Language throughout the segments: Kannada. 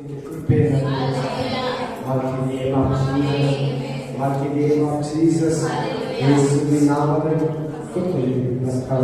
ನಿಮಗೆ ಕೃಪೆಯನ್ನು Mighty name of Jesus, ಯೇಸುವಿನ ನಾಮದಲ್ಲಿ ಕೊಟ್ಟಿದ್ದೀವಿ. ನಮಸ್ಕಾರ.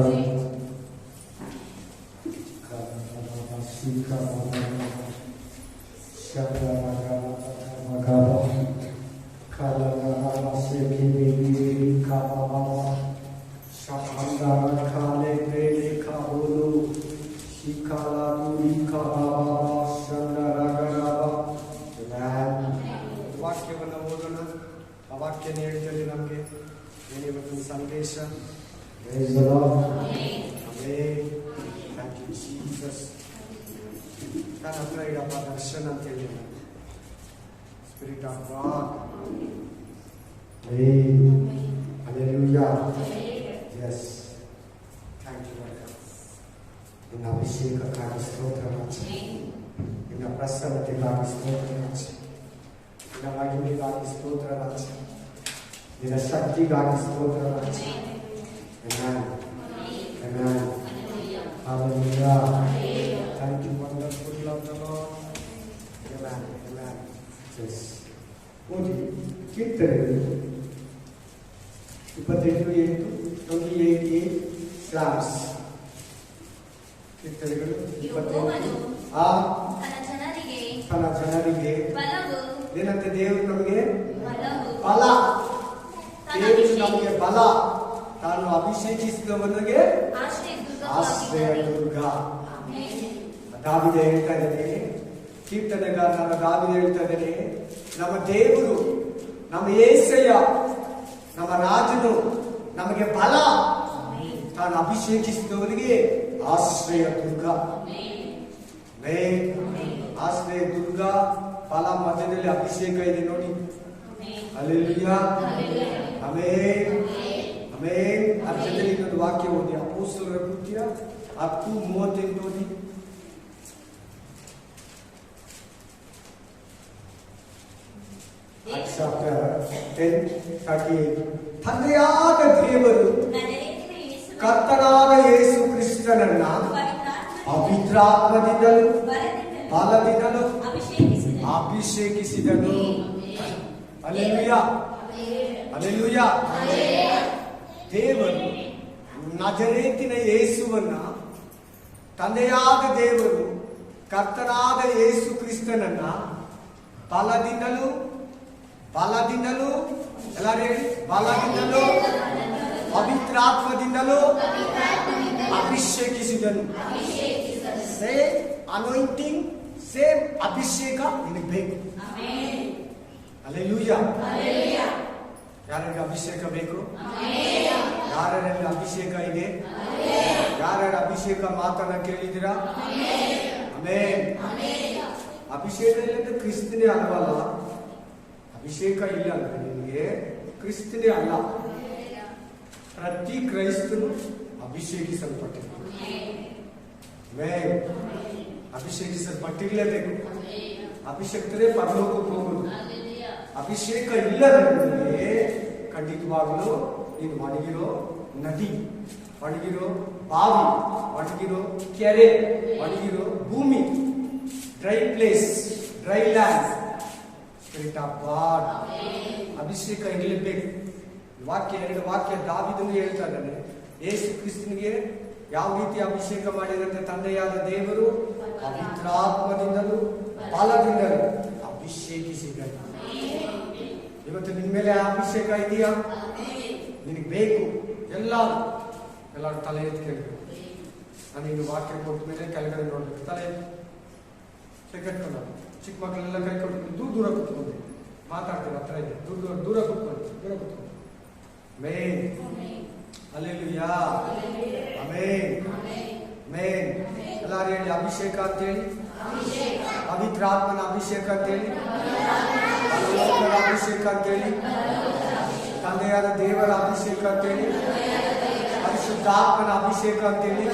ವಾಕ್ಯವನ್ನು ಓದೋಣ. ಆ ವಾಕ್ಯನ ಹೇಳ್ತದೆ ನಮಗೆ ಏನಿವತ್ತು ಸಂದೇಶ. Praise the Lord. Amen. Thank you Jesus. ನನ್ನ ಹತ್ರ ಇಡಪ್ಪ ದರ್ಶನ ಅಂತ ಹೇಳಿ spirit of god. Hallelujah. Yes. Thank you Lord. ನಿನ್ನ ಅಭಿಷೇಕಕ್ಕಾಗಿ ಸ್ತೋತ್ರ ರಾಜ. ನಿನ್ನ ಪ್ರಸನ್ನತೆಗಾಗಿ ಸ್ತೋತ್ರ ರಾಜ. ನಿನ್ನ ಮಹಿಮೆಗಾಗಿ ಸ್ತೋತ್ರ ರಾಜ. ನಿನ್ನ ಶಕ್ತಿಗಾಗಿ ಸ್ತೋತ್ರ ರಾಜ. Amen. Amen. Hallelujah. Thank you wonderful Lord the Lord. Amen. Amen. Yes. ಓದಿ ಕೀರ್ತನೆಗಳು 28:28 ಸ್ಲಾಮ್ಸ್. ಕೀರ್ತನೆಗಳು 28 ತನ್ನ ಜನರಿಗೆ ಏನಂತೆ ದೇವರು ನಮಗೆ ಬಲ. ದೇವರು ನಮಗೆ ಬಲ. ತಾನು ಅಭಿಷೇಕಿಸಿದವನಿಗೆ ಆಶ್ರಯ ದುರ್ಗ. ದಾವಿದ ಹೇಳ್ತಾ ಇದ್ದೇನೆ, ಕೀರ್ತನೆಗಾರನ ದಾವಿದ ಹೇಳ್ತಾ ಇದ್ದೇನೆ, ನಮ್ಮ ದೇವರು, ನಮ್ಮ యేసయ్య, ನಮ್ಮ ರಾಜನು ನಮಗೆ ಬಲ. ತಾನು ಅಭಿಷೇಕಿಸಿದವನಿಗೆ ಆಶ್ರಯ ದುರ್ಗ. ಆಶ್ರಯ ದುರ್ಗ, ಬಲ, ಮಧ್ಯದಲ್ಲಿ ಅಭಿಷೇಕ ಇದೆ ನೋಡಿ. ಹಲ್ಲೆಲೂಯಾ. ಆಮೆನ್. ಆಮೆನ್. ಅರ್ಥದಲ್ಲಿ ಇನ್ನೊಂದು ವಾಕ್ಯ ಓದಿ, ಅಪೊಸ್ತಲರ ಕೃತ್ಯ 10:38 ಓದಿ. ತಂದೆಯಾದ ದೇವರು ಕರ್ತನಾದ ಯೇಸು ಕ್ರಿಸ್ತನನ್ನ ಪವಿತ್ರಾತ್ಮದಿಂದಲೂ ಬಲದಿಂದಲೂ ಅಭಿಷೇಕಿಸಿದನು. ಹಲ್ಲೆಲೂಯಾ. ಹಲ್ಲೆಲೂಯಾ. ದೇವರು ನಜರೇತಿನ ಯೇಸುವನ್ನ, ತಂದೆಯಾದ ದೇವರು ಕರ್ತನಾದ ಯೇಸು ಕ್ರಿಸ್ತನನ್ನ ಬಲದಿಂದಲೂ ಎಲ್ಲರೂ ಹೇಳಿ, ಬಲದಿಂದಲೂ ಪವಿತ್ರಾತ್ಮದಿಂದಲೂ ಅಭಿಷೇಕಿಸಿದನು. ಸೇಮ್ ಅನಾಯಿಂಟಿಂಗ್, ಸೇಮ್ ಅಭಿಷೇಕ ನಿನಗೆ ಬೇಕು. ಹಲ್ಲೆಲೂಯಾ. ಯಾರಿಗೆ ಅಭಿಷೇಕ ಬೇಕು? ಯಾರಲ್ಲಿ ಅಭಿಷೇಕ ಇದೆ? ಯಾರ್ಯಾರ ಅಭಿಷೇಕ ಮಾತನ್ನ ಕೇಳಿದ್ದೀರಾ? ಆಮೆನ್. ಅಭಿಷೇಕ ಇಲ್ಲಂದ್ರೆ ಕ್ರಿಸ್ತನೇ ಅಲ್ವಲ್ಲ. ಅಭಿಷೇಕ ಇಲ್ಲ ಅಂದ್ರೆ ನಿಮಗೆ ಕ್ರಿಸ್ತನೇ ಅಲ್ಲ. ಪ್ರತಿ ಕ್ರೈಸ್ತನು ಅಭಿಷೇಕಿಸಲ್ಪಟ್ಟಿರ್ಬೇಕು. ಅಭಿಷೇಕಿಸಲ್ಪಟ್ಟಿರ್ಲೇಬೇಕು. ಅಭಿಷೇಕರೇ ಪರಲೋಕಕ್ಕೆ ಹೋಗುದು. ಅಭಿಷೇಕ ಇಲ್ಲದ್ರೆ ಖಂಡಿತವಾಗಲು ನೀನು ಒಣಗಿರೋ ನದಿ, ಒಣಗಿರೋ ಬಾವಿ, ಒಣಗಿರೋ ಕೆರೆ, ಒಣಗಿರೋ ಭೂಮಿ, dry place, dry land. Spirit of god, ಅಭಿಷೇಕ ಇರಲೇಬೇಕು. ಎರಡು ವಾಕ್ಯ ದಾವಿದನಿಗೆ ಹೇಳ್ತಾ ಇದ್ದಾನೆ. ಯೇಸು ಕ್ರಿಸ್ತನಿಗೆ ಯಾವ ರೀತಿ ಅಭಿಷೇಕ ಮಾಡಿದಂತೆ ತಂದೆಯಾದ ದೇವರು ಪವಿತ್ರಾತ್ಮದಿಂದಲೂ ಬಲದಿಂದಲೂ ಅಭಿಷೇಕಿಸಿದನು. ಇವತ್ತು ನಿನ್ ಮೇಲೆ ಅಭಿಷೇಕ ಇದೆಯಾ? ನಿನಗೆ ಬೇಕು. ಎಲ್ಲರೂ ತಲೆ ಎತ್ತಿ ಕೇಳಬೇಕು. ನಾನು ಇನ್ನು ವಾಕ್ಯ ಕೊಟ್ಟ ಮೇಲೆ ಕೆಳಗಡೆ ನೋಡ್ಬೇಕು. ತಲೆ ಕಟ್ಕೊಂಡು, ಚಿಕ್ಕ ಮಕ್ಕಳೆಲ್ಲ ಕೈಕೊಂಡು ದೂರ ಕುತ್ಕೊಂಡು ಮಾತಾಡ್ತೀವಿ. ಹತ್ರ ಇದೆ, ದೂರ ಕುತ್ಕೊಂಡು. ಮೇನ್. ಹಲ್ಲೆಲೂಯಾ. ಆಮೆನ್. ಆಮೆನ್. ಎಲ್ಲರೂ ಹೇಳಿ, ಅಭಿಷೇಕ ಅಂತೇಳಿ, ಪವಿತ್ರಾತ್ಮನ ಅಭಿಷೇಕ ಅಂತೇಳಿ, ಅಭಿಷೇಕ ಅಂತೇಳಿ, ತಂದೆಯಾದ ದೇವರ ಅಭಿಷೇಕ ಅಂತೇಳಿ, ಪರಿಶುದ್ಧಾತ್ಮನ ಅಭಿಷೇಕ ಅಂತೇಳಿ.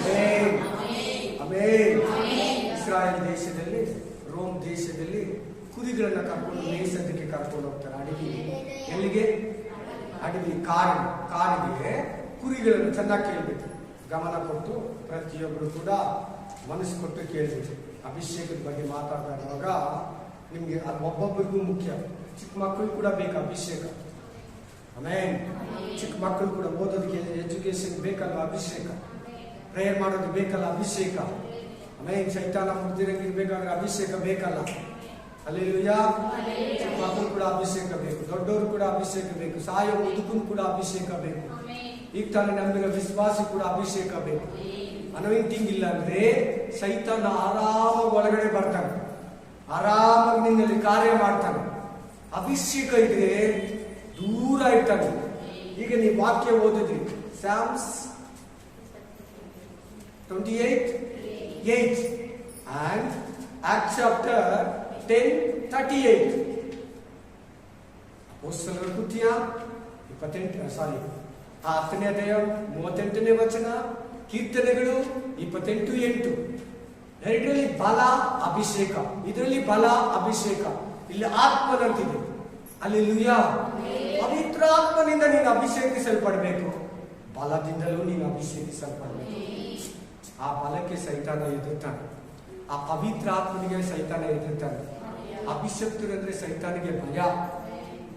ಆಮೆನ್. ಆಮೆನ್. ಇಸ್ರಾಯೇಲ್ ದೇಶದಲ್ಲಿ, ರೋಮ್ ದೇಶದಲ್ಲಿ ಕುರಿಗಳನ್ನ ಕರ್ಕೊಂಡು ಮೇಯಿಸೋದಕ್ಕೆ ಕರ್ಕೊಂಡು ಹೋಗ್ತಾರೆ ಅಡವಿಗೆ. ಎಲ್ಲಿಗೆ? ಅಡವಿ, ಕಾಡಿಗೆ ಕುರಿಗಳನ್ನು ಚೆನ್ನಾಗಿ ಕೇಳಬೇಕು. ಗಮನ ಕೊಟ್ಟು ಪ್ರತಿಯೊಬ್ಬರು ಕೂಡ ಮನಸ್ಸು ಕೊಟ್ಟು ಕೇಳಬೇಕು. ಅಭಿಷೇಕದ ಬಗ್ಗೆ ಮಾತಾಡ್ತಾ ಇರುವಾಗ ನಿಮಗೆ ಅದು ಒಬ್ಬೊಬ್ಬರಿಗೂ ಮುಖ್ಯ. ಚಿಕ್ಕ ಮಕ್ಕಳು ಕೂಡ ಬೇಕು ಅಭಿಷೇಕ. ಆಮೇಲೆ ಚಿಕ್ಕ ಮಕ್ಕಳು ಕೂಡ ಓದೋದಕ್ಕೆ ಎಜುಕೇಶನ್ ಬೇಕಲ್ಲ ಅಭಿಷೇಕ. ಪ್ರೇಯರ್ ಮಾಡೋದು ಬೇಕಲ್ಲ ಅಭಿಷೇಕ. ಆಮೇಲೆ ಸೈತಾನ ಮುಗ್ದಿರಂಗಿರ್ಬೇಕಾದ್ರೆ ಅಭಿಷೇಕ ಬೇಕಲ್ಲ. ಹಲ್ಲೆಲೂಯಾ. ಚಿಕ್ಕ ಮಕ್ಕಳು ಕೂಡ ಅಭಿಷೇಕ ಬೇಕು, ದೊಡ್ಡವರು ಕೂಡ ಅಭಿಷೇಕ ಬೇಕು, ಸಾಯೋ ಮುದುಕನು ಕೂಡ ಅಭಿಷೇಕ ಬೇಕು, ಈಗ ತಾನೇ ನಂಬಿರೋ ವಿಶ್ವಾಸಿ ಕೂಡ ಅಭಿಷೇಕ ಬೇಕು. ಅನೋಯಿಂಟಿಂಗ್ ಇಲ್ಲ ಅಂದ್ರೆ ಸೈತಾನ ಆರಾಮಾಗಿ ಒಳಗಡೆ ಬರ್ತಾನೆ, ಆರಾಮಾಗಿ ನಿನ್ನಲ್ಲಿ ಕಾರ್ಯ ಮಾಡ್ತಾನೆ. ಅಭಿಷೇಕ ಇದ್ರೆ ದೂರ ಇರ್ತಾನೆ. ಈಗ ನೀವು ವಾಕ್ಯ ಓದಿದ್ರಿ, Psalms 28:8 and Acts chapter 10:38. ಅಪೊಸ್ತಲರ ಕೃತ್ಯ 10ನೇ ಅಧ್ಯಾಯ 38ನೇ ವಚನ, ಕೀರ್ತನೆಗಳು 28:8. ಇದರಲ್ಲಿ ಬಲ ಅಭಿಷೇಕ, ಇದರಲ್ಲಿ ಬಲ ಅಭಿಷೇಕ, ಇಲ್ಲಿ ಆತ್ಮನಂತಿದೆ. ಹಲ್ಲೆಲೂಯಾ. ಪವಿತ್ರ ಆತ್ಮನಿಂದ ನೀನು ಅಭಿಷೇಕಿಸಲ್ಪಡಬೇಕು, ಬಲದಿಂದಲೂ ನೀನು ಅಭಿಷೇಕಿಸಲ್ಪಡಬೇಕು. ಆ ಬಲಕ್ಕೆ ಸೈತಾನ ಎದುರ್ತಾನೆ, ಆ ಪವಿತ್ರ ಆತ್ಮನಿಗೆ ಸೈತಾನ ಎದುರ್ತಾನೆ. ಅಭಿಷಕ್ತರಂದ್ರೆ ಸೈತಾನಿಗೆ ಭಯ.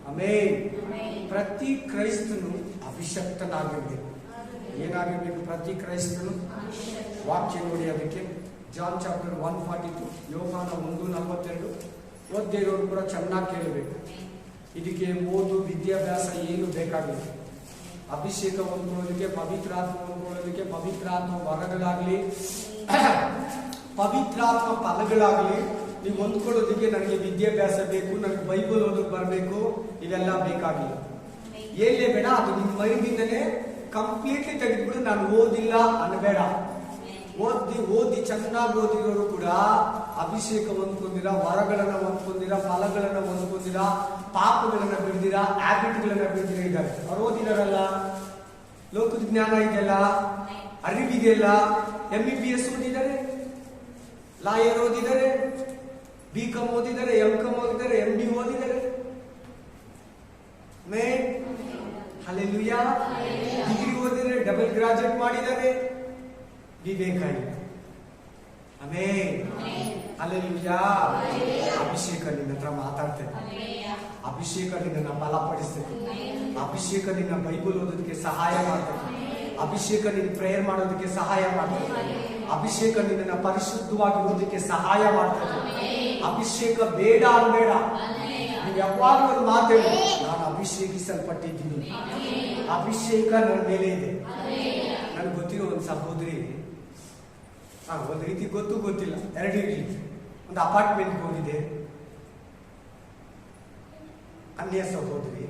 ಆಮೇಲೆ ಪ್ರತಿ ಕ್ರೈಸ್ತನು ಅಭಿಷಕ್ತನಾಗಿರ್ಬೇಕು. ಏನಾಗಿರ್ಬೇಕು ಪ್ರತಿ ಕ್ರೈಸ್ತನು? ವಾಕ್ಯ ನೋಡಿ ಅದಕ್ಕೆ. ಜಾನ್ ಚಾಪ್ಟರ್ 1:42, ಯೋಹಾನ 1:42. ಓದ್ದೇ ಇರೋರು ಕೂಡ ಚೆನ್ನಾಗಿ ಕೇಳಬೇಕು. ಇದಕ್ಕೆ ಓದು ವಿದ್ಯಾಭ್ಯಾಸ ಏನು ಬೇಕಾಗಿಲ್ಲ. ಅಭಿಷೇಕ ಹೊಂದ್ಕೊಳ್ಳೋದಕ್ಕೆ, ಪವಿತ್ರಾತ್ಮ ಹೊಂದ್ಕೊಳ್ಳೋದಕ್ಕೆ, ಪವಿತ್ರಾತ್ಮ ವರಗಳಾಗ್ಲಿ, ಪವಿತ್ರಾತ್ಮ ಫಲಗಳಾಗ್ಲಿ ನೀವು ಹೊಂದ್ಕೊಳ್ಳೋದಕ್ಕೆ ನನಗೆ ವಿದ್ಯಾಭ್ಯಾಸ ಬೇಕು, ನನಗೆ ಬೈಬಲ್ ಓದೋಕೆ ಬರಬೇಕು, ಇವೆಲ್ಲ ಬೇಕಾಗಿಲ್ಲ. ಏನೇ ಬೇಡ, ಅದು ನಿಮ್ಮ ಮೈಂಡಿಂದನೇ ಕಂಪ್ಲೀಟ್ಲಿ ತೆಗೆದ್ಬಿಡು. ನಾನು ಓದಿಲ್ಲ ಅನ್ನಬೇಡ. ಓದಿ ಚೆನ್ನಾಗಿ ಓದಿರೋರು ಕೂಡ ಅಭಿಷೇಕ ಹೊಂದ್ಕೊಂಡಿರ, ವರಗಳನ್ನ ಹೊಂದ್ಕೊಂಡಿರ, ಫಲಗಳನ್ನ ಹೊಂದ್ಕೊಂಡಿರ, ಪಾಪಗಳನ್ನ ಬಿಡ್ದಿರ, ಹ್ಯಾಬಿಟ್ಗಳನ್ನ ಬಿಡ್ದಿರ ಇದ್ದಾರೆ. ಅವ್ರು ಓದಿದಾರಲ್ಲ, ಲೋಕದ ಜ್ಞಾನ ಇದೆಯಲ್ಲ, ಅರಿವಿದೆಯಲ್ಲ. MBBS ಓದಿದ್ದಾರೆ, ಲಾಯರ್ ಓದಿದ್ದಾರೆ, BCom ಓದಿದ್ದಾರೆ, MCom ಓದಿದ್ದಾರೆ, MD ಓದಿದ್ದಾರೆ. ಹಲ್ಲೆಲೂಯಾ. ಡಿಗ್ರಿ ಓದಿದ್ದಾರೆ, ಡಬಲ್ ಗ್ರಾಜುಯೇಟ್ ಮಾಡಿದ್ದಾರೆ. ವಿವೇಕ ಇಲ್ಲ. ಆಮೆನ್. ಹಲ್ಲೆಲೂಯಾ. ಅಭಿಷೇಕ ನಿನ್ನ ಹತ್ರ ಮಾತಾಡ್ತೇನೆ. ಅಭಿಷೇಕ ನಿನ್ನ ಬಲಪಡಿಸ್ತೇನೆ. ಅಭಿಷೇಕ ನಿನ್ನ ಬೈಬಲ್ ಓದೋದಕ್ಕೆ ಸಹಾಯ ಮಾಡ್ತೇನೆ. ಅಭಿಷೇಕ ನಿನ್ನ ಪ್ರೇಯರ್ ಮಾಡೋದಕ್ಕೆ ಸಹಾಯ ಮಾಡ್ತೇನೆ. ಅಭಿಷೇಕ ನಿನ್ನ ಪರಿಶುದ್ಧವಾಗಿರೋದಕ್ಕೆ ಸಹಾಯ ಮಾಡ್ತೇನೆ. ಅಭಿಷೇಕ ಬೇಡ ಅನ್ಬೇಡ. ನೀವು ಯಾವಾಗಲೂ ಒಂದು ಮಾತೇಳಿ, ನಾನು ಅಭಿಷೇಕಿಸಲ್ಪಟ್ಟಿದ್ದೀನಿ, ಅಭಿಷೇಕ ನನ್ನ ಮೇಲೆ ಇದೆ. ನನಗೆ ಗೊತ್ತಿರೋ ಒಂದು ಸಹೋದರಿ, ಒಂದು ರೀತಿ ಗೊತ್ತಿಲ್ಲ, ಎರಡು ಇರಲಿ, ಒಂದು ಅಪಾರ್ಟ್ಮೆಂಟ್ಗೆ ಹೋಗಿದೆ. ಅನ್ಯ ಸಹೋದರಿ,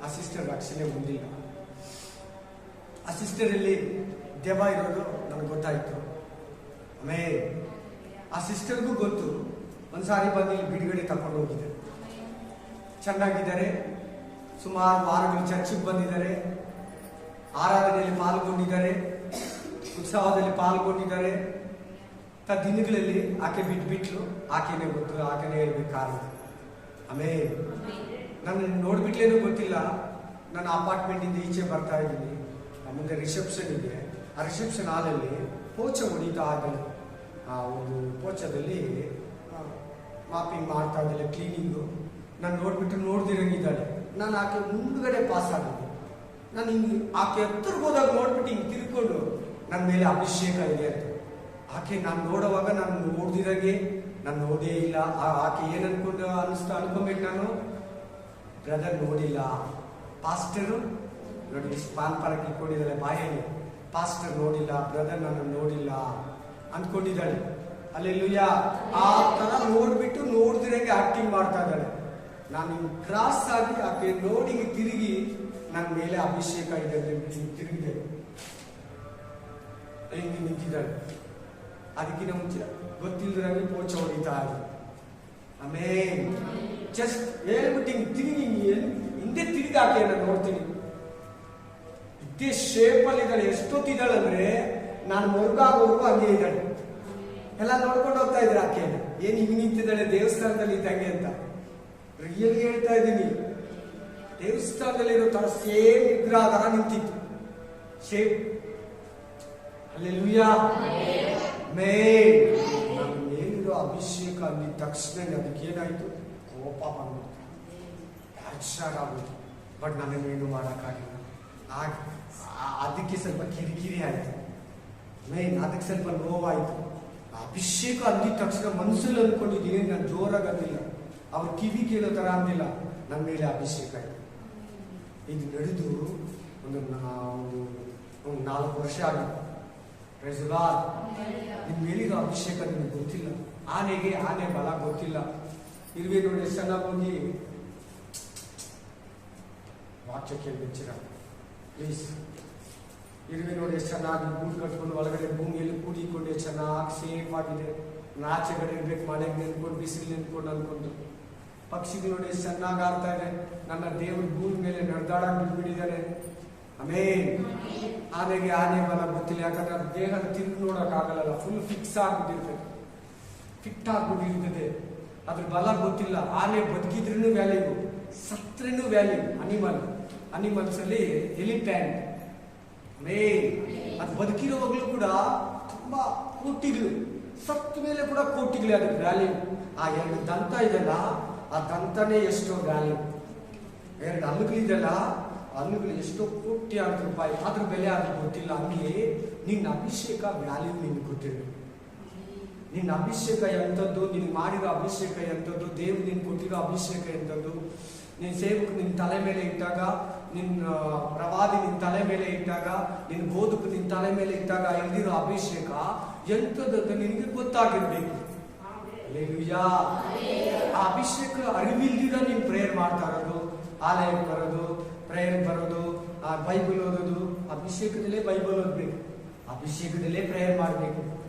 ಆ ಸಿಸ್ಟರ್ ರಕ್ಷಣೆ ಹೊಂದಿಲ್ಲ. ಆ ಸಿಸ್ಟರಲ್ಲಿ ದೆವ್ವ ಇರೋದು ನನಗೆ ಗೊತ್ತಾಯ್ತು. ಆಮೇಲೆ ಆ ಸಿಸ್ಟರ್ಗೂ ಗೊತ್ತು. ಒಂದ್ಸಾರಿ ಬಂದು ಇಲ್ಲಿ ಬಿಡುಗಡೆ ತಕೊಂಡು ಹೋಗಿದ್ದಾರೆ. ಚೆನ್ನಾಗಿದ್ದಾರೆ. ಸುಮಾರು ವಾರಗಳು ಚರ್ಚಿಗೆ ಬಂದಿದ್ದಾರೆ, ಆರಾಧನೆಯಲ್ಲಿ ಪಾಲ್ಗೊಂಡಿದ್ದಾರೆ, ಉತ್ಸವದಲ್ಲಿ ಪಾಲ್ಗೊಂಡಿದ್ದಾರೆ. ದಿನಗಳಲ್ಲಿ ಆಕೆ ಬಿಟ್ಬಿಟ್ಲು. ಆಕೆನೇ ಗೊತ್ತು, ಆಕೆನೇ ಹೇಳ್ಬೇಕು ಕಾರಣ. ಆಮೇಲೆ ನನ್ನ ನೋಡ್ಬಿಟ್ಲೇನೂ ಗೊತ್ತಿಲ್ಲ. ನನ್ನ ಅಪಾರ್ಟ್ಮೆಂಟಿಂದ ಈಚೆ ಬರ್ತಾ ಇದ್ದೀನಿ. ಮುಂದೆ ರಿಸೆಪ್ಷನ್ ಇದೆ. ಆ ರಿಸೆಪ್ಷನ್ ಹಾಲಲ್ಲಿ ಪೋಚ ಹೊಡಿತಾ ಇದ್ದಾಳೆ. ಆ ಒಂದು ಪೋಚದಲ್ಲಿ ಮಾಪಿಂಗ್ ಮಾಡ್ತಾ ಇದ್ದಾಳೆ, ಕ್ಲೀನಿಂಗು. ನಾನು ನೋಡ್ದಿರಂಗಿದ್ದಾಳೆ. ನಾನು ಆಕೆ ಮುಂದ್ಗಡೆ ಪಾಸ್ ಆಗಿದ್ದೆ. ನಾನು ಹಿಂಗೆ ಆಕೆ ಹತ್ತಿರಕ್ಕೆ ಹೋದಾಗ ನೋಡ್ಬಿಟ್ಟು ಹಿಂಗೆ ತಿರ್ಕೊಂಡು ನನ್ನ ಮೇಲೆ ಅಭಿಷೇಕ ಇದೆ ಅಂತ. ಆಕೆ ನಾನು ನೋಡುವಾಗ ನಾನು ನೋಡ್ದಿರಂಗೆ ನಾನು ನೋಡೇ ಇಲ್ಲ. ಆಕೆ ಏನು ಅನ್ಕೊಬೇಕು ನಾನು, ಬ್ರದರ್ ನೋಡಿಲ್ಲ, ಪಾಸ್ಟರು ನೋಡಿ ಪಾನ್ ಪರಕ್ಕೆ ಇಟ್ಕೊಂಡಿದ್ದಾಳೆ ಬಾಯಲ್ಲಿ, ಪಾಸ್ಟರ್ ನೋಡಿಲ್ಲ, ಬ್ರದರ್ ನಾನು ನೋಡಿಲ್ಲ ಅಂದ್ಕೊಂಡಿದ್ದಾಳೆ. ಹಲ್ಲೆಲೂಯಾ. ಆ ತರ ನೋಡ್ಬಿಟ್ಟು ನೋಡ್ದಿರಂಗೆ ಆಕ್ಟಿಂಗ್ ಮಾಡ್ತಾ ಇದ್ದಾಳೆ. ನಾನು ಕ್ರಾಸ್ ಆಗಿ ಆಕೆ ನೋಡಿ ತಿರುಗಿ ನನ್ನ ಮೇಲೆ ಅಭಿಷೇಕ ಇದೆ ತಿರುಗಿದೆ, ಹಿಂಗೆ ನಿಂತಿದ್ದಾಳೆ. ಅದಕ್ಕಿಂತ ಮುಂಚೆ ಗೊತ್ತಿಲ್ಲದ್ರಾಗಿ ಪೋಚ ಹೊಡಿತಾ ಇದೆ. ಆಮೇಲೆ ಜಸ್ಟ್ ಹೇಳ್ಬಿಟ್ಟು ಹಿಂಗೆ ತಿರುಗಿ ಹಿಂದೆ ತಿರುಗಿ ಆಕೆ ನಾನು ನೋಡ್ತೀನಿ. ಇದೇ ಶೇಪಲ್ಲಿ ಇದ್ದಾಳೆ. ಎಷ್ಟೊತ್ತಿದ್ದಾಳೆ ಅಂದ್ರೆ ನಾನು ಮೊರ್ಗಾಗೋರ್ಗು ಹಂಗೆ ಇದ್ದಾಳೆ. ಎಲ್ಲ ನೋಡ್ಕೊಂಡು ಹೋಗ್ತಾ ಇದ್ರೆ ಆಕೆನ ಏನ್ ಹಿಂಗೆ ನಿಂತಿದ್ದಾಳೆ ದೇವಸ್ಥಾನದಲ್ಲಿ ಇದ್ದಂಗೆ ಅಂತ. ರಿಯಲ್ ಹೇಳ್ತಾ ಇದ್ದೀನಿ, ದೇವಸ್ಥಾನದಲ್ಲಿರೋ ತರ ಸೇಮ್ ವಿಗ್ರಹ ತರ ನಿಂತಿತ್ತು. ಶೇಪ್. ಹಲ್ಲೆಲೂಯಾ. ಆಮೆನ್. ಅಭಿಷೇಕ ಅಂದಿದ ತಕ್ಷಣ ಅದಕ್ಕೇನಾಯಿತು, ಕೋಪ ಬಂದ್ಬಿಡ್ತು, ಆಗೋದು. ಬಟ್ ನನಗೇನು ಮಾಡೋಕ್ಕಾಗಿಲ್ಲ. ಅದಕ್ಕೆ ಸ್ವಲ್ಪ ಕಿರಿಕಿರಿ ಆಯಿತು, ಮೇನ್ ಅದಕ್ಕೆ ಸ್ವಲ್ಪ ನೋವಾಯಿತು. ಅಭಿಷೇಕ ಅಂದಿದ ತಕ್ಷಣ ಮನಸ್ಸಲ್ಲಿ ಅಂದ್ಕೊಂಡಿದ್ದೀನಿ, ನಾನು ಜೋರಾಗಿ ಅಂದಿಲ್ಲ, ಅವ್ರ ಕಿವಿ ಕೇಳೋ ಥರ ಅಂದಿಲ್ಲ, ನನ್ನ ಮೇಲೆ ಅಭಿಷೇಕ ಆಯಿತು. ಇದು ನಡೆದು ಒಂದು 4 ವರ್ಷ ಆಗಿತ್ತು. ನಿಮ್ ಮೇಲಿರೋ ಅಭಿಷೇಕ ನಿಮ್ಗೆ ಗೊತ್ತಿಲ್ಲ, ಆನೆಗೆ ಆನೆ ಬಲ ಗೊತ್ತಿಲ್ಲ. ಇರುವೆ ನೋಡಿ ಎಷ್ಟು ಚೆನ್ನಾಗಿ ಹೋಗಿ ವಾಕ್ಯ ಕೇಳ್ಬಿಚ್ಚಿರ ಪ್ಲೀಸ್. ಇರುವೆ ನೋಡಿ ಎಷ್ಟು ಚೆನ್ನಾಗಿ ಗೂಡು ಕಟ್ಕೊಂಡು ಒಳಗಡೆ ಭೂಮಿಯಲ್ಲಿ ಕೂಡಿಕೊಂಡು ಚೆನ್ನಾಗಿ ಸೇಫ್ ಆಗಿದೆ. ನಾಚೆಗಡೆ ಇರ್ಬೇಕು, ಮಳೆಗೆ ನೆನ್ಕೊಂಡು ಬಿಸಿಲು ನೆನ್ಕೊಂಡು ಅನ್ಕೊಂಡು. ಪಕ್ಷಿಗಳು ನೋಡಿ ಎಷ್ಟು ಚೆನ್ನಾಗಿ ಆಡ್ತಾ ಇದೆ. ನನ್ನ ದೇವರು ಭೂಮಿ ಮೇಲೆ ನಡೆದಾಡಕ್ ಬಿಟ್ಬಿಟ್ಟಿದ್ದಾರೆ. ಆಮೇಲೆ ಆನೆಗೆ ಆನೆ ಬಲ ಗೊತ್ತಿಲ್ಲ, ಯಾಕಂದ್ರೆ ಅದು ದೇಹದ ತಿರುಗಿ ನೋಡೋಕ್ಕಾಗಲ್ಲ, ಫುಲ್ ಫಿಕ್ಸ್ ಆಗ್ಬಿಟ್ಟಿರ್ತದೆ, ಫಿಟ್ ಆಗ್ಬಿಟ್ಟಿರ್ತದೆ. ಅದ್ರ ಬಲ ಗೊತ್ತಿಲ್ಲ. ಆನೆ ಬದುಕಿದ್ರೂ ವ್ಯಾಲ್ಯೂ, ಸತ್ರೂ ವ್ಯಾಲ್ಯೂ. ಅನಿಮಲ್ಸ್ ಅಲ್ಲಿ ಎಲಿಫ್ಯಾಂಟ್ ಅದು ಬದುಕಿರುವಾಗಲೂ ಕೂಡ ತುಂಬಾ ಕೋಟಿಗಳು, ಸತ್ತ ಮೇಲೆ ಕೂಡ ಕೋಟಿಗಳೇ ಅದ್ರ ವ್ಯಾಲ್ಯೂ. ಆ 2 ದಂತ ಇದೆಲ್ಲ, ಆ ದಂತನೇ ಎಷ್ಟೋ ವ್ಯಾಲ್ಯೂ. 2 ಹಲ್ಲುಗಳಿದೆಲ್ಲ, ಹಲ್ಲುಗಳು ಎಷ್ಟೋ ಕೋಟ್ಯಾಂತರ ರೂಪಾಯಿ, ಅದ್ರ ಬೆಲೆ ಅದ್ರ ಗೊತ್ತಿಲ್ಲ. ಹಂಗೆ ನಿನ್ನ ಅಭಿಷೇಕ ವ್ಯಾಲ್ಯೂ ನಿನ್ಗೆ ಗೊತ್ತಿರಬೇಕು. ನಿನ್ನ ಅಭಿಷೇಕ ಎಂಥದ್ದು, ನಿನ್ ಮಾಡಿರೋ ಅಭಿಷೇಕ ಎಂಥದ್ದು, ದೇವ್ರು ನಿನ್ ಕೊಟ್ಟಿರೋ ಅಭಿಷೇಕ ಎಂಥದ್ದು. ನಿನ್ ಸೇವಕ ನಿನ್ ತಲೆ ಮೇಲೆ ಇಟ್ಟಾಗ, ನಿನ್ನ ಪ್ರವಾದಿ ನಿನ್ ತಲೆ ಮೇಲೆ ಇಟ್ಟಾಗ, ನಿನ್ ಬೋಧಕ ನಿನ್ ತಲೆ ಮೇಲೆ ಇಟ್ಟಾಗ ಇಲ್ದಿರೋ ಅಭಿಷೇಕ ಎಂಥದ್ದು ನಿನಗೆ ಗೊತ್ತಾಗಿರ್ಬೇಕು. ಆ ಅಭಿಷೇಕ ಅರಿವಿಲ್ದಿರ ನೀನ್ ಪ್ರೇಯರ್ ಮಾಡ್ತಾ ಇರೋದು, ಆಲಯಕ್ಕೆ ಬರೋದು, ಪ್ರೇಯರ್ ಬರೋದು, ಆ ಬೈಬಲ್ ಓದೋದು. ಅಭಿಷೇಕದಲ್ಲೇ ಬೈಬಲ್ ಓದ್ಬೇಕು, ಅಭಿಷೇಕದಲ್ಲೇ ಪ್ರೇಯರ್ ಮಾಡ್ಬೇಕು,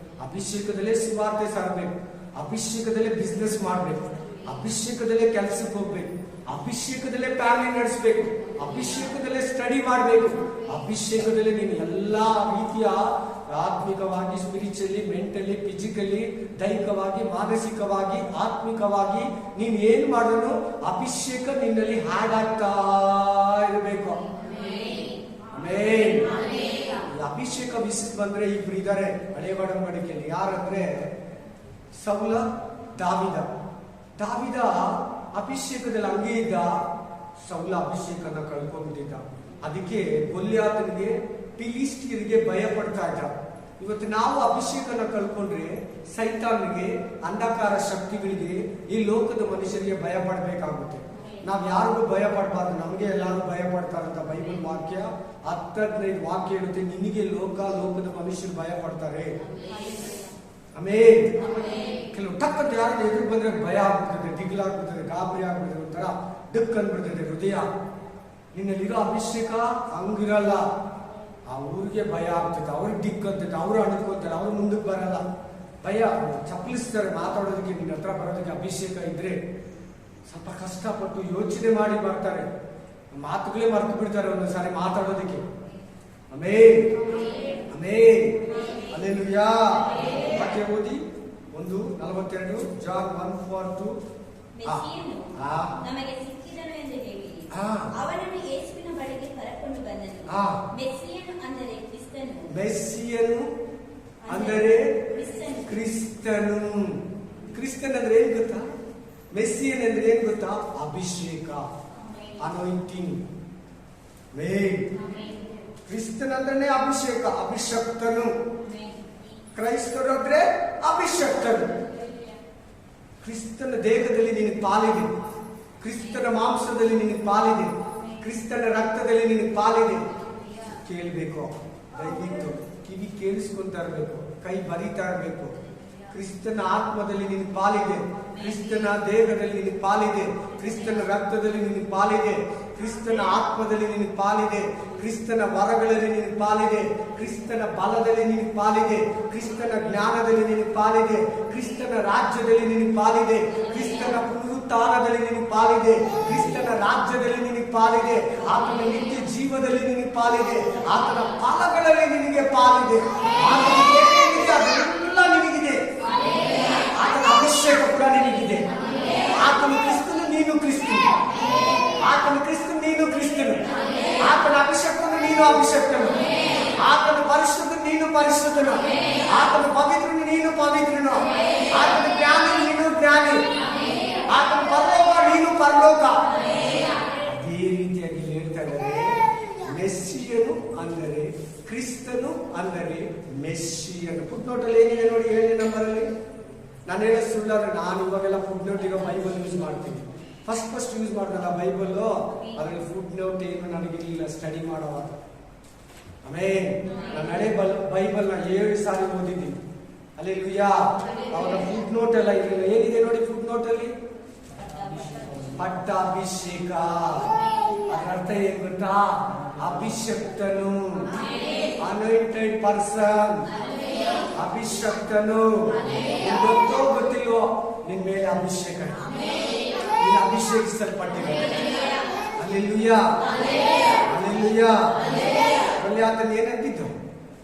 ಅಭಿಷೇಕದಲ್ಲೇ ಸುವಾರ್ತೆ ಸಾರಬೇಕು, ಅಭಿಷೇಕದಲ್ಲೇ ಬಿಸ್ನೆಸ್ ಮಾಡ್ಬೇಕು, ಅಭಿಷೇಕದಲ್ಲೇ ಕೆಲಸಕ್ಕೆ ಹೋಗ್ಬೇಕು, ಅಭಿಷೇಕದಲ್ಲೇ ಫ್ಯಾಮಿಲಿ ನಡೆಸಬೇಕು, ಅಭಿಷೇಕದಲ್ಲೇ ಸ್ಟಡಿ ಮಾಡಬೇಕು, ಅಭಿಷೇಕದಲ್ಲೇ ನೀನು ಎಲ್ಲಾ ರೀತಿಯ ಆತ್ಮಿಕವಾಗಿ, ಸ್ಪಿರಿಚುವಲಿ, ಮೆಂಟಲಿ, ಫಿಸಿಕಲಿ, ದೈಹಿಕವಾಗಿ, ಮಾನಸಿಕವಾಗಿ, ಆತ್ಮಿಕವಾಗಿ ನೀನ್ ಏನ್ ಮಾಡಿದ್ರು ಅಭಿಷೇಕ ನಿನ್ನಲ್ಲಿ ಹಾಡಾಗ್ತಾ ಇರಬೇಕು. ಅಭಿಷೇಕ ವಿಷಯ ಬಂದ್ರೆ ಇಬ್ರು ಇದ್ದಾರೆ ಹಳೆ ಒಡಂಬಡಿಕೆಯಲ್ಲಿ. ಯಾರಂದ್ರೆ ಸೌಲ, ದಾವಿದ. ಅಭಿಷೇಕದಲ್ಲಿ ಹಂಗೆ ಇದ್ದ, ಸೌಲ ಅಭಿಷೇಕನ ಕಳ್ಕೊಂಡ್ಬಿಟ್ಟಿದ್ದ. ಅದಕ್ಕೆ ಗೊಲ್ಯಾತನಿಗೆ, ಫಿಲಿಸ್ಟಿಯರಿಗೆ ಭಯ ಪಡ್ತಾ ಇದ್ದ. ಇವತ್ತು ನಾವು ಅಭಿಷೇಕನ ಕಳ್ಕೊಂಡ್ರೆ ಸೈತಾನಿಗೆ, ಅಂಧಕಾರ ಶಕ್ತಿಗಳಿಗೆ, ಈ ಲೋಕದ ಮನುಷ್ಯರಿಗೆ ಭಯ ಪಡ್ಬೇಕಾಗುತ್ತೆ. ನಾವ್ ಯಾರಿಗೂ ಭಯ ಪಡಬಾರ್ದು, ನಮಗೆ ಎಲ್ಲಾರು ಭಯ ಪಡ್ತಾರಂತ ಬೈಬಲ್ ವಾಕ್ಯ 10-15 ವಾಕ್ಯ ಇರುತ್ತೆ. ನಿನಗೆ ಲೋಕದ ಮನುಷ್ಯರು ಭಯ ಪಡ್ತಾರೆ. ಆಮೇಲೆ ಕೆಲವು ಟಕ್ಕಂತ ಯಾರು ಎದುರು ಬಂದ್ರೆ ಭಯ ಆಗ್ಬಿಡ್ತದೆ, ದಿಗ್ಲಾಗ್ಬಿಡ್ತದೆ, ಗಾಬರಿ ಆಗ್ಬಿಡ್ತದೆ, ಒಂಥರ ಡಕ್ ಅಂದ್ಬಿಡ್ತದೆ ಹೃದಯ. ನಿನ್ನಲ್ಲಿರೋ ಅಭಿಷೇಕ ಹಂಗಿರಲ್ಲ. ಆ ಊರಿಗೆ ಭಯ ಆಗ್ತದೆ, ಅವ್ರಿಗೆ ದಿಕ್ ಅಂತದೆ, ಅವ್ರು ಅಣದ್ಕೋತಾರೆ, ಅವ್ರು ಮುಂದಕ್ಕೆ ಬರಲ್ಲ, ಭಯ ಚಪ್ಪಲಿಸ್ತಾರೆ ಮಾತಾಡೋದಕ್ಕೆ. ನಿನ್ನ ಹತ್ರ ಬರೋದಕ್ಕೆ ಅಭಿಷೇಕ ಇದ್ರೆ ಸ್ವಲ್ಪ ಕಷ್ಟಪಟ್ಟು ಯೋಚನೆ ಮಾಡಿ ಬರ್ತಾರೆ, ಮಾತುಗಳೇ ಮರ್ತು ಬಿಡ್ತಾರೆ ಒಂದೊಂದ್ಸಾರಿ ಮಾತಾಡೋದಕ್ಕೆ. ಅಲ್ಲೆಲ್ಲೂಯಾ. ವಾಕ್ಯ ಓದಿ 1:42, ಜಾನ್ 1:42. ನಮಗೆ ಸಿಕ್ಕಿದನು ಎಂದು ಹೇಳಿ ಅವನನ್ನು ಯೇಸುವಿನ ಬಳಿಗೆ ಕರೆಕೊಂಡು ಬಂದನು. ಮೆಸ್ಸಿಯನು ಅಂದರೆ ಕ್ರಿಸ್ತನು. ಮೆಸ್ಸಿಯನು ಅಂದರೆ ಕ್ರಿಸ್ತನು. ಕ್ರಿಸ್ತನ್ ಅಂದ್ರೆ ಏನ್ ಗೊತ್ತಾ? ಮೆಸ್ಸಿಯನ್ ಅಂದ್ರೆ ಏನ್ ಗೊತ್ತಾ? ಅಭಿಷೇಕ, ಅನಾಯಿಂಟಿಂಗ್. ಕ್ರಿಸ್ತನ್ ಅಂದ್ರೆ ಅಭಿಷೇಕ, ಅಭಿಷಕ್ತನು. ಕ್ರೈಸ್ತರು ಅಂದ್ರೆ ಅಭಿಷಕ್ತನು. ಕ್ರಿಸ್ತನ ದೇಹದಲ್ಲಿ ನಿನಗೆ ಪಾಲಿದೆ, ಕ್ರಿಸ್ತನ ಮಾಂಸದಲ್ಲಿ ನಿನಗೆ ಪಾಲಿದೆ, ಕ್ರಿಸ್ತನ ರಕ್ತದಲ್ಲಿ ನಿನಗೆ ಪಾಲಿದೆ. ಕೇಳಬೇಕು, ದಯವಿಟ್ಟು ಕಿವಿ ಕೇಳಿಸ್ಕೊಂತಾ ಇರಬೇಕು, ಕೈ ಬರೀತಾ ಇರಬೇಕು. ಕ್ರಿಸ್ತನ ಆತ್ಮದಲ್ಲಿ ನಿನಗೆ ಪಾಲಿದೆ, ಕ್ರಿಸ್ತನ ದೇಹದಲ್ಲಿ ನಿನಗೆ ಪಾಲಿದೆ, ಕ್ರಿಸ್ತನ ರಕ್ತದಲ್ಲಿ ನಿನಗೆ ಪಾಲಿದೆ, ಕ್ರಿಸ್ತನ ಆತ್ಮದಲ್ಲಿ ನಿನಗೆ ಪಾಲಿದೆ, ಕ್ರಿಸ್ತನ ವರಗಳಲ್ಲಿ ನಿನಗೆ ಪಾಲಿದೆ, ಕ್ರಿಸ್ತನ ಬಲದಲ್ಲಿ ನಿನಗೆ ಪಾಲಿದೆ, ಕ್ರಿಸ್ತನ ಜ್ಞಾನದಲ್ಲಿ ನಿನಗೆ ಪಾಲಿದೆ, ಕ್ರಿಸ್ತನ ರಾಜ್ಯದಲ್ಲಿ ನಿನಗೆ ಪಾಲಿದೆ, ಕ್ರಿಸ್ತನ ಪುನರುತ್ಥಾನದಲ್ಲಿ ನಿನಗೆ ಪಾಲಿದೆ, ಕ್ರಿಸ್ತನ ರಾಜ್ಯದಲ್ಲಿ ನಿನಗೆ ಪಾಲಿದೆ, ಆತನ ನಿತ್ಯ ಜೀವದಲ್ಲಿ ನಿನಗೆ ಪಾಲಿದೆ, ಆತನ ಫಲಗಳಲ್ಲಿ ನಿನಗೆ ಪಾಲಿದೆ. ಅದೆಲ್ಲ ನಿನಗಿದೆ. ಆತನ ಅಭಿಷೇಕ ಕೂಡ ನಿನಗಿದೆ. ಆತನ ಕ್ರಿಸ್ತನು, ನೀನು ಕ್ರಿಸ್ತನು. ಆತನ ಕ್ರಿಸ್ತನು, ನೀನು ಕ್ರಿಸ್ತನು. ಆತನ ಅಭಿಷೇಕನು, ನೀನು ಅಭಿಷೇಕನು. ಆತನ ಪರಿಶುದ್ಧ, ನೀನು ಪರಿಶುದ್ಧನು. ಆತನ ಪವಿತ್ರನು, ನೀನು ಪವಿತ್ರನು. ಆತನ ಜ್ಞಾನ, ಜ್ಞಾನಿ, ಆತನ ಪರಲೋಕ, ನೀನು ಪರಲೋಕ. ಅದೇ ರೀತಿಯಾಗಿ ಹೇಳ್ತಾ ಇದ್ದಾರೆ, ಮೆಸ್ಸಿಯನು ಅಂದರೆ ಕ್ರಿಸ್ತನು ಅಂದರೆ ಮೆಸ್ಸಿಯನು. ಫುಟ್ ನೋಟಲ್ಲಿ ಏನಿದೆ ನೋಡಿ, 7ನೇ ನಂಬರಲ್ಲಿ. ನಾನು ಹೇಳೋ ಸುಳ್ಳಾದ್ರೆ, ನಾನು ಇವಾಗೆಲ್ಲ ಫುಟ್ ನೋಟ್ ಇರೋ ಬೈಬಲ್ ಯೂಸ್ ಮಾಡ್ತೀನಿ. ಫಸ್ಟ್ ಯೂಸ್ ಮಾಡಿದಾಗ ಬೈಬಲ್, ಅದ್ರಲ್ಲಿ ಫುಟ್ ನೋಟ್ ಏನು ನನಗಿರಲಿಲ್ಲ ಸ್ಟಡಿ ಮಾಡೋವಾಗ. ಆಮೇಲೆ ನಾನು ಹಳೆ ಬೈಬಲ್ನ 7 ಸಾರಿ ಓದಿದ್ದೀನಿ. ಹಲ್ಲೆಲೂಯಾ. ಅವರ ಫುಟ್ ನೋಟ್ ಎಲ್ಲ ಇರಲಿಲ್ಲ. ಏನಿದೆ ನೋಡಿ ಫುಟ್ ನೋಟ್ ಅಲ್ಲಿ? ಪಟ್ಟಾಭಿಷೇಕ. ಅದರ ಅರ್ಥ ಏನ್ ಗೊತ್ತಾ? ಅಭಿಷಕ್ತನು, ಅನಾಯಿಂಟೆಡ್ ಪರ್ಸನ್, ಅಭಿಷಕ್ತನು. ಗೊತ್ತೋ ಗೊತ್ತಿಲ್ವೋ, ನಿನ್ ಮೇಲೆ ಅಭಿಷೇಕ, ನೀನು ಅಭಿಷೇಕಿಸಲ್ಪಟ್ಟಿದೆ. Hallelujah, hallelujah. ಅಲ್ಲಿ ಆತನ ಏನಂತಿದ್ದು?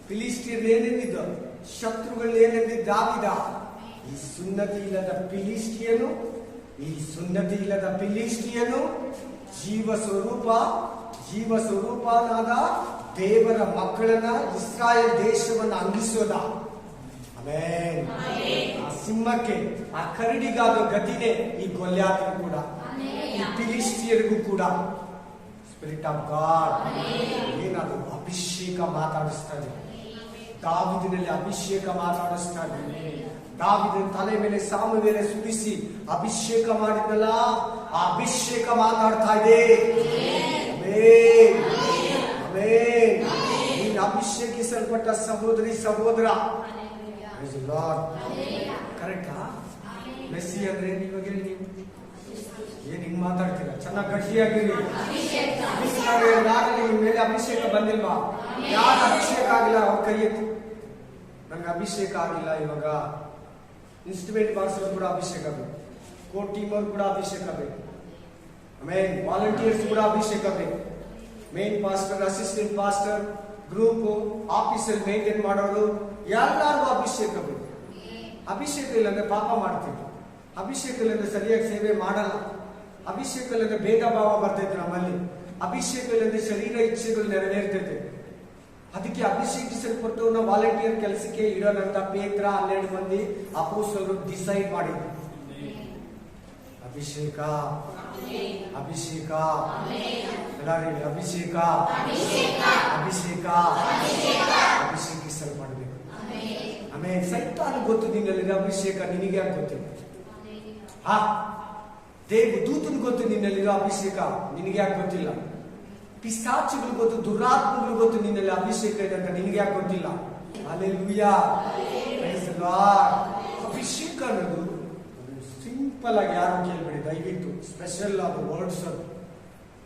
ಫಿಲಿಸ್ಟಿಯರ್ ಏನಂದಿದ್ದು? ಶತ್ರುಗಳು ಏನಂದಿದ್ದು? ದಾವಿದ, ಈ ಸುನ್ನತಿ ಇಲ್ಲದ ಫಿಲಿಸ್ಟಿಯನು, ಈ ಸುನ್ನತಿ ಇಲ್ಲದ ಫಿಲಿಸ್ಟಿಯನು ಜೀವ ಸ್ವರೂಪನಾದ ದೇವರ ಮಕ್ಕಳನ್ನ, ಇಸ್ರಾಯೇಲ್ ದೇಶವನ್ನು ಅಂಗಿಸೋದ. ಆಮೇನ್. ಆ ಸಿಂಹಕ್ಕೆ, ಆ ಕರಡಿಗಾದ ಗತಿನೇ ಈ ಗೊಲ್ಯಾತನು ಕೂಡ, ಈ ಫಿಲಿಸ್ಟಿಯರಿಗೂ ಕೂಡ. ಸ್ಪಿರಿಟ್ ಆಫ್ ಗಾಡ್ ಏನದು? ಅಭಿಷೇಕ ಮಾತಾಡಿಸ್ತಾರೆ. ದಾವಿದನಲ್ಲಿ ಅಭಿಷೇಕ ಮಾತಾಡಿಸ್ತಾರೆ. ದಾವಿದನ ತಲೆ ಮೇಲೆ ಸಾಮುವೇಲ ಸುರಿಸಿ ಅಭಿಷೇಕ ಮಾಡಿದ್ನಲ್ಲ, ಆ ಅಭಿಷೇಕ ಮಾತಾಡ್ತಾ ಇದೆ. Amen, amen. ನೀನು ಅಭಿಷೇಕಿಸಲ್ಪಟ್ಟ ಸಹೋದರಿ, ಸಹೋದರ. ಕರೆಕ್ಟಾ? ಮೆಸ್ಸಿ ಅಂದ್ರೆ ಇವಾಗ ನೀವು ಏನ್ ಹಿಂಗ್ ಮಾತಾಡ್ತೀರಾ? ಚೆನ್ನಾಗಿ ಗಟ್ಟಿಯಾಗಿರಿ. ನಿಮ್ಮ ಮೇಲೆ ಅಭಿಷೇಕ ಬಂದಿಲ್ವಾ? ಯಾರು ಅಭಿಷೇಕ ಆಗಿಲ್ಲ ಅವ್ರ ಕೈ ಎತ್ತಿ. ನನಗೆ ಅಭಿಷೇಕ ಆಗಿಲ್ಲ. ಇವಾಗ ಇನ್ಸ್ಟ್ರೂಮೆಂಟ್ ಬಾರಿಸೋರು ಕೂಡ ಅಭಿಷೇಕ ಬೇಕು, ಕೋರ್ಟ್ ಟೀಮ್ ಅವ್ರು ಕೂಡ ಅಭಿಷೇಕ ಬೇಕು, ಆಮೇಲೆ ವಾಲಂಟಿಯರ್ಸ್ ಕೂಡ ಅಭಿಷೇಕ ಬೇಕು, main pastor, assistant pastor, group ಆಫೀಸಲ್ಲಿ ಮೇಂಟೈನ್ ಮಾಡೋರು ಎಲ್ಲರಿಗೂ ಅಭಿಷೇಕ ಬೇಕು. ಅಭಿಷೇಕ ಇಲ್ಲಂದ್ರೆ ಪಾಪ ಮಾಡ್ತೀವಿ. ಅಭಿಷೇಕ ಇಲ್ಲಂದ್ರೆ ಸರಿಯಾಗಿ ಸೇವೆ ಮಾಡಲ್ಲ. ಅಭಿಷೇಕ ಇಲ್ಲಂದ್ರೆ ಭೇದ ಭಾವ ಬರ್ತೈತೆ ನಮ್ಮಲ್ಲಿ. ಅಭಿಷೇಕ ಇಲ್ಲಂದ್ರೆ ಶರೀರ ಇಚ್ಛೆಗಳು ನೆರವೇರ್ತೈತೆ. ಅದಕ್ಕೆ ಅಭಿಷೇಕಿಸಲ್ಪಟ್ಟವನ್ನ ವಾಲಂಟಿಯರ್ ಕೆಲಸಕ್ಕೆ ಇಡೋಣಂತ ಪೇತ್ರ 12 ಮಂದಿ ಅಪೊಸ್ತಲರು ಡಿಸೈಡ್ ಮಾಡಿದ್ರು. ಅಭಿಷೇಕ, ಅಭಿಷೇಕ, ಎಲ್ಲರೂ ಅಭಿಷೇಕ, ಅಭಿಷೇಕ, ಅಭಿಷೇಕಿಸಲ್ಪಡಬೇಕು. ಆಮೇಲೆ ಸೈತಾನ ಗೊತ್ತು ನಿನ್ನಲ್ಲಿ ಅಭಿಷೇಕ, ನಿನಗೆ ಯಾಕೆ ಗೊತ್ತಿಲ್ಲ? ದೇವದೂತನ ಗೊತ್ತು ನಿನ್ನಲ್ಲಿರೋ ಅಭಿಷೇಕ, ನಿನಗೆ ಯಾಕೆ ಗೊತ್ತಿಲ್ಲ? ಪಿಶಾಚಿಗಳು ಗೊತ್ತು, ದುರಾತ್ಮಗಳು ಗೊತ್ತು ನಿನ್ನಲ್ಲಿ ಅಭಿಷೇಕ ಇದೆ ಅಂತ, ನಿನಗೆ ಯಾಕೆ ಗೊತ್ತಿಲ್ಲ? Hallelujah, praise the Lord. ಅಭಿಷೇಕ ಅನ್ನೋದು ಸಿಂಪಲ್ ಆಗಿ ಯಾರು ಕೇಳ್ಬೇಡಿ ದಯವಿಟ್ಟು. ಸ್ಪೆಷಲ್ ಆದ ವರ್ಡ್ಸ್, ಅದು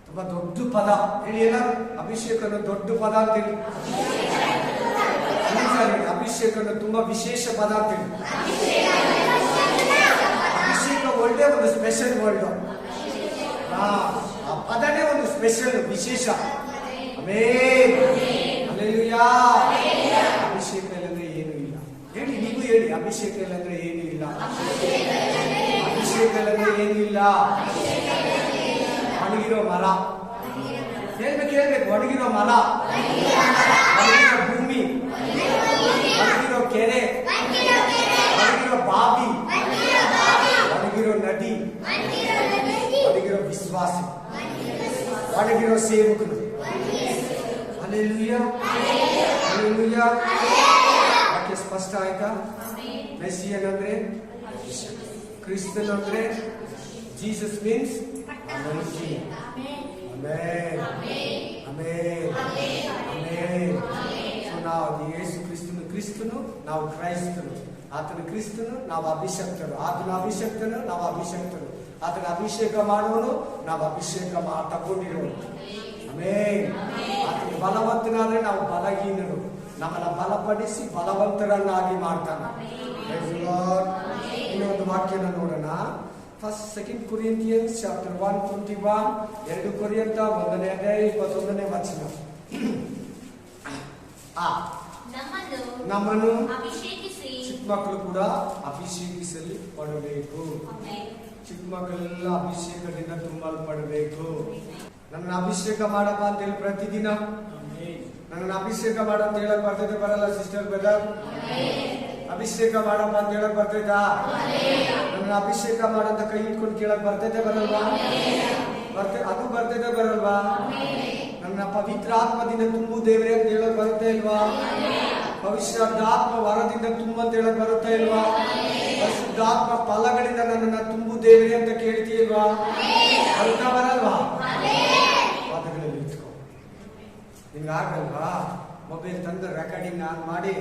ತುಂಬಾ ದೊಡ್ಡ ಪದ. ಹೇಳಿ ಏನ? ಅಭಿಷೇಕ ಅನ್ನೋದು ದೊಡ್ಡ ಪದ ಅಂತ ಹೇಳಿ. ಅಭಿಷೇಕ ಅನ್ನೋದು ತುಂಬಾ ವಿಶೇಷ ಪದ ಅಂತ ಹೇಳಿ. ಅಭಿಷೇಕ ವರ್ಲ್ಡೇ ಒಂದು ಸ್ಪೆಷಲ್ ವರ್ಲ್ಡ್. ಆ ಪದನೇ ಒಂದು ಸ್ಪೆಷಲ್, ವಿಶೇಷ. Amen, hallelujah. ಅಭಿಷೇಕ ಇಲ್ಲಂದ್ರೆ ಏನು ಇಲ್ಲ. ಹೇಳಿ, ನೀವು ಹೇಳಿ, ಅಭಿಷೇಕ ಇಲ್ಲಂದ್ರೆ ಏನು ಇಲ್ಲ. ಅಭಿಷೇಕ ಇಲ್ಲಂದ್ರೆ ಏನು ಇಲ್ಲ. ಒಣಗಿರೋ ಮರ, ಹೇಳ್ಬೇಕು, ಒಣಗಿರೋ ಮರ, ಒಣಗಿರೋ ಭೂಮಿ, ಒಣಗಿರೋ ಕೆರೆ, ಒಣಗಿರೋ ಬಾವಿ, ಒಣಗಿರೋ ನದಿ, ಒಣಗಿರೋ ವಿಶ್ವಾಸ, ಒಣಗಿರೋ ಸೇವಕರು. Hallelujah, hallelujah. ಯಾಕೆ ಸ್ಪಷ್ಟ ಆಯ್ತಾ? ಮೆಸ್ಸಿಯನ್ ಅಂದ್ರೆ ಕ್ರಿಸ್ತನ್ ಅಂದ್ರೆ Jesus means anointing. Amen, amen, amen. So ನಾವು ಯೇಸು ಕ್ರಿಸ್ತನು, ನಾವು ಕ್ರೈಸ್ತರು. ಆತನ ಕ್ರಿಸ್ತನು, ನಾವು ಅಭಿಷಕ್ತರು. ಆತನ ಅಭಿಷಕ್ತನು, ನಾವು ಅಭಿಷಕ್ತರು. ಆತನ ಅಭಿಷೇಕ ಮಾಡುವನು, ನಾವು ಅಭಿಷೇಕ ತಗೊಂಡಿರೋನು. ಆಮೆನ್. ಆತನ ಬಲವಂತನಾದ್ರೆ ನಾವು ಬಲಹೀನರು. ನಮ್ಮನ್ನ ಬಲಪಡಿಸಿ ಬಲವಂತರನ್ನಾಗಿ ಮಾಡ್ತಾನೆ. ಇನ್ನೊಂದು ವಾಕ್ಯನ ನೋಡೋಣ. First 2 Corinthians chapter 1:21. 2 ಕೊರಿಂಥ 1ನೇ ಅಧ್ಯಾಯ 21ನೇ ವಚನ. ನಮ್ಮನ್ನು ಚಿಕ್ಕ ಮಕ್ಕಳು ಕೂಡ ಅಭಿಷೇಕಿಸಲಿ ಪಡಬೇಕು. ಚಿಕ್ಕ ಮಕ್ಕಳೆಲ್ಲ ಅಭಿಷೇಕದಿಂದ ತುಂಬಲ್ಪಡಬೇಕು. ನನ್ನ ಅಭಿಷೇಕ ಮಾಡಪ್ಪ ಅಂತ ಹೇಳಿ ಪ್ರತಿದಿನ ನನ್ನ ಅಭಿಷೇಕ ಮಾಡ ಅಂತ ಹೇಳಕ್ ಬರ್ತದೆ, ಬರಲ್ಲ ಸಿಸ್ಟರ್ ಬ್ರದರ್? ಅಭಿಷೇಕ ಮಾಡಪ್ಪ ಅಂತ ಹೇಳಕ್ ಬರ್ತೈತಾ? ನನ್ನ ಅಭಿಷೇಕ ಮಾಡಂತ ಕೈ ಇಟ್ಕೊಂಡು ಕೇಳಕ್ ಬರ್ತೈತೆ ಬರಲ್ವಾ? ಅದು ಬರ್ತೈತೆ ಬರಲ್ವಾ? ನನ್ನ ಪವಿತ್ರಾತ್ಮದಿಂದ ತುಂಬು ದೇವರೇ ಅಂತ ಹೇಳಕ್ ಬರುತ್ತೆ ಇಲ್ವಾ? ಭವಿಷ್ಯದಾತ್ಮ ವರದಿಂದ ತುಂಬ ಅಂತ ಹೇಳಕ್ ಬರುತ್ತೆ ಇಲ್ವಾ? ಪರಿಶುದ್ಧಾತ್ಮ ಫಲಗಳಿಂದ ನನ್ನನ್ನ ತುಂಬು ದೇವರೇ ಅಂತ ಕೇಳ್ತೀಲ್ವಾ? ಬರುತ್ತಾ ಬರಲ್ವಾ? ಪಾದಗಳಲ್ಲಿ ಇಟ್ಕೊ. ನಿಮ್ಗೆ ಆಗಲ್ವಾ? ಮೊಬೈಲ್ ತಂದು ರೆಕಾರ್ಡಿಂಗ್ ಆನ್ ಮಾಡಿ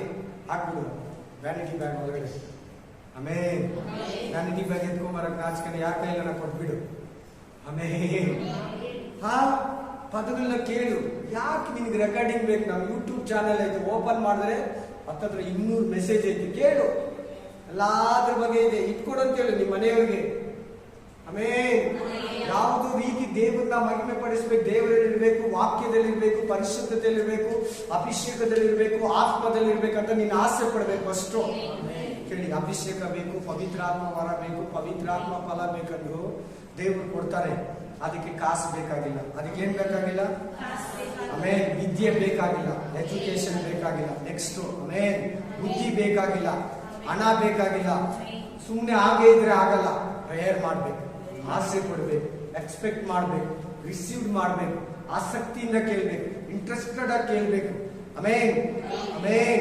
ಹಾಕ್ಬಿಡು ವ್ಯಾನಿಟಿ ಬ್ಯಾಗ್ ಒಳಗಡೆ. ಆಮೇಲೆ ವ್ಯಾನಿಟಿ ಬ್ಯಾಗ್ ಎತ್ಕೊಂಬರಕ್ ನಾಚ್ಕೊಂಡು ಯಾಕೆ ಇಲ್ಲ ಕೊಟ್ಬಿಡು. ಆಮೇಲೆ ಪದಗಳನ್ನ ಕೇಳು. ಯಾಕೆ ನಿನ್ಗೆ ರೆಕಾರ್ಡಿಂಗ್ ಬೇಕು? ನಾವು ಯೂಟ್ಯೂಬ್ ಚಾನೆಲ್ ಐತೆ, ಓಪನ್ ಮಾಡಿದ್ರೆ 200 ಮೆಸೇಜ್ ಐತೆ, ಕೇಳು. ಎಲ್ಲಾದ್ರ ಬಗ್ಗೆ ಇದೆ, ಇಟ್ಕೊಡು ಅಂತ ಹೇಳು ನಿಮ್ಮ ಮನೆಯವ್ರಿಗೆ. ಆಮೇಲೆ ಯಾವುದು ರೀತಿ ದೇವರನ್ನ ಮಹಿಮೆ ಪಡಿಸ್ಬೇಕು, ದೇವರಲ್ಲಿರ್ಬೇಕು, ವಾಕ್ಯದಲ್ಲಿರ್ಬೇಕು, ಪರಿಶುದ್ಧತೆಯಲ್ಲಿರ್ಬೇಕು, ಅಭಿಷೇಕದಲ್ಲಿರ್ಬೇಕು, ಆತ್ಮದಲ್ಲಿರ್ಬೇಕಂತ ನೀನು ಆಸೆ ಪಡ್ಬೇಕು. ಅಷ್ಟು ಕೇಳಿ. ಅಭಿಷೇಕ ಬೇಕು, ಪವಿತ್ರಾತ್ಮ ವರ ಬೇಕು, ಪವಿತ್ರಾತ್ಮ ಫಲ ಬೇಕಂದ್ರು ದೇವರು ಕೊಡ್ತಾರೆ. ಅದಕ್ಕೆ ಕಾಸು ಬೇಕಾಗಿಲ್ಲ. ಅದಕ್ಕೆ ಏನ್ ಬೇಕಾಗಿಲ್ಲ? ಆಮೇಲೆ ವಿದ್ಯೆ ಬೇಕಾಗಿಲ್ಲ, ಎಜುಕೇಶನ್ ಬೇಕಾಗಿಲ್ಲ. ನೆಕ್ಸ್ಟ್ ಆಮೇಲೆ ಬುದ್ಧಿ ಬೇಕಾಗಿಲ್ಲ, ಹಣ ಬೇಕಾಗಿಲ್ಲ. ಸುಮ್ಮನೆ ಹಾಗೆ ಇದ್ರೆ ಆಗಲ್ಲ. ಪ್ರೇಯರ್ ಮಾಡ್ಬೇಕು, ಆಸೆ ಪಡ್ಬೇಕು, ಎಕ್ಸ್ಪೆಕ್ಟ್ ಮಾಡ್ಬೇಕು, ರಿಸೀವ್ ಮಾಡ್ಬೇಕು, ಆಸಕ್ತಿಯಿಂದ ಕೇಳ್ಬೇಕು, ಇಂಟ್ರೆಸ್ಟೆಡ್ ಆಗಿ ಕೇಳ್ಬೇಕು. ಆಮೇಲೆ ಆಮೇಲೆ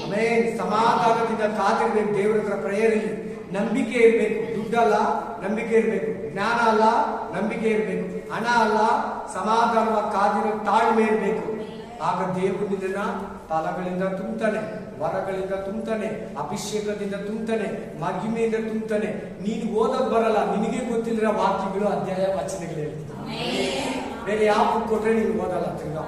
ಆಮೇಲೆ ಸಮಾಧಾನದಿಂದ ಕಾದಿರ್ಬೇಕು. ದೇವರ ಹತ್ರ ಪ್ರೇಯರ್ ಇಲ್ಲಿ ನಂಬಿಕೆ ಇರ್ಬೇಕು. ದುಡ್ಡಲ್ಲ, ನಂಬಿಕೆ ಇರ್ಬೇಕು. ಜ್ಞಾನ ಅಲ್ಲ, ನಂಬಿಕೆ ಇರ್ಬೇಕು. ಹಣ ಅಲ್ಲ, ಸಮಾಧಾನವಾಗಿ ಕಾದಿರೋ ತಾಳ್ಮೆ ಇರ್ಬೇಕು. ಆಗ ದೇವರು ನಿನ್ನ ಫಲಗಳಿಂದ ತುಂಬ್ತಾನೆ, ವರಗಳಿಂದ ತುಂಬ್ತಾನೆ, ಅಭಿಷೇಕದಿಂದ ತುಂಬ್ತಾನೆ, ಮಹಿಮೆಯಿಂದ ತುಂಬ್ತಾನೆ. ನೀನು ಓದೋದ್ ಬರಲ್ಲ, ನಿನಗೆ ಗೊತ್ತಿಲ್ಲ ವಾಕ್ಯಗಳು, ಅಧ್ಯಾಯ, ವಚನಗಳು ಹೇಳ್ತೀನಿ. ಬೇರೆ ಯಾವ ಬುಕ್ ಕೊಟ್ರೆ ನೀನು ಓದಲ್ಲ. ತಿರ್ಗಾ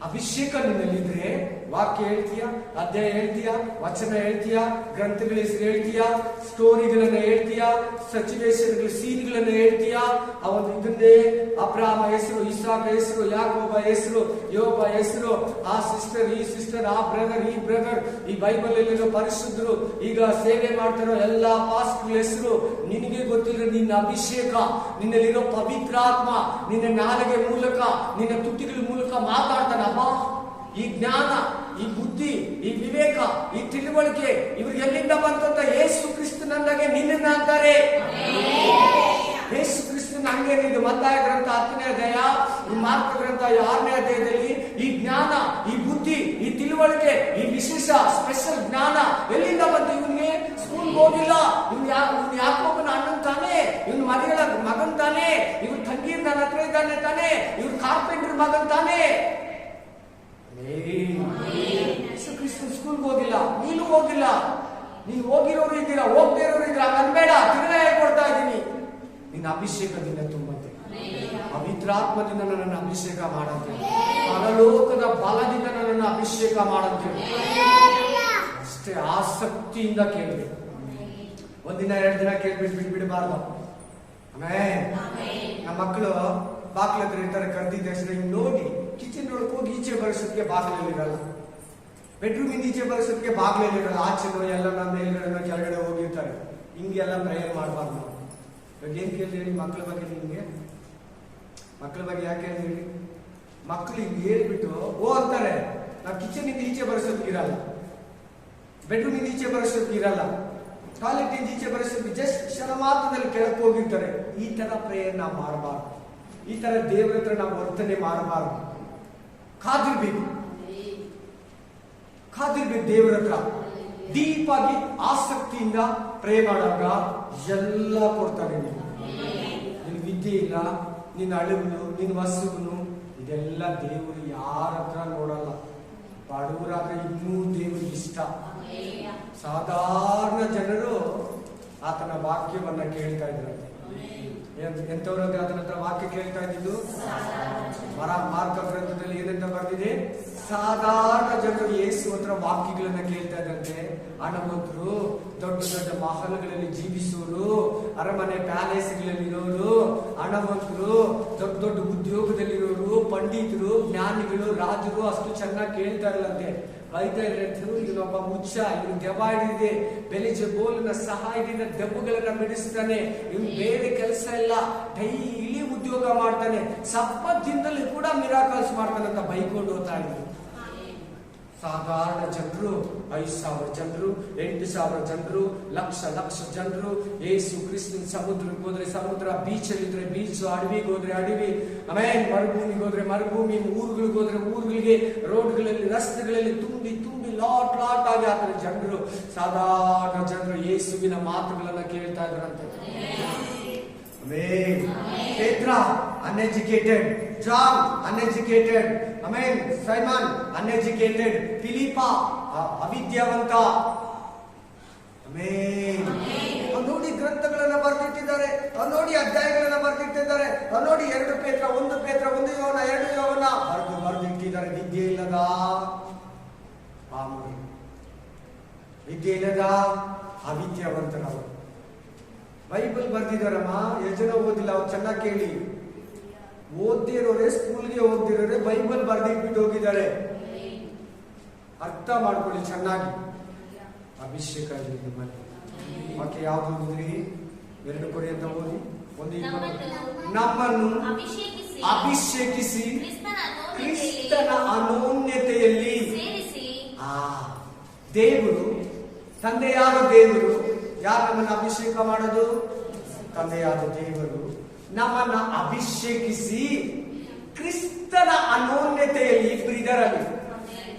ಅಭಿಷೇಕ ನಿನ್ನಲ್ಲಿದ್ರೆ ವಾಕ್ಯ ಹೇಳ್ತೀಯ, ಅಧ್ಯಾಯ ಹೇಳ್ತೀಯ, ವಚನ ಹೇಳ್ತೀಯ, ಗ್ರಂಥಗಳ ಹೆಸರು ಹೇಳ್ತೀಯ, ಸ್ಟೋರಿಗಳನ್ನ ಹೇಳ್ತೀಯ, ಸಚಿವೇಶನ್ಗಳ ಸೀನ್ಗಳನ್ನ ಹೇಳ್ತೀಯ. ಅವನು ಇದನ್ನೇ ಅಬ್ರಾಮ ಹೆಸರು, ಇಸಾಕ ಹೆಸರು, ಯಾಕೋಬ ಹೆಸರು, ಯೋಬ ಹೆಸರು, ಆ ಸಿಸ್ಟರ್, ಈ ಸಿಸ್ಟರ್, ಆ ಬ್ರದರ್, ಈ ಬ್ರದರ್, ಈ ಬೈಬಲ್ ಅಲ್ಲಿರೋ ಪರಿಶುದ್ಧರು, ಈಗ ಸೇವೆ ಮಾಡ್ತಾರೋ ಎಲ್ಲಾ ಪಾಸ್ಟ್ಗಳ ಹೆಸರು. ನಿನಗೆ ಗೊತ್ತಿಲ್ಲ ನಿನ್ನ ಅಭಿಷೇಕ, ನಿನ್ನಲ್ಲಿರೋ ಪವಿತ್ರಾತ್ಮ ನಿನ್ನ ನಾಲಿಗೆ ಮೂಲಕ, ನಿನ್ನ ತುಟಿಗಳ ಮೂಲಕ ಮಾತಾಡ್ತಾನಪ್ಪ. ಈ ಜ್ಞಾನ, ಈ ಬುದ್ಧಿ, ಈ ವಿವೇಕ, ಈ ತಿಳುವಳಿಕೆ ಇವ್ರಿಗೆ ಎಲ್ಲಿಂದ ಬಂತಂತ ಯೇಸು ಕ್ರಿಸ್ತನಂದಾಗೆ ನಿನ್ನನ್ನ ಅಂತಾರೆ. ಯೇಸು ಕ್ರಿಸ್ತನ ಹಂಗೇನಿದು. ಮತ್ತಾಯ ಗ್ರಂಥ 10ನೇ ಅಧ್ಯಾಯ, ಈ ಮಾರ್ಕ ಗ್ರಂಥ 6ನೇ ಅಧ್ಯಾಯದಲ್ಲಿ ಈ ಜ್ಞಾನ, ಈ ಬುದ್ಧಿ, ಈ ತಿಳುವಳಿಕೆ, ಈ ವಿಶೇಷ ಸ್ಪೆಷಲ್ ಜ್ಞಾನ ಎಲ್ಲಿಂದ ಬಂತು? ಇವನಿಗೆ ಸ್ಕೂಲ್ ಹೋಗಿಲ್ಲ, ಇವ್ನು ಯಾಕೋಬನ ಅಣ್ಣನ್ ತಾನೆ, ಇವ್ನು ಮರಿಗಳ ಮಗನ್ ತಾನೆ, ಇವ್ನ ತಂಗಿರ್ ನನ್ನ ಹತ್ರ ಇದ್ದಾನೆ ತಾನೆ, ಇವ್ನು ಕಾರ್ಪೆಂಟರ್ ಮಗನ್ ತಾನೆ. ಯೇಸು ಕ್ರಿಸ್ತನ್ ಸ್ಕೂಲ್ಗೆ ಹೋಗಿಲ್ಲ, ನೀನು ಹೋಗಿಲ್ಲ. ನೀನು ಹೋಗಿರೋರು ಇದ್ದೀರಾ, ಹೋಗದೇ ಇರೋರು ಇದ್ದೀರಾ, ಅನ್ಬೇಡ. ತಿರ್ಗಾ ಹೇಳ್ಕೊಡ್ತಾ ಇದ್ದೀನಿ, ನಿನ್ನ ಅಭಿಷೇಕದಿಂದ ತುಂಬಂತೆ, ಪವಿತ್ರಾತ್ಮದಿಂದ ನನ್ನನ್ನು ಅಭಿಷೇಕ ಮಾಡಂತೆ, ಪರಲೋಕದ ಬಲದಿಂದ ನನ್ನನ್ನು ಅಭಿಷೇಕ ಮಾಡಂತೆ. ಅಷ್ಟೇ ಆಸಕ್ತಿಯಿಂದ ಕೇಳಬೇಕು. ಒಂದಿನ 2 ದಿನ ಕೇಳ್ಬಿಟ್ಟು ಬಿಟ್ಬಿಡಬಾರ್ದು. ಆಮೇಲೆ ನಮ್ಮ ಮಕ್ಕಳು ಬಾಕ್ಲ ಹತ್ರ ಇರ್ತಾರೆ, ಕರೆದಿದ್ದ ತಕ್ಷಣ ಹಿಂಗ್ ನೋಡಿ ಕಿಚನ್ ಒಳಗೆ ಹೋಗಿ ಈಚೆ ಬರೋಸೋದಕ್ಕೆ ಬಾಗಿಲಲ್ಲಿರಲ್ಲ, ಬೆಡ್ರೂಮ್ ಇಂದ ಈಚೆ ಬರೋಸೋದಕ್ಕೆ ಬಾಗಿಲಲ್ಲಿರಲ್ಲ. ಆಚೆ ಎಲ್ಲ ನಮ್ಮ ಮೇಲ್ಗಡೆ ಕೆಳಗಡೆ ಹೋಗಿರ್ತಾರೆ. ಹಿಂಗೆಲ್ಲ ಪ್ರೇಯರ್ ಮಾಡಬಾರ್ದು ನಾವು. ಇವಾಗ ಏನ್ ಕೇಳಿ ಹೇಳಿ ಮಕ್ಕಳ ಬಗ್ಗೆ? ನಿಮ್ಗೆ ಮಕ್ಕಳ ಬಗ್ಗೆ ಯಾಕೆ ಹೇಳಿ? ಮಕ್ಕಳು ಹಿಂಗೆ ಹೇಳ್ಬಿಟ್ಟು ಓ ಅಂತಾರೆ. ನಾವು ಕಿಚನ್ ಇಂದ ಈಚೆ ಬರೋಸೋದಕ್ಕೆ ಇರಲ್ಲ, ಬೆಡ್ರೂಮ್ ಇಂದ ಈಚೆ ಬರೋಸೋದಕ್ಕೆ ಇರಲ್ಲ, ಟಾಯ್ಲೆಟ್ ಇಂದ ಈಚೆ ಬರೋಸೋದಕ್ಕೆ ಜಸ್ಟ್ ಕ್ಷಣ ಮಾತ್ರದಲ್ಲಿ ಕೆಳಕ್ಕೆ ಹೋಗಿರ್ತಾರೆ. ಈ ತರ ಪ್ರೇಯರ್ ನಾವು ಮಾಡಬಾರ್ದು. ಈ ತರ ದೇವರ ಹತ್ರ ನಾವು ವರ್ತನೆ ಮಾಡಬಾರ್ದು. ಕಾದಿರ್ಬೇಕು ದೇವರ ಹತ್ರ. ಡೀಪ್ ಆಗಿ ಆಸಕ್ತಿಯಿಂದ ಪ್ರೇ ಮಾಡುವಾಗ ಎಲ್ಲ ಕೊಡ್ತಾರೆ. ನಿನ್ ವಿದ್ಯೆ ಇಲ್ಲ, ನಿನ್ನ ಅಳುವನು, ನಿನ್ನ ವಸ್ತುವನು, ಇದೆಲ್ಲ ದೇವರು ಯಾರ ಹತ್ರ ನೋಡಲ್ಲ. ಬಡವರಾದ್ರೆ ಇನ್ನೂ ದೇವರಿಗೆ ಇಷ್ಟ. ಸಾಧಾರಣ ಜನರು ಆತನ ವಾಕ್ಯವನ್ನ ಕೇಳ್ತಾ ಇದ್ರಂತೆ. ಎಂತವ್ರಾಗ ಆತನ ಹತ್ರ ವಾಕ್ಯ ಕೇಳ್ತಾ ಇದ್ದಿದ್ದು? ಮಾರ್ಕ ಗ್ರಂಥದಲ್ಲಿ ಏನಂತ ಬರ್ದಿದೆ? ಸಾಧಾರಣ ಜನರು ಯೇಸು ಹತ್ರ ವಾಕ್ಯಗಳನ್ನ ಕೇಳ್ತಾ ಇದ್ದಂತೆ. ಹಣವಂತರು, ದೊಡ್ಡ ದೊಡ್ಡ ಮಹಲ್ಗಳಲ್ಲಿ ಜೀವಿಸೋರು, ಅರಮನೆ ಪ್ಯಾಲೇಸ್ಗಳಲ್ಲಿರೋರು, ಹಣವಂತರು, ದೊಡ್ಡ ದೊಡ್ಡ ಉದ್ಯೋಗದಲ್ಲಿರೋರು, ಪಂಡಿತರು, ಜ್ಞಾನಿಗಳು, ರಾಜರು ಅಷ್ಟು ಚೆನ್ನಾಗಿ ಕೇಳ್ತಾ ಇರಲಂತೆ. ವೈದ್ಯರು, ಇವನೊಬ್ಬ ಮುಚ್ಚ, ಇವನು ದೆವ್ವ ಹಿಡಿದಿದೆ, ಬೆಲಿಜೆಬೂಲನ ಸಹಾಯದಿಂದ ದೆವ್ವಗಳನ್ನ ಬಿಡಿಸ್ತಾನೆ, ಇವನು ಬೇರೆ ಕೆಲಸ ಇಲ್ಲ, ಡೈಲಿ ಉದ್ಯೋಗ ಮಾಡ್ತಾನೆ, ಸಬ್ಬತ್ ದಿನದಲ್ಲಿ ಕೂಡ ಮಿರಾಕಲ್ಸ್ ಮಾಡ್ತಾನೆ ಅಂತ ಬೈಕೊಂಡು ಹೋಗ್ತಾ ಇದ್ರು. ಸಾಧಾರಣ ಜನರು 5,000 ಜನರು, 8,000 ಜನರು, ಲಕ್ಷ ಜನರು ಯೇಸು ಕ್ರಿಸ್ತನ ಸಮುದ್ರಕ್ಕೆ ಹೋದ್ರೆ ಸಮುದ್ರ, ಬೀಚಲ್ಲಿದ್ರೆ ಬೀಚ್, ಅಡವಿಗೆ ಹೋದ್ರೆ ಅಡವಿ, ಆಮೇಲೆ ಮರುಭೂಮಿಗೆ ಹೋದ್ರೆ ಮರುಭೂಮಿ, ಊರುಗಳಿಗೆ ಹೋದ್ರೆ ಊರುಗಳಿಗೆ, ರೋಡ್ಗಳಲ್ಲಿ ರಸ್ತೆಗಳಲ್ಲಿ ತುಂಬಿ ಲಾಟ್ ಆಗಿ ಆತರ ಜನರು, ಸಾಧಾರಣ ಜನರು ಯೇಸುವಿನ ಮಾತುಗಳನ್ನ ಕೇಳ್ತಾ ಇದ್ರಂತೆ. ಪೇತ್ರ ಅನ್ಎಜುಕೇಟೆಡ್, ಜಾನ್ ಅನ್ಎಜುಕೇಟೆಡ್, ಆಮೇಲೆ ಸೈಮನ್ ಅನ್ಎಜುಕೇಟೆಡ್, ಫಿಲಿಪ ಅವಿದ್ಯಾವಂತ. ನೋಡಿ ಗ್ರಂಥಗಳನ್ನ ಬರೆದಿಟ್ಟಿದ್ದಾರೆ, ನೋಡಿ ಅಧ್ಯಾಯಗಳನ್ನ ಬರೆದಿಟ್ಟಿದ್ದಾರೆ, ನೋಡಿ 2 ಪೇತ್ರ 1 ಪೇತ್ರ 1 ಯೋಹನ 2 ಯೋಹನ ಬರೆದಿಟ್ಟಿದ್ದಾರೆ. ವಿದ್ಯೆ ಇಲ್ಲದ ಪಾಮರು, ವಿದ್ಯೆ ಇಲ್ಲದ ಅವಿದ್ಯಾವಂತರವರು ಬೈಬಲ್ ಬರ್ದಿದಾರಮ್ಮ. ಎಷ್ಟು ಜನ ಓದಿಲ್ಲ? ಅವ್ರು ಚೆನ್ನಾಗಿ ಕೇಳಿ. ಓದ್ದಿರೋರೆ, ಸ್ಕೂಲ್ಗೆ ಓದ್ದಿರೋರೆ ಬೈಬಲ್ ಬರ್ದಿಟ್ಬಿಟ್ಟು ಹೋಗಿದ್ದಾರೆ. ಅರ್ಥ ಮಾಡ್ಕೊಳ್ಳಿ ಚೆನ್ನಾಗಿ. ಅಭಿಷೇಕ ನಿಮ್ಮಲ್ಲಿ ಮತ್ತೆ ಯಾವ್ದು ಓದಿದ್ರಿ? 2 ಕೊರಿಂಥ ಓದಿ 1:20. ನಮ್ಮನ್ನು ಅಭಿಷೇಕಿಸಿ ಕ್ರಿಸ್ತನ ಅನೋನ್ಯತೆಯಲ್ಲಿ ದೇವರು, ತಂದೆಯಾದ ದೇವರು, ಯಾರು ನಮ್ಮನ್ನು ಅಭಿಷೇಕ ಮಾಡೋದು? ತಂದೆಯಾದ ದೇವರು ನಮ್ಮನ್ನ ಅಭಿಷೇಕಿಸಿ ಕ್ರಿಸ್ತನ ಅನೋನ್ಯತೆಯಲ್ಲಿ, ಇಬ್ಬರಿದರಲ್ಲಿ,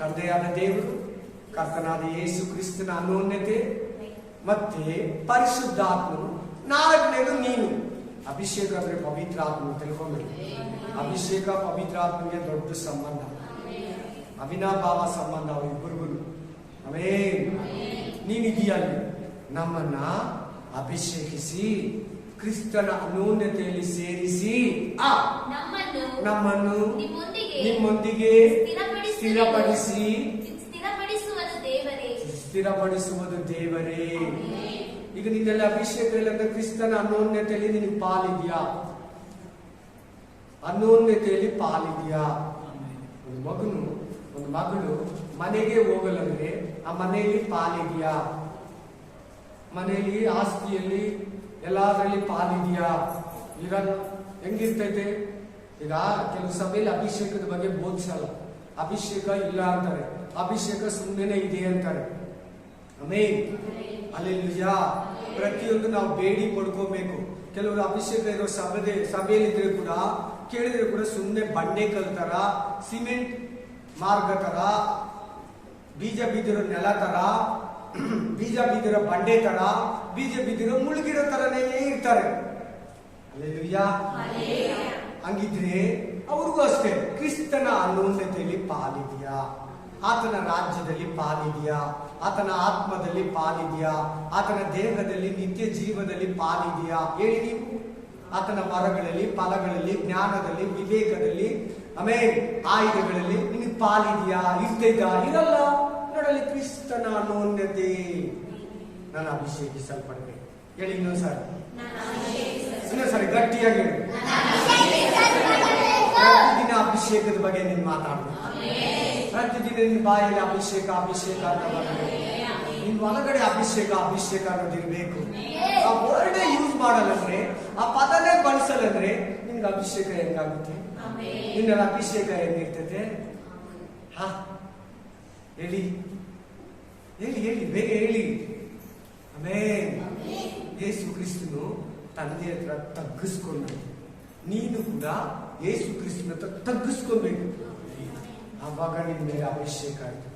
ತಂದೆಯಾದ ದೇವರು, ಕರ್ತನಾದ ಯೇಸು ಕ್ರಿಸ್ತನ ಅನೋನ್ಯತೆ ಮತ್ತೆ ಪರಿಶುದ್ಧಾತ್ಮನು. 4ನೇದು ನೀನು. ಅಭಿಷೇಕ ಅಂದ್ರೆ ಪವಿತ್ರ ಆತ್ಮ, ತಿಳ್ಕೊಂಬಿಡಿ. ಅಭಿಷೇಕ ಪವಿತ್ರ ಆತ್ಮಗೆ ದೊಡ್ಡ ಸಂಬಂಧ, ಅವಿನಾಭಾವ ಸಂಬಂಧ ಅವರಿಬ್ಬರಿಗೂ. ನೀನಿದೆಯಲ್ಲಿ ನಮ್ಮನ್ನ ಅಭಿಷೇಕಿಸಿ ಕ್ರಿಸ್ತನ ಅನೋನ್ಯತೆಯಲ್ಲಿ ಸೇರಿಸಿ ನಮ್ಮನ್ನು ನಿಮ್ಮೊಂದಿಗೆ ಸ್ಥಿರಪಡಿಸುವುದು ದೇವರೇ. ಈಗ ನಿನ್ನೆಲ್ಲ ಅಭಿಷೇಕ ಇಲ್ಲಂದ್ರೆ ಕ್ರಿಸ್ತನ ಅನೋನ್ಯತೆಯಲ್ಲಿ ನಿನಗೆ ಪಾಲಿದ್ಯಾ? ಅನೋನ್ಯತೆಯಲ್ಲಿ ಪಾಲಿದ್ಯಾ? ಒಂದು ಮಗಳು ಮನೆಗೆ ಹೋಗಲಂದ್ರೆ ಆ ಮನೆಯಲ್ಲಿ ಪಾಲಿದ್ಯಾ? ಮನೆಯಲ್ಲಿ ಆಸ್ತಿಯಲ್ಲಿ ಎಲ್ಲಾದ್ರಲ್ಲಿ ಪಾಲಿದ್ಯಾ? ಇರಲ್ಲ. ಹೆಂಗಿರ್ತೈತೆ? ಈಗ ಕೆಲವು ಸಭೆಯಲ್ಲಿ ಅಭಿಷೇಕದ ಬಗ್ಗೆ ಬೋಧಿಸಲ್ಲ, ಅಭಿಷೇಕ ಇಲ್ಲ ಅಂತಾರೆ, ಅಭಿಷೇಕ ಸುಮ್ಮನೆ ಇದೆ ಅಂತಾರೆ. ಅಲ್ಲೆಲ್ಲೂಯಾ. ಪ್ರತಿಯೊಂದು ನಾವು ಬೇಡಿ ಪಡ್ಕೋಬೇಕು. ಕೆಲವರು ಅಭಿಷೇಕ ಇರೋ ಸಭೆಯಲ್ಲಿದ್ರೆ ಕೂಡ ಕೇಳಿದ್ರೆ ಕೂಡ ಸುಮ್ಮನೆ ಬಂಡೆ ಕಲ್ತರ, ಸಿಮೆಂಟ್ ಮಾರ್ಗ ತರ, ಬೀಜ ಬಿದ್ದಿರೋ ನೆಲ ತರ, ಬೀಜ ಬಿದ್ದಿರೋ ಬಂಡೆ ತರ, ಬೀಜ ಬಿದ್ದಿರೋ ಮುಳುಗಿರೋ ತರನೇ ಇರ್ತಾರೆ. ಅಲ್ಲೆಲ್ಲೂಯಾ. ಹಂಗಿದ್ರೆ ಅವ್ರಿಗೂ ಅಷ್ಟೇ ಕ್ರಿಸ್ತನ ಅನೋನ್ಯತೆಯಲ್ಲಿ ಪಾಲಿದ್ಯಾ? ಆತನ ರಾಜ್ಯದಲ್ಲಿ ಪಾಲಿದ್ಯಾ? ಆತನ ಆತ್ಮದಲ್ಲಿ ಪಾಲಿದ್ಯಾ? ಆತನ ದೇಹದಲ್ಲಿ ನಿತ್ಯ ಜೀವದಲ್ಲಿ ಪಾಲಿದ್ಯಾ? ಹೇಳಿ ನೀವು. ಆತನ ವರಗಳಲ್ಲಿ, ಫಲಗಳಲ್ಲಿ, ಜ್ಞಾನದಲ್ಲಿ, ವಿವೇಕದಲ್ಲಿ, ಆಮೇಲೆ ಆಯುಧಗಳಲ್ಲಿ ನಿನಗೆ ಪಾಲಿದ್ಯಾ? ಇರ್ತಿದ್ಯಾ? ಇರಲ್ಲ. ನೋಡಲಿ, ಕ್ರಿಸ್ತನ ಅನೋನ್ಯತೆ. ನಾನು ಅಭಿಷೇಕಿಸಲ್ಪಡ್ಬೇಕು. ಹೇಳಿ ಇನ್ನೊಂದ್ಸರಿ, ಗಟ್ಟಿಯಾಗಿ ಹೇಳಿ. ಪ್ರತಿದಿನ ಅಭಿಷೇಕದ ಬಗ್ಗೆ ನೀನು ಮಾತಾಡ್ಬೇಕು. ಪ್ರತಿದಿನ ನಿನ್ನ ಬಾಯಲ್ಲಿ ಅಭಿಷೇಕ ಅಂತ ಬರಬೇಕು. ನಿನ್ ಒಳಗಡೆ ಅಭಿಷೇಕ ಅನ್ನೋದಿರ್ಬೇಕು. ಆ ವರ್ಡೇ ಯೂಸ್ ಮಾಡಲ್ಲಂದ್ರೆ, ಆ ಪದನೇ ಬಳಸಲ್ಲಂದ್ರೆ ನಿಮ್ಗೆ ಅಭಿಷೇಕ ಹೆಂಗಾಗುತ್ತೆ? ನಿನ್ನೆಲ್ಲ ಅಭಿಷೇಕ ಹೆಂಗಿರ್ತೈತೆ? ಹೇಳಿ ಬೇಗ ಹೇಳಿ. ಆಮೇಲೆ ಯೇಸು ಕ್ರಿಸ್ತನು ತಂದೆ ಹತ್ರ ತಗ್ಗಿಸ್ಕೊಂಡು, ನೀನು ಕೂಡ ಯೇಸು ಕ್ರಿಸ್ತನ ಹತ್ರ ತಗ್ಗಿಸ್ಕೊಬೇಕು. ಆವಾಗ ನಿನ್ ಮೇಲೆ ಅಭಿಷೇಕ ಆಯ್ತು.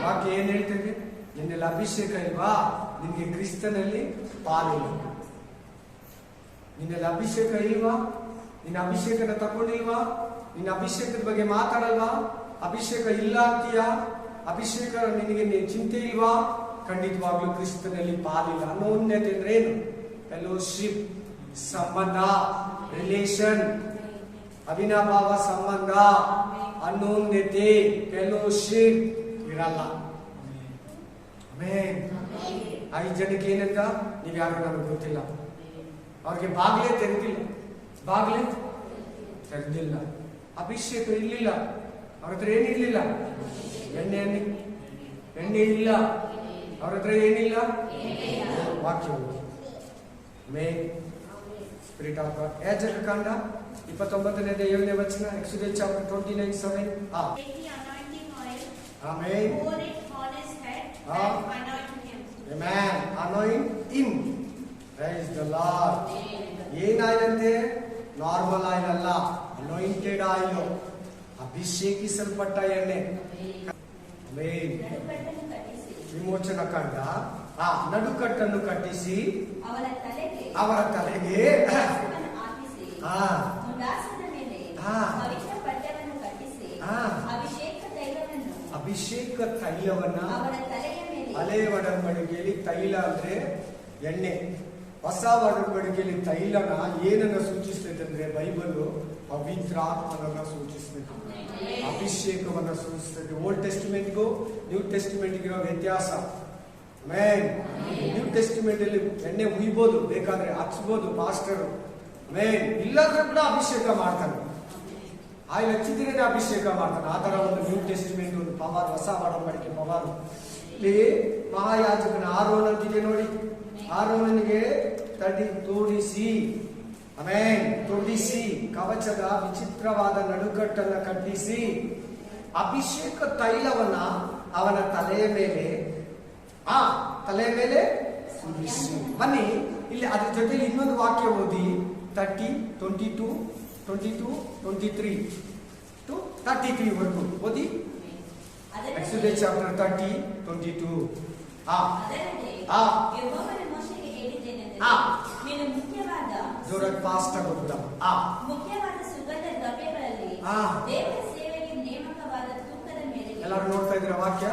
ವಾಕ್ಯ ಏನ್ ಹೇಳ್ತೇವೆ? ನಿನ್ನೆಲ್ಲ ಅಭಿಷೇಕ ಇಲ್ವಾ? ನಿನ್ಗೆ ಕ್ರಿಸ್ತನಲ್ಲಿ ಪಾಲಿಲ್ಲ. ನಿನ್ನೆಲ್ಲ ಅಭಿಷೇಕ ಇಲ್ವಾ? ನಿನ್ನ ಅಭಿಷೇಕನ ತಗೊಂಡಿಲ್ವಾ? ನಿನ್ನ ಅಭಿಷೇಕದ ಬಗ್ಗೆ ಮಾತಾಡಲ್ವಾ? ಅಭಿಷೇಕ ಇಲ್ಲ ಅಂತೀಯಾ? ಅಭಿಷೇಕ ನಿನಗೆ ಚಿಂತೆ ಇಲ್ವಾ? ಖಂಡಿತವಾಗ್ಲೂ ಕ್ರಿಸ್ತನಲ್ಲಿ ಪಾಲಿಲ್ಲ. ಅನೋನ್ಯತೆ ಅಂದ್ರೆ ಏನು? ಫೆಲೋಶಿಪ್, ಸಂಬಂಧ, ರಿಲೇಷನ್, ಅವಿನಾಭಾವ ಸಂಬಂಧ, ಅನೋನ್ಯತೆ, ಫೆಲೋಶಿಪ್ ಇರಲ್ಲ. 5 ಜನಕ್ಕೆ ಏನಂತ? ನೀವ್ಯಾರು ನಮಗೆ ಗೊತ್ತಿಲ್ಲ. ಅವ್ರಿಗೆ ಬಾಗ್ಲೇ ತೆರೆದಿಲ್ಲ. ಅಭಿಷೇಕ ಇರ್ಲಿಲ್ಲ. ಅವ್ರ ಹತ್ರ ಏನಿರ್ಲಿಲ್ಲ? ಎಣ್ಣೆ ಇಲ್ಲ. ಅವ್ರ ಹತ್ರ ಏನಿಲ್ಲ? ವಾಕ್ಯ. Spirit of God. ಯಾಜಕ ಕಾಂಡ 29ನೇದು 7ನೇ ವಚನ, Exodus chapter 29:7. Take the anointing oil, Amen. pour it on his head, Ah. and anoint him. Amen. Anoint him. Praise the Lord. ಏನ್ ಆಯಿಲ್ ಅಂತೆ? ನಾರ್ಮಲ್ ಆಯಿಲ್ ಅಲ್ಲ, ಅನಾಯಿಂಟೆಡ್ ಆಯಿಲ್, ಅಭಿಷೇಕಿಸಲ್ಪಟ್ಟ ಎಣ್ಣೆ. Amen. ನಡುಕಟ್ಟನ್ನು ಕಟ್ಟಿಸಿ, ವಿಮೋಚನ ಕಂಡ ನಡುಕಟ್ಟನ್ನು ಕಟ್ಟಿಸಿ ಅವರ ತಲೆಗೆ ದಾಸವನ್ನು ಹಾಕಿಸಿ, ಆ, ಮುಂಡಾಸದ ಮೇಲೆ ಆ, ಪವಿತ್ರ ಪಟ್ಟೆಯನ್ನು ಕಟ್ಟಿಸಿ, ಆ, ಅಭಿಷೇಕ ತೈಲವನ್ನ ಅವರ ತಲೆಯ ಮೇಲೆ, ಹಳೆ ಒಡಂಬಡಿಕೆಯಲ್ಲಿ ತೈಲ ಅಂದ್ರೆ ಎಣ್ಣೆ, ಹೊಸ ಒಡಂಬಡಿಕೆಯಲ್ಲಿ ತೈಲನ ಏನನ್ನ ಸೂಚಿಸ್ತೈತೆ ಅಂದ್ರೆ ಬೈಬಲ್ ಪವಿತ್ರಾತ್ಮನನ್ನ ಸೂಚಿಸ್ತೈತೆ, ಅಭಿಷೇಕವನ್ನ ಸೂಚಿಸ್ತೈತೆ. ಓಲ್ಡ್ ಟೆಸ್ಟಿಮೆಂಟ್ಗೂ ನ್ಯೂ ಟೆಸ್ಟಿಮೆಂಟ್ಗಿರೋ ವ್ಯತ್ಯಾಸ. ಮೇನ್ ನ್ಯೂ ಟೆಸ್ಟಿಮೆಂಟ್ ಅಲ್ಲಿ ಎಣ್ಣೆ ಉಯ್ಬೋದು, ಬೇಕಾದ್ರೆ ಹಚ್ಬೋದು ಪಾಸ್ಟರ್, ಮೇನ್ ಇಲ್ಲಾಂದ್ರೆ ಕೂಡ ಅಭಿಷೇಕ ಮಾಡ್ತಾನೆ, ಆಯಿಲ್ ಹಚ್ಚಿದ್ರೆ ಅಭಿಷೇಕ ಮಾಡ್ತಾನೆ. ಆ ತರ ಒಂದು ನ್ಯೂ ಟೆಸ್ಟಿಮೆಂಟ್, ಒಂದು ಪವಾರ್, ಹೊಸ ಒಡಂಬಡಿಕೆ ಪವಾರ್. ಇಲ್ಲಿ ಮಹಾಯಾಜಕನ ಆರೋನಂತಿಗೆ ನೋಡಿ, ಆರೋನನಿಗೆ ತೋಡಿಸಿ, ಆಮೇನ್, ತೊಡಿಸಿ ಕವಚದ ವಿಚಿತ್ರವಾದ ನಡುಕಟ್ಟನ್ನ ಕಟ್ಟಿಸಿ ಅಭಿಷೇಕ ತೈಲವನ್ನ ಅವನ ತಲೆಯ ಮೇಲೆ ಸುರಿಸಿ. ಬನ್ನಿ ಇಲ್ಲಿ ಅದ್ರ ಜೊತೆಲಿ ಇನ್ನೊಂದು ವಾಕ್ಯ ಓದಿ, 30, 22, 22, 23 to 33 ವರೆಗೂ ಓದಿ. Exodus chapter 30, 22. ಅದರಂತೆ ಆ. ಯೆಹೋವನು ಮೋಶೆಗೆ ಹೇಳಿದ್ದೇನೆಂದರೆ, ಆ. ನೀನು ಮುಖ್ಯವಾದ ಫಾಸ್ಟ್ ಆಗೋದಿಲ್ಲ. ಮುಖ್ಯವಾದ ಸುಗಂಧ ದ್ರವ್ಯಗಳಲ್ಲಿ ಆ. ದೇವರ ಸೇವೆಗೆ ನೇಮಕವಾದ ತೂಕದ ಮೇಲೆ. ಎಲ್ಲರೂ ನೋಡ್ತಾ ಇದ್ರ ವಾಕ್ಯ,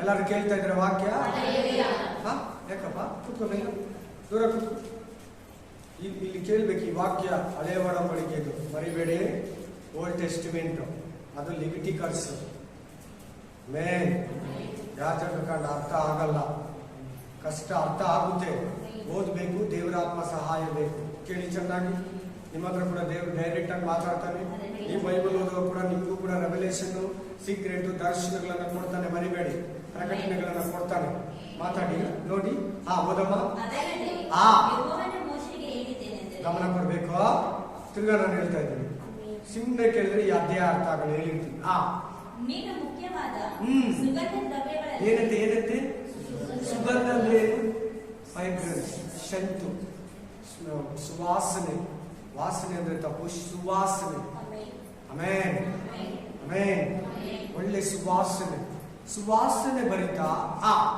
ಎಲ್ಲರೂ ಕೇಳ್ತಾ ಇದ್ರ ವಾಕ್ಯ. ಯಾಕಪ್ಪ ಕೂತ್ಕೋಬೇಕು, ದೂರ ಕೂತ್ಕೊ. ಇಲ್ಲಿ ಕೇಳ್ಬೇಕು ಈ ವಾಕ್ಯ, ಹಳೆ ಒಡಂಬಡಿಕೆದು ಮರಿಬೇಡಿ. ಓಲ್ಡ್ ಟೆಸ್ಟಿಮೆಂಟ್ ಅದು ಲಿವಿಟಿಕಲ್ಸ್. ಮೇನ್ ಯಾಜಕ ಕಂಡ ಅರ್ಥ ಆಗಲ್ಲ, ಕಷ್ಟ ಅರ್ಥ ಆಗುತ್ತೆ, ಓದ್ಬೇಕು, ದೇವರಾತ್ಮ ಸಹಾಯ ಬೇಕು. ಕೇಳಿ ಚೆನ್ನಾಗಿ, ನಿಮ್ಮ ಹತ್ರ ಕೂಡ ದೇವ್ರು ಡೈರೆಕ್ಟ್ ಆಗಿ ಮಾತಾಡ್ತಾನೆ. ಈ ಬೈಬಲ್ ಓದುವ ಕೂಡ ನಿಮಗೂ ಕೂಡ ರೆವಲೇಷನ್, ಸೀಕ್ರೆಟ್, ದರ್ಶನಗಳನ್ನ ಕೊಡ್ತಾನೆ, ಮರಿಬೇಡಿ, ಪ್ರಕಟಣೆಗಳನ್ನ ಕೊಡ್ತಾನೆ. ಮಾತಾಡಿ ನೋಡಿ. ಓದಮ್ಮ. ಅದರಂತೆ ಆ. ಯೆಹೋವನು ಮೋಶೆಗೆ ಹೇಳಿದ್ದೇನೆಂದರೆ, ಗಮನ ಕೊಡ್ಬೇಕು. ತಿರ್ಗಾ ನಾನು ಹೇಳ್ತಾ ಇದ್ದೀನಿ, ಸುಮ್ಮನೆ ಕೇಳಿದ್ರೆ ಈ ಅಧ್ಯಾಯ ಅರ್ಥ ಆಗಲ್ಲ, ಹೇಳಿರ್ತೀನಿ. ನೀನು ಮುಖ್ಯವಾದ ಹ್ಮ್. ಸುಗಂಧ ದ್ರವ್ಯಗಳಲ್ಲಿ. ಏನಂತೆ ಸುಗಂಧ ಅಂದ್ರೆ ಏನು? ಫ್ರೈಗ್ರೆನ್ಸ್, ಶಂತು, ಸುವಾಸನೆ. ವಾಸನೆ ಅಂದ್ರೆ ತಪ್ಪು, ಸುವಾಸನೆ. ಆಮೇನ್, ಆಮೇನ್. ಒಳ್ಳೆ ಸುವಾಸನೆ ಬರಿತಾ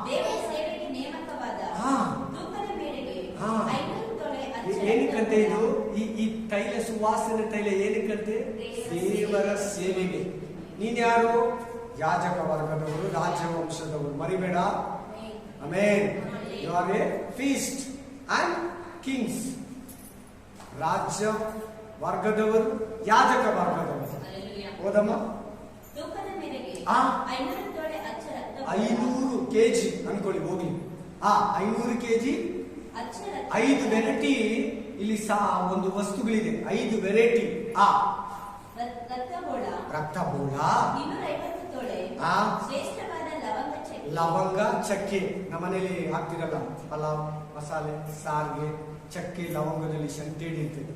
ದೇವರ ಸೇವೆಗೆ ನೇಮಕವಾದ ಆ. ತೂಕದ ಮೇರೆಗೆ ಆ. 500 ತೊಲೆ ಅಚ್ಚರಿ. ಏನಕ್ಕಂತೆ ಇದು? ಈ ತೈಲ, ಸುವಾಸನೆ ತೈಲ ಏನಕ್ಕಂತೆ? ದೇವರ ಸೇವೆಗೆ. ನೀನ್ ಯಾರು? ಯಾಜಕ ವರ್ಗದವರು, ರಾಜವಂಶದವರು, ಮರಿಬೇಡ. Amen. You are a feast and kings. ರಾಜ್ಯ ವರ್ಗದವರು, ಯಾಜಕ ವರ್ಗದವರು. ಓದಮ್ಮ. ತೂಕದ ಮೇರೆಗೆ ಆ. 500 ತೊಲೆ ಅಚ್ಚರ 500 kg ಅನ್ಕೊಳ್ಳಿ, ಹೋಗ್ಲಿ. 500 kg, ಅಚ್ಚರ 5 ವೆರೈಟಿ. ಇಲ್ಲಿ ಒಂದು ವಸ್ತುಗಳಿದೆ, 5 ವೆರೈಟಿ. ರಕ್ತಬೋಳ, 250 ತೊಲೆ ಆ. ಶ್ರೇಷ್ಠವಾದ ಲವಂಗ, ಚಕ್ಕೆ. ನಮ್ಮನೇಲಿ ಹಾಕ್ತಿರಲ್ಲ, ಪಲಾವ್, ಮಸಾಲೆ, ಸಾರಿಗೆ, ಚಕ್ಕೆ, ಲವಂಗದಲ್ಲಿ ಶಂತೇಡಿ ಇರ್ತದೆ.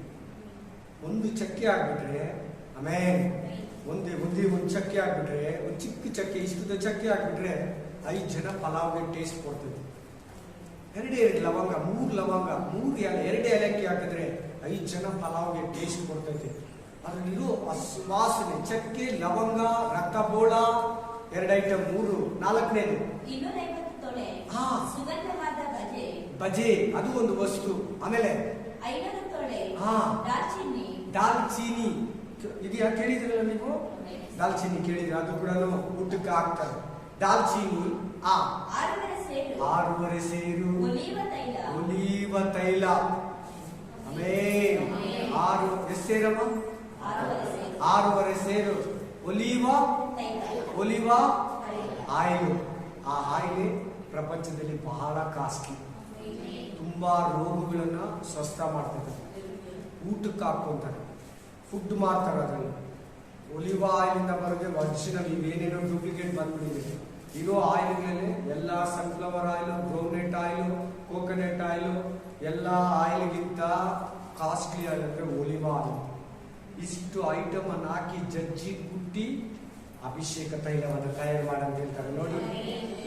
ಒಂದು ಚಕ್ಕೆ ಆಗ್ಬಿಟ್ರೆ, ಆಮೇಲೆ ಒಂದು ಚಕ್ಕೆ ಆಗ್ಬಿಟ್ರೆ, ಒಂದು ಚಿಕ್ಕ ಚಕ್ಕೆ, ಇಷ್ಟದ ಚಕ್ಕೆ ಆಗ್ಬಿಟ್ರೆ 5 ಜನ ಪಲಾವ್ಗೆ ಟೇಸ್ಟ್ ಕೊಡ್ತದೆ. 2 ಲವಂಗ, 3 ಲವಂಗ, 3 ಏಲಕ್ಕಿ ಹಾಕಿದ್ರೆ 5 ಜನ ಪಲಾವ್ಗೆ ಟೇಸ್ಟ್ ಕೊಡ್ತೈತೆ. ಅದ್ರಲ್ಲಿರೋ ಸುವಾಸನೆ, ಚಕ್ಕೆ, ಲವಂಗ, ರಕ್ತಬೋಳ, 2 ಐಟಮ್, 3. 4ನೇದು 250 ತೊಲೆ ಆ. ಸುಗಂಧವಾದ ಬಜೆ, ಅದು ಒಂದು ವಸ್ತು. ಆಮೇಲೆ 500 ತೊಲೆ ಆ. ದಾಲ್ಚಿನ್ನಿ. ಇದೆಯಾ? ಕೇಳಿದ್ರಲ್ಲ ನೀವು? ದಾಲ್ಚಿನ್ನಿ ಕೇಳಿದ್ರೆ, ಅದು ಕೂಡ ಊಟಕ್ಕೆ ಹಾಕ್ತಾರೆ. ದಾಲ್ಚಿನ್ನಿ 6.5 ಸೇರು ಒಲಿವ ತೈಲ. ಆಮೇಲೆ 6 ಎಷ್ಟು ಸೇರಮ್ಮ? 6.5 ಸೇರು ಒಲಿವ ಆಯಿಲ್. ಆ ಆಯಿಲ್ ಪ್ರಪಂಚದಲ್ಲಿ ಬಹಳ ಕಾಸ್ಟ್ಲಿ, ತುಂಬಾ ರೋಗಗಳನ್ನ ಸ್ವಸ್ಥ ಮಾಡ್ತದೆ. ಊಟಕ್ಕೆ ಹಾಕೊಂತಾರೆ, ಫುಡ್ ಮಾಡ್ತಾರೆ. ಅದರಲ್ಲಿ ಒಲಿವ ಆಯಿಲಿಂದ ಬರೋದೇ ಒರಿಜಿನಲ್. ಇವೇನೇನೋ ಡೂಪ್ಲಿಕೇಟ್ ಬಂದ್ಬಿಟ್ಟಿದೆ. ಇರೋ ಆಯಿಲ್ಗಳಲ್ಲಿ ಎಲ್ಲ sunflower oil, groundnut oil, coconut oil, ಎಲ್ಲ ಆಯಿಲ್ಗಿಂತ ಕಾಸ್ಟ್ಲಿ ಆಯಿಲ್ ಅಂದ್ರೆ ಒಲಿವ ಆಯಿಲ್. ಇಷ್ಟು ಐಟಮ್ ಅನ್ನು ಹಾಕಿ ಜಜ್ಜಿ ಕುಟ್ಟಿ ಅಭಿಷೇಕ ತೈಲವನ್ನು ತಯಾರು ಮಾಡಂತ ಹೇಳ್ತಾರೆ. ನೋಡಿ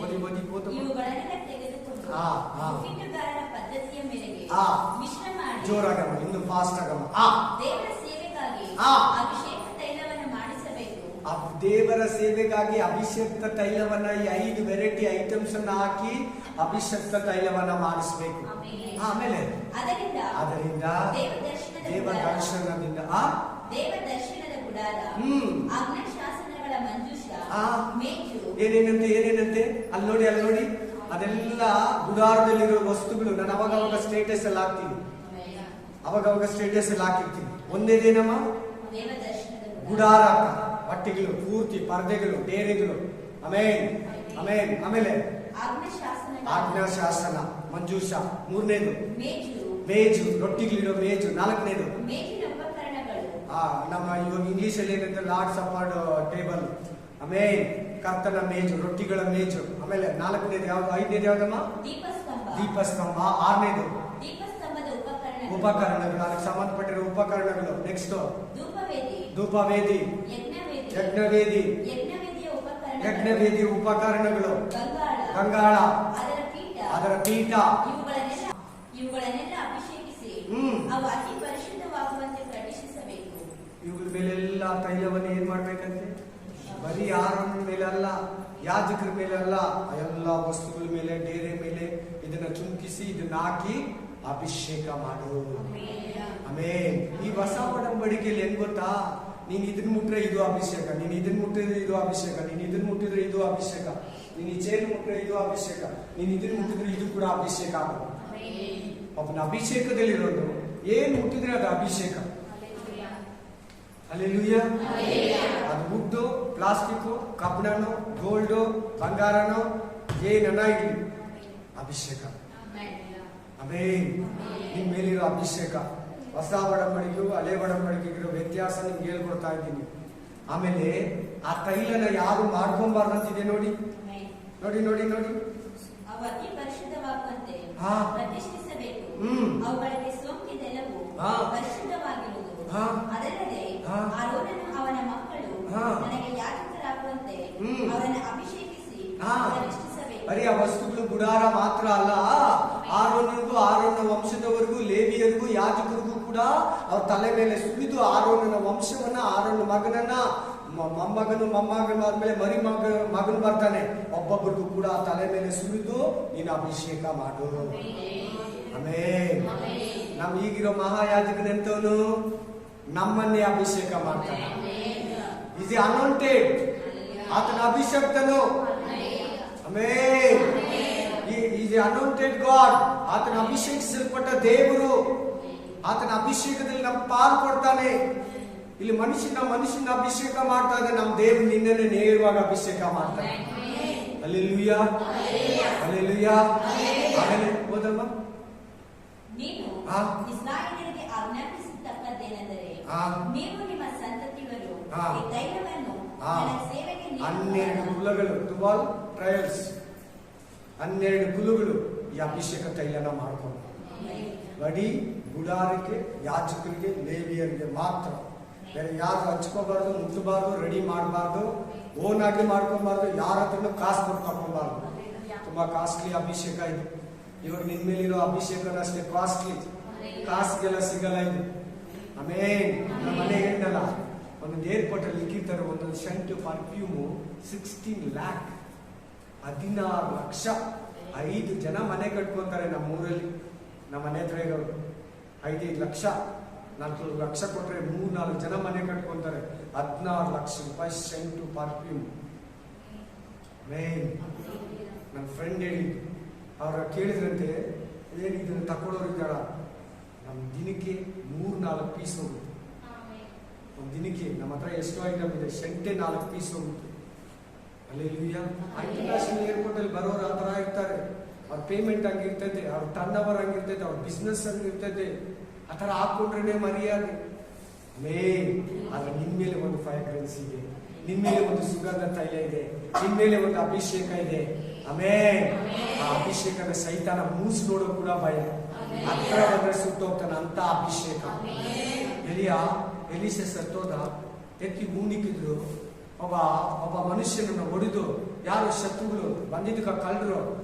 ಓದಿ ಓದಿ ಓದು. ಇವುಗಳನ್ನೆಲ್ಲ ತೆಗೆದುಕೊಂಡು ಉಪ್ಪಿಟ್ಟುಗಾರರ ಪದ್ಧತಿಯ ಮೇರೆಗೆ ಮಿಶ್ರ ಮಾಡಿ, ಜೋರಾಗಮ್ಮ, ಇನ್ನು ಫಾಸ್ಟ್ ಆಗಮ್ಮ. ದೇವರ ಸೇವೆಗಾಗಿ ಅಭಿಷೇಕ ತೈಲವನ್ನು ಮಾಡಿಸಬೇಕು. ದೇವರ ಸೇವೆಗಾಗಿ ಅಭಿಷೇಕ ತೈಲವನ್ನ ಈ 5 ವೆರೈಟಿ ಐಟಮ್ಸ್ ಅನ್ನ ಹಾಕಿ ಅಭಿಷೇಕ ತೈಲವನ್ನ ಮಾಡಿಸಬೇಕು. ಆಮೇಲೆ ಅದರಿಂದ ದೇವ ದರ್ಶನದಿಂದ ದೇವ ದರ್ಶನದ ಗುಡಾರ, ಆಜ್ಞಾಶಾಸನಗಳ ಮಂಜೂಷ, ಮೇಜು, ಏನೇನಂತೆ ಅಲ್ಲಿ ನೋಡಿ ಅದೆಲ್ಲ ಗುಡಾರದಲ್ಲಿರೋ ವಸ್ತುಗಳು. ನಾನು ಅವಾಗ ಸ್ಟೇಟಸ್ ಅಲ್ಲಿ ಹಾಕ್ತೀನಿ, ಹಾಕಿರ್ತೀನಿ. ಒಂದೇದೇನಮ್ಮ? ದೇವ ದರ್ಶನದ ಗುಡಾರ, ಬಟ್ಟೆಗಳು ಪೂರ್ತಿ, ಪರ್ದೆಗಳು, ಡೇರೆಗಳು. ಆಮೇಲೆ ಆಜ್ಞಾಶಾಸನ, ಮಂಜೂಷ. 3ನೇದು ಮೇಜು, ರೊಟ್ಟಿಗಳಿರೋ ಮೇಜು. 4ನೇದು ನಮ್ಮ ಇವಾಗ ಇಂಗ್ಲಿಷ್ ಅಲ್ಲಿ ಏನಂತ ಲಾರ್ಡ್ಸ್ ಅಪಾರ್ಡ್ ಟೇಬಲ್. ಆಮೇಲೆ ಕರ್ತನ ಮೇಜು, ರೊಟ್ಟಿಗಳ ಮೇಜು. ಆಮೇಲೆ 4ನೇದು ಯಾವ್ದು? 5ನೇದು ಯಾವ್ದಮ್ಮ? ದೀಪಸ್ತಂಭ. 6ನೇದು ಉಪಕರಣಗಳು, ಅದಕ್ಕೆ ಸಂಬಂಧಪಟ್ಟಿರೋ ಉಪಕರಣಗಳು. ನೆಕ್ಸ್ಟ್ ಧೂಪವೇದಿ, ಯಜ್ಞವೇದಿ ಉಪಕರಣಗಳು, ಗಂಗಾಳ, ಅದರ ಪೀಠ. ಇವುಗಳನ್ನೆಲ್ಲ ಅಭಿಷೇಕಿಸಿ ಅವು ಅತಿ ಪರಿಶುದ್ಧವಾಗುವಂತೆ ಪ್ರತಿಷ್ಠಿಸಬೇಕು. ಇವುಗಳ ಮೇಲೆಲ್ಲ ತೈಲವನ್ನು ಏನ್ ಮಾಡ್ಬೇಕಂತೆ? ಬರೀ ಆರೋನ ಮೇಲೆ ಅಲ್ಲ, ಯಾಜಕರ ಮೇಲೆ ಅಲ್ಲ, ಎಲ್ಲ ವಸ್ತುಗಳ ಮೇಲೆ, ಡೇರೆ ಮೇಲೆ ಇದನ್ನ ಚುಮ್ಕಿಸಿ ಇದನ್ನ ಹಾಕಿ ಅಭಿಷೇಕ ಮಾಡು. ಆಮೇಲೆ ಈ ಹೊಸ ಒಡಂಬಡಿಕೆಯಲ್ಲಿ ಏನ್ ಗೊತ್ತಾ? ನೀನ್ ಇದನ್ನ ಮುಟ್ರೆ ಇದು ಅಭಿಷೇಕ, ನೀನ್ ಇದನ್ನ ಮುಟ್ಟಿದ್ರೆ ಇದು ಅಭಿಷೇಕ, ನೀನ್ ಇದನ್ನ ಮುಟ್ಟಿದ್ರೆ ಇದು ಅಭಿಷೇಕ, ನೀನ್ ಈ ಚೇರು ಮುಟ್ರೆ ಇದು ಅಭಿಷೇಕ, ನೀನ್ ಇದನ್ನ ಮುಟ್ಟಿದ್ರೆ ಇದು ಕೂಡ ಅಭಿಷೇಕ ಆಗೋದು. ಒಬ್ಬನ ಅಭಿಷೇಕದಲ್ಲಿರೋದು ಏನ್ ಮುಟ್ಟಿದ್ರೆ ಅದು ಅಭಿಷೇಕ. ಹಲ್ಲೆಲೂಯಾ. ಅದು ವುಡ್ಡು, ಪ್ಲಾಸ್ಟಿಕ್, ಕಬ್ಬಿಣನೋ, ಗೋಲ್ಡು, ಬಂಗಾರನೋ, ಏನನ್ನ ಇರಲಿ, ಅಭಿಷೇಕ. ನಿಮ್ ಮೇಲಿರೋ ಅಭಿಷೇಕ. ಹೊಸ ಒಡಂಬಡಿಕೆಗೂ ಹಳೆ ಒಡಂಬಡಿಕೆಗಿರೋ ವ್ಯತ್ಯಾಸ ನಿಮ್ಗೆ ಹೇಳ್ಕೊಡ್ತಾ ಇದ್ದೀನಿ. ಆಮೇಲೆ ಆ ತೈಲನ ಯಾರು ಮಾಡ್ಕೊಂಬಾರ್ದಂತಿದೆ ನೋಡಿ. ಅತಿ ಪರಿಶುದ್ಧವಾಗುವಂತೆ ಪ್ರತಿಷ್ಠಿಸಬೇಕು. ಅವುಗಳಿಗೆ ಸೋಂಕಿದೆಲ್ಲವೂ ಪರಿಶುದ್ಧವಾಗಿರುವುದು. ಅದಲ್ಲದೆ ಆರೋನನು ಅವನ ಮಕ್ಕಳು ನನಗೆ ಯಾಜಕರಾಗುವಂತೆ ಅವರನ್ನು ಅಭಿಷೇಕಿಸಿ ಪ್ರತಿಷ್ಠಿಸಬೇಕು. ಬರೀ ಆ ವಸ್ತುಗಳು ಗುಡಾರ ಮಾತ್ರ ಅಲ್ಲ, ಆರೋನನಿಗೂ ಆರೋನ ವಂಶದವರೆಗೂ, ಲೇವಿಯರಿಗೂ, ಯಾಜಕರಿಗೂ ಕೂಡ ಅವ್ರ ತಲೆ ಮೇಲೆ ಸುರಿದು ಆರೋನನ ವಂಶವನ್ನ, ಆರೋನ ಮಗನನ್ನ, ಮೊಮ್ಮಗನು ಆದ್ಮೇಲೆ ಮಗನು ಬರ್ತಾನೆ, ಒಬ್ಬೊಬ್ಬರಿಗೂ ಕೂಡ ತಲೆ ಮೇಲೆ ಸುರಿದು ನೀನು ಅಭಿಷೇಕ ಮಾಡು. ಆಮೇಲೆ ನಮ್ ಈಗಿರೋ ಮಹಾಯಾಜಕನೆಂತವನು ನಮ್ಮನ್ನೇ ಅಭಿಷೇಕ ಮಾಡ್ತಾನೆ. ಈಸ್ ಅನಾಯಿಂಟೆಡ್, ಆತನ ಅಭಿಷೇಕ್ತನು. ಆಮೇಲೆ ಈಸ್ ಅನಾಯಿಂಟೆಡ್ ಗಾಡ್, ಆತನ ಅಭಿಷೇಕಿಸಲ್ಪಟ್ಟ ದೇವರು. ಆತನ ಅಭಿಷೇಕದಲ್ಲಿ ನಮ್ ಪಾಲ್ ಕೊಡ್ತಾನೆ. ಇಲ್ಲಿ ಮನುಷ್ಯನ ಅಭಿಷೇಕ ಮಾಡ್ತಾ ಇದ್ದ ನಮ್ಮ ದೇವರು ನಿನ್ನನ್ನೇ ನೇರವಾಗಿ ಅಭಿಷೇಕ ಮಾಡ್ತಾನೆ. Hallelujah, hallelujah. ಆಮೇಲೆ ಓದಮ್ಮ. ನೀನು ಇಸ್ರಾಯೇಲರಿಗೆ ಆಜ್ಞಾಪಿಸತಕ್ಕದ್ದೇನೆಂದರೆ, ನೀವು ನಿಮ್ಮ ಸಂತತಿಗಳು ಈ ತೈಲವನ್ನು ನನ್ನ ಸೇವೆಗೆ 12 ಕುಲಗಳು, 12 ಟ್ರಯಲ್ಸ್, 12 ಕುಲಗಳು ಈ ಅಭಿಷೇಕ ತೈಲನ ಮಾಡ್ಕೊಂಡು ಬರೀ ಗುಡಾರಕ್ಕೆ, ಯಾಜಕರಿಗೆ, ಲೇವಿಯರಿಗೆ ಮಾತ್ರ. ಬೇರೆ ಯಾರು ಹಚ್ಕೋಬಾರ್ದು, ಮುಟ್ಟಬಾರ್ದು, ರೆಡಿ ಮಾಡಬಾರ್ದು, ಓನ್ ಆಗಿ ಮಾಡ್ಕೊಬಾರ್ದು, ಯಾರ ಹತ್ರನೂ ಕಾಸು ಕೊಟ್ಟು ತಗೊಂಬಾರ್ದು. ತುಂಬಾ ಕಾಸ್ಟ್ಲಿ ಅಭಿಷೇಕ ಇದು. ಇವಾಗ ನಿನ್ ಮೇಲಿರೋ ಅಭಿಷೇಕನ ಅಷ್ಟೇ ಕಾಸ್ಟ್ಲಿ, ಕಾಸ್ಗೆಲ್ಲ ಸಿಗಲ್ಲ ಇದು. ಆಮೇಲೆ ನಮ್ಮ ಮನೆ ಏನಲ್ಲ, ಒಂದೊಂದು ಏರ್ಪೋರ್ಟ್ ಅಲ್ಲಿ ಇಕ್ಕಿರ್ತಾರೆ, ಒಂದೊಂದು ಸೆಂಟ್ ಪರ್ಫ್ಯೂಮು 16 lakh, 16 ಲಕ್ಷ. 5 ಜನ ಮನೆ ಕಟ್ಕೊಂತಾರೆ ನಮ್ಮೂರಲ್ಲಿ. ನಮ್ಮ ಮನೆ ಹತ್ರ ಇರೋರು 5 ಲಕ್ಷ, 4 ಲಕ್ಷ ಕೊಟ್ರೆ 3-4 ಜನ ಮನೆ ಕಟ್ಕೊಂತಾರೆ. 16 ಲಕ್ಷ ರೂಪಾಯಿ ಸೆಂಟು ಪರ್ಫ್ಯೂಮ್. ನನ್ನ ಫ್ರೆಂಡ್ ಹೇಳಿದ್ದು, ಅವ್ರ ಕೇಳಿದ್ರಂತೆ, ಇದನ್ನು ತಕೊಳ್ಳೋರು ಇದ್ದಾರ? ನಮ್ಮ ದಿನಕ್ಕೆ 3-4 ಪೀಸ್ ಹೋಗುತ್ತೆ. ಒಂದು ದಿನಕ್ಕೆ ನಮ್ಮ ಹತ್ರ ಎಷ್ಟು ಐಟಮ್ ಇದೆ, ಸೆಂಟೆ 4 ಪೀಸ್ ಹೋಗುತ್ತೆ. ಹಲ್ಲೆಲೂಯಾ. ಇಂಟರ್ನ್ಯಾಷನಲ್ ಏರ್ಪೋರ್ಟ್ ಅಲ್ಲಿ ಬರೋರು ಆ ಥರ ಇರ್ತಾರೆ. ಅವ್ರ ಪೇಮೆಂಟ್ ಹಂಗಿರ್ತೈತೆ, ಅವ್ರ ಟರ್ನ್ ಓವರ್ ಹಂಗಿರ್ತೈತೆ, ಅವ್ರ ಬಿಸ್ನೆಸ್ ಹಂಗಿರ್ತೈತೆ. ಆ ಥರ ಹಾಕೊಂಡ್ರೆ ಮರ್ಯಾದೆ. ಆದ್ರೆ ನಿನ್ ಮೇಲೆ ಒಂದು ಫ್ರಾಗ್ರೆನ್ಸ್ ಇದೆ, ನಿನ್ ಮೇಲೆ ಒಂದು ಸುಗಂಧ ತೈಲ ಇದೆ, ನಿನ್ ಮೇಲೆ ಒಂದು ಅಭಿಷೇಕ ಇದೆ. ಆಮೇಲೆ ಆ ಅಭಿಷೇಕದ ಸೈತಾನ ಮೂಸ್ ನೋಡೋ ಕೂಡ ಭಯ, ಹತ್ರ ಬಂದ್ರೆ ಸುಟ್ಟೋಗ್ತಾನೆ ಅಂತ ಅಭಿಷೇಕ. ಎಲಿಯ ಎಲೀಷ ಸತ್ತೋದ, ಎತ್ತಿ ಹೂಣಿಕಿದ್ರು. ಒಬ್ಬ ಮನುಷ್ಯನನ್ನು ಹೊಡೆದು, ಯಾರು ಶತ್ರುಗಳು ಬಂದಿದ್ದಕ್ಕ ಕಳ್ಳರು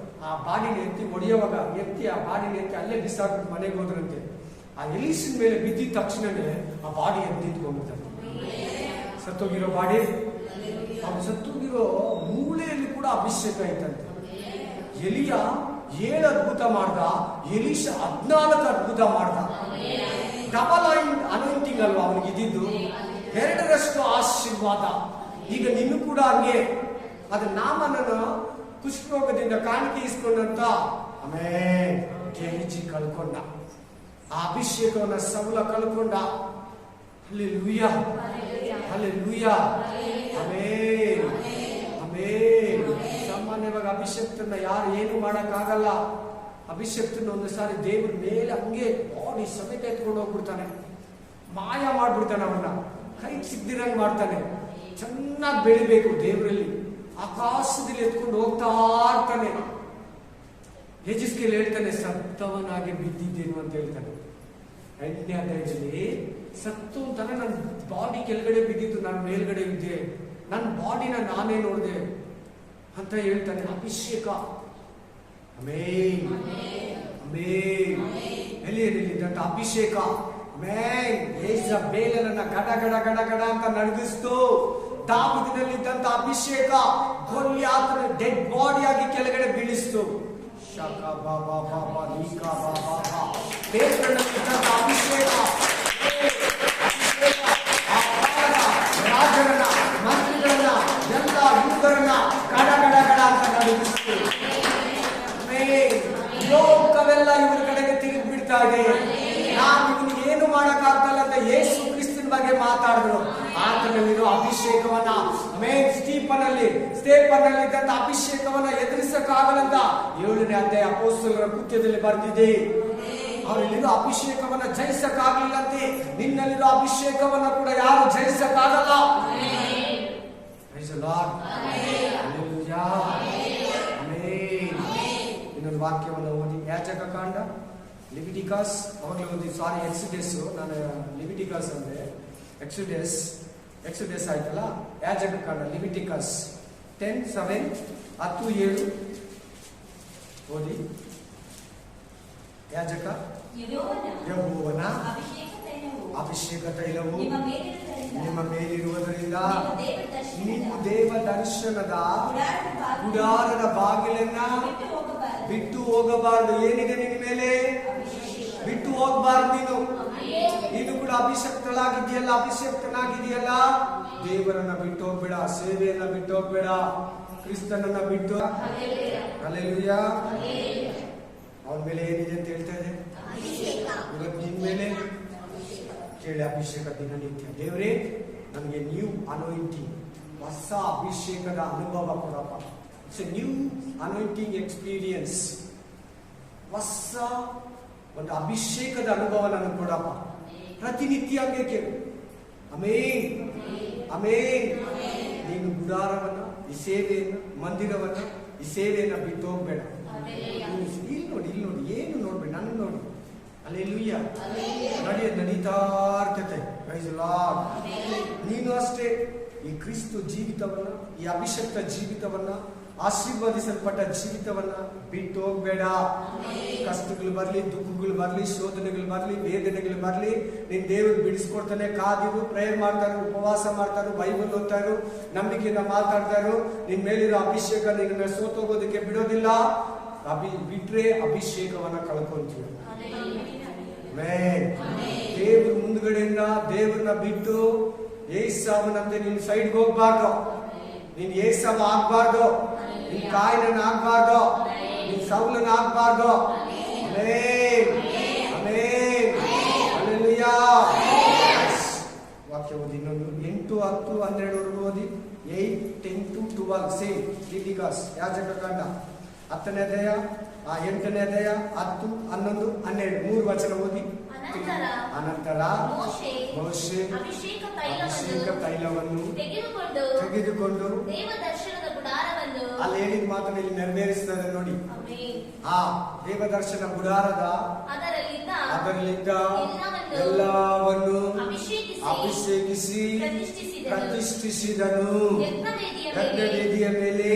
ಆ ಬಾಡಿನ ಹೊಡೆಯುವಾಗ ಆ ಬಾಡಿನ ಅಲ್ಲೇ ಬಿಸಾಕ್ಬಿಟ್ಟು ಮನೆಗೆ ಹೋದ್ರಂತೆ. ಆ ಎಲೀಷನ ಮೇಲೆ ಬಿದ್ದಿದ ತಕ್ಷಣನೇ ಆ ಬಾಡಿ ಎದ್ದಿಟ್ಕೊಂಡ್ಬಿಡ್ತಾರೆ. ಸತ್ತೋಗಿರೋ ಬಾಡಿ, ಅವ್ನು ಸತ್ತೋಗಿರೋ ಮೂಳೆಯಲ್ಲಿ ಕೂಡ ಅಭಿಷೇಕ ಐತಂತೆ. ಎಲಿಯ 7 ಅದ್ಭುತ ಮಾಡ್ದ, ಎಲೀಷ 14 ಅದ್ಭುತ ಮಾಡ್ದ. ಡಬಲ್ ಅನೌಂಟಿಂಗ್ ಅಲ್ವಾ ಅವನಿಗೆ ಇದ್ದಿದ್ದು, 2ರಷ್ಟು ಆಶೀರ್ವಾದ. ಈಗ ನಿನ್ನೂ ಕೂಡ ಹಂಗೆ ಅದು ನಾಮನನ್ನು ಕುಷ್ಠರೋಗದಿಂದ ಕಾಣಿಕೆ ಇಸ್ಕೊಂಡಂತ ಆಮೇಲೆ ಗೆಲಿಜಿ ಕಳ್ಕೊಂಡ, ಆ ಅಭಿಷೇಕವನ್ನ ಸೌಲ ಕಳ್ಕೊಂಡ. Hallelujah, hallelujah, amen, amen. ಸಾಮಾನ್ಯವಾಗಿ ಅಭಿಷೇಕತನ್ನ ಯಾರು ಏನು ಮಾಡಕ್ಕಾಗಲ್ಲ. ಅಭಿಷೇಕತನ್ನ ಒಂದು ಸಾರಿ ದೇವ್ರ ಮೇಲೆ ಹಂಗೆ ಬಾಡಿ ಸಮೇತ ಎತ್ಕೊಂಡು ಹೋಗ್ಬಿಡ್ತಾನೆ, ಮಾಯ ಮಾಡ್ಬಿಡ್ತಾನೆ, ಅವನ್ನ ಕೈಗೆ ಸಿಗ್ದಿರಂಗ್ ಮಾಡ್ತಾನೆ. ಚೆನ್ನಾಗಿ ಬೆಳಿಬೇಕು ದೇವರಲ್ಲಿ, ಆಕಾಶದಲ್ಲಿ ಎತ್ಕೊಂಡು ಹೋಗ್ತಾ ಇರ್ತಾನೆ. ಯೆಹೆಜ್ಕೇಲ್ ಹೇಳ್ತಾನೆ, ಸತ್ತವನಾಗಿ ಬಿದ್ದಿದ್ದೇನು ಅಂತ ಹೇಳ್ತಾನೆ. 8ನೇ ಅಧ್ಯಾಯದಲ್ಲಿ ಸತ್ತು ಅಂತಾನೆ, ನನ್ನ ಬಾಡಿ ಕೆಳಗಡೆ ಬಿದ್ದಿತ್ತು, ನಾನು ಮೇಲ್ಗಡೆ ಇದ್ದೆ, ನನ್ನ ಬಾಡಿನ ನಾನೇ ನೋಡಿದೆ ಅಂತ ಹೇಳ್ತಾನೆ. ಅಭಿಷೇಕ, ಆಮೆನ್, ಆಮೆನ್. ಎಲಿಯಲ್ಲಿದ್ದಂತ ಅಭಿಷೇಕ, ಆಮೆನ್. ಯೆಜಬೇಲನನ್ನ ಗಡ ಗಡ ಗಡ ಗಡ ಅಂತ ನಡಗಿಸ್ತು. ದಾವೀದನಲ್ಲಿದ್ದಂತ ಅಭಿಷೇಕ ಗೊಲ್ಯಾತನ ಡೆಡ್ ಬಾಡಿ ಆಗಿ ಕೆಳಗಡೆ ಬೀಳಿಸ್ತು. ಶಕ ಬಾಬಾ ಬಾಬಾ ಲೀಕ ಬಾಬಾ ಬಾ. ದೇವರಲ್ಲಿದ್ದಂತ ಅಭಿಷೇಕ ರಾಜರನ್ನ, ಮಂತ್ರಿಗಳನ್ನ, ಎಲ್ಲ ಯುವಕರನ್ನ ಗಡ ಗಡ ಗಡ ಅಂತ ನಡಗಿಸ್ತು. ಲೋಕವೆಲ್ಲ ಇವ್ರ ಕಡೆಗೆ ತಿರುಗಿ ಬಿಡ್ತಾ ಇದೆ. ನಾವು ಇವನಿಗೆ ಏನು ಮಾಡಕ್ಕಾಗ್ತಲ್ಲ ಅಂತ ಯೇಸು ಕ್ರಿಸ್ತನ ಬಗ್ಗೆ ಮಾತಾಡಿದ್ರು. ಆತನಲ್ಲಿರೋ ಅಭಿಷೇಕವನ್ನ, ಸ್ಟೇಫನಲ್ಲಿ ಇದ್ದಂತ ಅಭಿಷೇಕವನ್ನ ಎದುರಿಸಕ್ಕಾಗಲ್ಲಂತ 7ನೇ ಅಧ್ಯಾಯ ಅಪೊಸ್ತಲರ ಕೃತ್ಯದಲ್ಲಿ ಬರ್ತಿದೆ. ಅವರಲ್ಲಿರೋ ಅಭಿಷೇಕವನ್ನ ಜಯಿಸಕ್ಕಾಗಲಿಲ್ಲಂತೆ. ನಿನ್ನಲ್ಲಿರೋ ಅಭಿಷೇಕವನ್ನ ಕೂಡ ಯಾರು ಜಯಿಸಕ್ಕಾಗಲ್ಲ. ಇನ್ನೊಂದು ವಾಕ್ಯವನ್ನು ಓದಿ, ಯಾಜಕ ಕಾಂಡ, ಲಿವಿಟಿಕಸ್, ಅವಾಗಲೇ ಓದಿ, ಸಾರಿ ಎಕ್ಸಿಡಸ್, ನಾನು ಲಿವಿಟಿಕಸ್ ಅಂದ್ರೆ ಎಕ್ಸಿಡಸ್ ಆಯ್ತಲ್ಲ, ಯಾಜಕ ಕಾಂಡ ಲಿವಿಟಿಕಸ್ 10:7, 10:7 ಓದಿ. ಯಾಜಕ ಯೆಹೋವನ ಅಭಿಷೇಕ ತೈಲವು ನಿಮ್ಮ ಮೇಲಿರುವುದರಿಂದ ನೀವು ದೇವ ದರ್ಶನದ ಗುಡಾರದ ಬಾಗಿಲನ್ನ ಬಿಟ್ಟು ಹೋಗಬಾರದು. ಏನಿದೆ ನಿನ್ನ ಮೇಲೆ? ಬಿಟ್ಟು ಹೋಗಬಾರ್ದು. ನೀನು ಕೂಡ ಅಭಿಷಕ್ತಳಾಗಿದೆಯಲ್ಲ, ಅಭಿಷಕ್ತನಾಗಿದೆಯಲ್ಲ, ದೇವರನ್ನ ಬಿಟ್ಟು ಹೋಗ್ಬೇಡ, ಸೇವೆಯನ್ನ ಬಿಟ್ಟು ಹೋಗ್ಬೇಡ, ಕ್ರಿಸ್ತನನ್ನ ಬಿಟ್ಟು. ಹಲ್ಲೆಲೂಯಾ. ಅವನ ಮೇಲೆ ಏನಿದೆ ಅಂತ ಹೇಳ್ತಾ ಇದೆ ಇವತ್ತು ನಿನ್ ಮೇಲೆ ಕೇಳಿ. ಅಭಿಷೇಕ ದಿನನಿತ್ಯ. ದೇವರೇ, ನನಗೆ ನ್ಯೂ ಅನಾಯಿಂಟಿಂಗ್, ಹೊಸ ಅಭಿಷೇಕದ ಅನುಭವ ಕೊಡಪ್ಪ. It's A new anointing experience. ಹೊಸ ಒಂದು ಅಭಿಷೇಕದ ಅನುಭವ ನನಗೆ ಕೊಡಪ್ಪ. ಪ್ರತಿನಿತ್ಯ ಹಂಗೆ ಕೇಳು. Amen, amen. ನೀನು ಗುಡಾರವನ್ನ, ಈ ಸೇವೆಯನ್ನ, ಮಂದಿರವನ್ನ, ಈ ಸೇವೆಯನ್ನ ಬಿಟ್ಟು ಹೋಗ್ಬೇಡ. ಇಲ್ಲಿ ನೋಡಿ, ಇಲ್ಲಿ ನೋಡಿ, ಏನು ನೋಡ್ಬೇಡ, ನನ್ನ ನೋಡಿ. ಹಲ್ಲೆಲೂಯಾ. ನಡೀತಾ ಇರ್ತೈತೆ. Praise the Lord. ನೀನು ಅಷ್ಟೇ ಈ ಕ್ರಿಸ್ತ ಜೀವಿತವನ್ನ, ಈ ಅಭಿಷಕ್ತ ಜೀವಿತವನ್ನ, ಆಶೀರ್ವಾದಿಸಲ್ಪಟ್ಟ ಜೀವಿತವನ್ನ ಬಿಟ್ಟು ಹೋಗ್ಬೇಡ. ಕಷ್ಟಗಳು ಬರ್ಲಿ, ದುಃಖಗಳು ಬರ್ಲಿ, ಶೋಧನೆಗಳು ಬರ್ಲಿ, ವೇದನೆಗಳು ಬರ್ಲಿ, ನಿನ್ ದೇವರು ಬಿಡಿಸ್ಕೊಡ್ತಾನೆ. ಕಾದಿರು, ಪ್ರೇಯರ್ ಮಾಡ್ತಾರು, ಉಪವಾಸ ಮಾಡ್ತಾರು, ಬೈಬಲ್ ಓದ್ತಾರು, ನಂಬಿಕೆಯಿಂದ ಮಾತಾಡ್ತಾರು. ನಿನ್ ಮೇಲಿರೋ ಅಭಿಷೇಕ ನಿನ್ನ ಸೋತೋಗೋದಕ್ಕೆ ಬಿಡೋದಿಲ್ಲ. ಬಿಟ್ರೆ ಅಭಿಷೇಕವನ್ನ ಕಳ್ಕೊಂತೀವಿ. ದೇವ್ರ ಮುಂದ್ಗಡೆಯಿಂದ ದೇವ್ರನ್ನ ಬಿಟ್ಟು ಏಸಾವನಂತೆ ನಿನ್ ಸೈಡ್ಗೆ ಹೋಗ್ಬಾರ್ದು. ನೀನ್ ಏಸಾವ ಆಗ್ಬಾರ್ದು, ನಿನ್ ಕಾಯಿನ ಆಗ್ಬಾರ್ದು, ನಿನ್ ಸೌಲನ ಆಗ್ಬಾರ್ದು. ವಾಕ್ಯ ಓದಿ ಇನ್ನೊಂದು 8, 10, 12 ಓದಿ. 8, 10 to 12 ಸೇಮ್. ಲಿವಿಟಿಕಸ್, ಯಾಜಕ ಕಾಂಡ 10ನೇ ಅಧ್ಯಾಯ, 8ನೇ ಅಧ್ಯಾಯ, 10, 11, 12 3 ವಚನ ಓದಿ. ಅನಂತರ ಮೋಶೆ ಅಭಿಷೇಕ ತೈಲವನ್ನು ತೆಗೆದುಕೊಂಡು ಅಲ್ಲಿ ಹೇಳಿದ ಮಾತನ್ನು ಇಲ್ಲಿ ನೆರವೇರಿಸ್ತದೆ ನೋಡಿ. ಆಮೆನ್. ಆ ದೇವದರ್ಶನ ಗುಡಾರದ ಅದರಲ್ಲಿದ್ದ ಎಲ್ಲವನ್ನು ಅಭಿಷೇಕಿಸಿ ಪ್ರತಿಷ್ಠಿಸಿದನು. ಯಜ್ಞವೇದಿಯ ಮೇಲೆ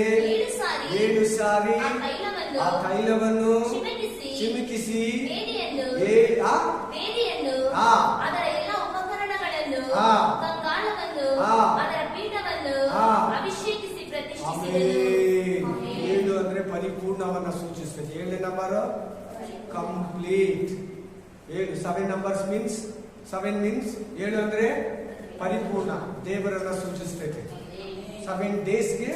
7 ಸಾರಿ ಆ ತೈಲವನ್ನು ಚಿಮುಕಿಸಿ ಅದರ ಎಲ್ಲ ಉಪಕರಣಗಳನ್ನು ಕಂಗಾಳವನ್ನು ಅದರ ಪೀಠವನ್ನು ಅಭಿಷೇಕಿಸಿ ಪ್ರತಿಷ್ಠಿಸಿದನು. 7 ಅಂದ್ರೆ ಪರಿಪೂರ್ಣವನ್ನ ಸೂಚಿಸುತ್ತದೆ. 7ನೇ number complete. 7 numbers means 7 means 7 ಅಂದ್ರೆ ಪರಿಪೂರ್ಣ ದೇವರನ್ನ ಸೂಚಿಸ್ತೈತೆ. 7 ಡೇಸ್ಗೆ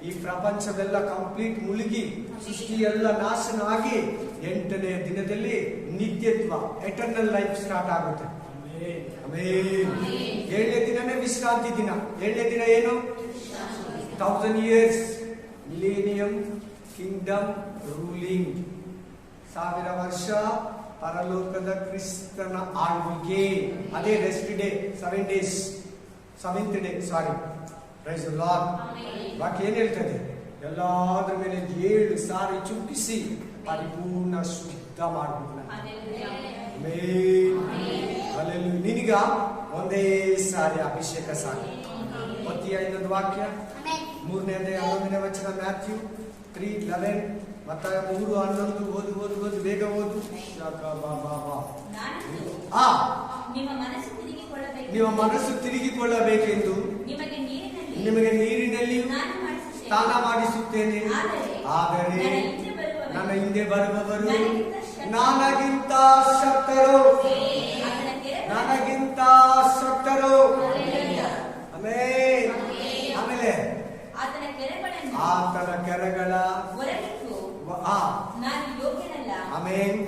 ಈ ಪ್ರಪಂಚವೆಲ್ಲ ಕಂಪ್ಲೀಟ್ ಮುಳುಗಿ ಸೃಷ್ಟಿ ಎಲ್ಲ ನಾಶನ ಆಗಿ 8ನೇ ದಿನದಲ್ಲಿ ನಿತ್ಯತ್ವ ಎಟರ್ನಲ್ ಲೈಫ್ ಸ್ಟಾರ್ಟ್ ಆಗುತ್ತೆ. ಆಮೆನ್. 7ನೇ ದಿನನೇ ವಿಶ್ರಾಂತಿ ದಿನ. 7ನೇ ದಿನ ಏನು? 1000 years ಮಿಲೇನಿಯಂ ಕಿಂಗ್ಡಮ್ ರೂಲಿಂಗ್. 1000 ವರ್ಷ ಪರಲೋಕದ ಕ್ರಿಸ್ತನ ಆಳ್ವಿಕೆ. ಅದೇ rest day. 7 days 7th day ಸಾರಿ. Praise the Lord. ವಾಕ್ಯ ಏನ್ ಹೇಳ್ತದೆ? ಎಲ್ಲಾದ್ರ ಮೇಲೆ 7 ಸಾರಿ ಚುಕ್ಕಿಸಿ ಪರಿಪೂರ್ಣ ಶುದ್ಧ ಮಾಡ್ಬಿಡ್ಲ. ನಿನಗ ಒಂದೇ ಸಾರಿ ಅಭಿಷೇಕ ಸಾಕು. ಮತ್ತೀಯ ಇನ್ನೊಂದು ವಾಕ್ಯ 3ನೇ ಅಧ್ಯಾಯ 11ನೇ ವಚನ ಮ್ಯಾಥ್ಯೂ 3:11 ಮತ್ತಾಯ 3:11 ಓದು ಬೇಗ ಓದು. ನಿಮ್ಮ ಮನಸ್ಸು ತಿರುಗಿಕೊಳ್ಳಬೇಕೆಂದು ನಿಮಗೆ ನೀರಿನಲ್ಲಿ ಸ್ನಾನ ಮಾಡಿಸುತ್ತೇನೆ. ಆದರೆ ನನ್ನ ಹಿಂದೆ ಬರುವವರು ನನಗಿಂತ ಶಕ್ತರು. ಆಮೇಲೆ ಆತನ ಕೆರಗಳ ಆಮೇನ್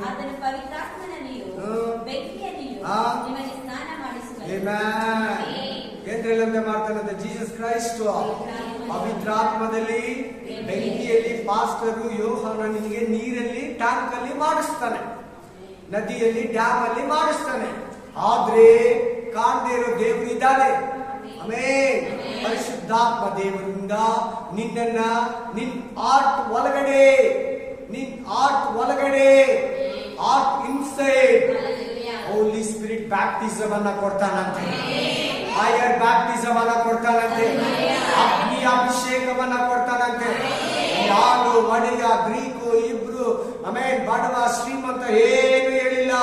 ಏನ್ರೆಲ್ಲಂತೆ ಮಾಡ್ತಾನಂತೆ ಜೀಸಸ್ ಕ್ರೈಸ್ಟ್ ಪವಿತ್ರಾತ್ಮದಲ್ಲಿ ಬೆಂಕಿಯಲ್ಲಿ ಪಾಸ್ಟರು ಯೋಹಾನನಿಗೆ ನೀರಲ್ಲಿ ಟ್ಯಾಂಕ್ ಅಲ್ಲಿ ಮಾಡಿಸ್ತಾನೆ, ನದಿಯಲ್ಲಿ ಡ್ಯಾಮ್ ಅಲ್ಲಿ ಮಾಡಿಸ್ತಾನೆ. ಆದ್ರೆ ಕಾಣದೇ ಇರೋ ದೇವರು ಇದ್ದಾನೆ. ಆಮೆನ್. ಪರಿಶುದ್ಧಾತ್ಮ ದೇವರಿಂದ ನಿನ್ನ ಆರ್ಟ್ ಒಳಗಡೆ ಆರ್ಟ್ ಇನ್ಸೈಡ್ ಹೋಲಿ ಸ್ಪಿರಿಟ್ ಬ್ಯಾಪ್ಟಿಸಮ್ ಅನ್ನ ಕೊಡ್ತಾನಂತೆ. ಫೈರ್ ಬ್ಯಾಪ್ಟಿಸಮ್ ಅನ್ನ ಕೊಡ್ತಾನಂತೆ. ಅಗ್ನಿ ಅಭಿಷೇಕವನ್ನ ಕೊಡ್ತಾನಂತೆ. ಯಾರು ಒಡೆಯ ಗ್ರೀಕು ಇಬ್ರು ಆಮೇಲೆ ಬಡವ ಶ್ರೀಮಂತ ಏನು ಹೇಳಿಲ್ಲ.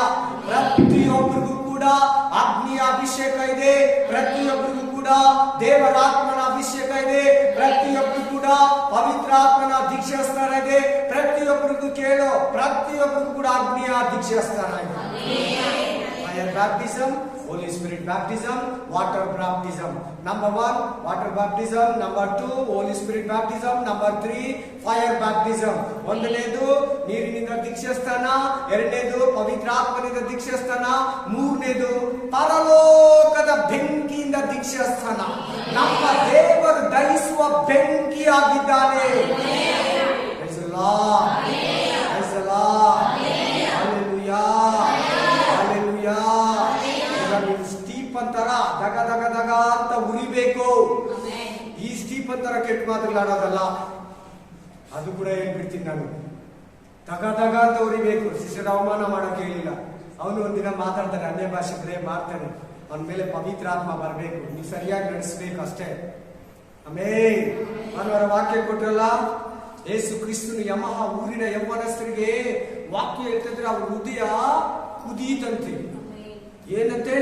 ಪ್ರತಿಯೊಬ್ಬರಿಗೂ ಕೂಡ ಅಗ್ನಿಯ ಅಭಿಷೇಕ ಇದೆ. ಪ್ರತಿಯೊಬ್ಬರಿಗೂ ಕೂಡ ದೇವರಾತ್ಮನ ಅಭಿಷೇಕ ಇದೆ. ಪ್ರತಿಯೊಬ್ಬರಿಗೂ ಕೂಡ ಪವಿತ್ರಾತ್ಮನ ದೀಕ್ಷಾಸ್ಥಾನ ಇದೆ. ಪ್ರತಿಯೊಬ್ಬರಿಗೂ ಕೂಡ ಅಗ್ನಿಯ ದೀಕ್ಷಾಸ್ಥಾನ ಇದೆ. Fire baptism, Holy Spirit baptism, water baptism. Number 1, water baptism. Number 2, Holy Spirit baptism. Number 3, fire baptism. ಒಂದನೇದು ನೀರಿನಿಂದ ದೀಕ್ಷಾಸ್ಥಾನ, ಎರಡನೇದು ಪವಿತ್ರಾತ್ಮನಿಂದ ದೀಕ್ಷಾಸ್ಥಾನ, ಮೂರನೇದು ಪರಲೋಕದ ಬೆಂಕಿಯಿಂದ ದೀಕ್ಷಾಸ್ಥಾನ. ನಮ್ಮ ದೇವರು ದಹಿಸುವ ಬೆಂಕಿಯಾಗಿದ್ದಾನೆ. Praise the Lord. Praise the Lord. Hallelujah. Hallelujah. Stephen ತರ ದಗ ದಗ ದಗ ಅಂತ ಉರಿಬೇಕು. ಈ ಸ್ಟೀಫನ್ ತರ ಕೆಟ್ಟ ಮಾತುಗಳಾಡೋದಲ್ಲ. ಅದು ಕೂಡ ಹೇಳ್ಬಿಡ್ತೀನಿ ನಾನು. ದಗ ದಗ ಅಂತ ಉರಿಬೇಕು. ಶಿಷ್ಯರ ಅವಮಾನ ಮಾಡಕ್ಕೆ ಹೇಳಿಲ್ಲ. ಅವನು ಒಂದಿನ ಮಾತಾಡ್ತಾನೆ, ಅನ್ಯ ಭಾಷೆ ಪ್ರೇ ಮಾಡ್ತಾನೆ. ಅವನ ಮೇಲೆ ಪವಿತ್ರಾತ್ಮ ಬರಬೇಕು, ನೀವು ಸರಿಯಾಗಿ ನಡೆಸಬೇಕು ಅಷ್ಟೇ. ಆಮೇಲೆ ಅವರ ವಾಕ್ಯ ಕೊಟ್ರಲ್ಲ, ಯೇಸು ಕ್ರಿಸ್ತನು ಯಮಹ ಊರಿನ ಯೌವನಸ್ಥರಿಗೆ ವಾಕ್ಯ ಹೇಳ್ತಿದ್ರೆ ಅವ್ರ ಹೃದಯ ಕುದೀತಂತೆ. ಏನಂತೆ?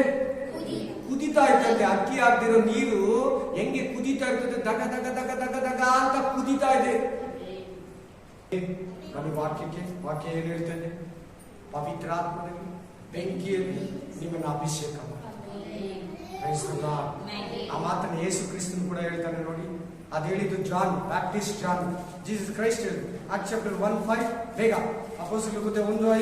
ಕುದೀತಾ ಇರ್ತಂತೆ. ಅಕ್ಕಿ ಆಗ್ದಿರೋ ನೀರು ಹೆಂಗೆ ಕುದೀತಾ ಇರ್ತದೆ, ದಗ ದಗ ದಗ ದಗ ದಗ ಅಂತ ಕುದೀತಾ ಇದೆ. ನಮ್ಮ ವಾಕ್ಯ ಏನು ಹೇಳ್ತದೆ? ಪವಿತ್ರಾತ್ಮದಲ್ಲಿ ಬೆಂಕಿಯಲ್ಲಿ ನಿಮ್ಮನ್ನು ಅಭಿಷೇಕ ಮಾಡಿ. ಆ ಮಾತನ್ನು ಯೇಸು ಕ್ರಿಸ್ತನು ಕೂಡ ಹೇಳ್ತಾನೆ ನೋಡಿ. ಅದು ಹೇಳಿದ್ದು John Baptist John. Jesus Christ ಹೇಳಿದ್ರು. ಆಕ್ಟ್ ಚಾಪ್ಟರ್ 1:5 ಬೇಗ ಅಪೊಸ್ತಲರ ಕೃತ್ಯ 1:5.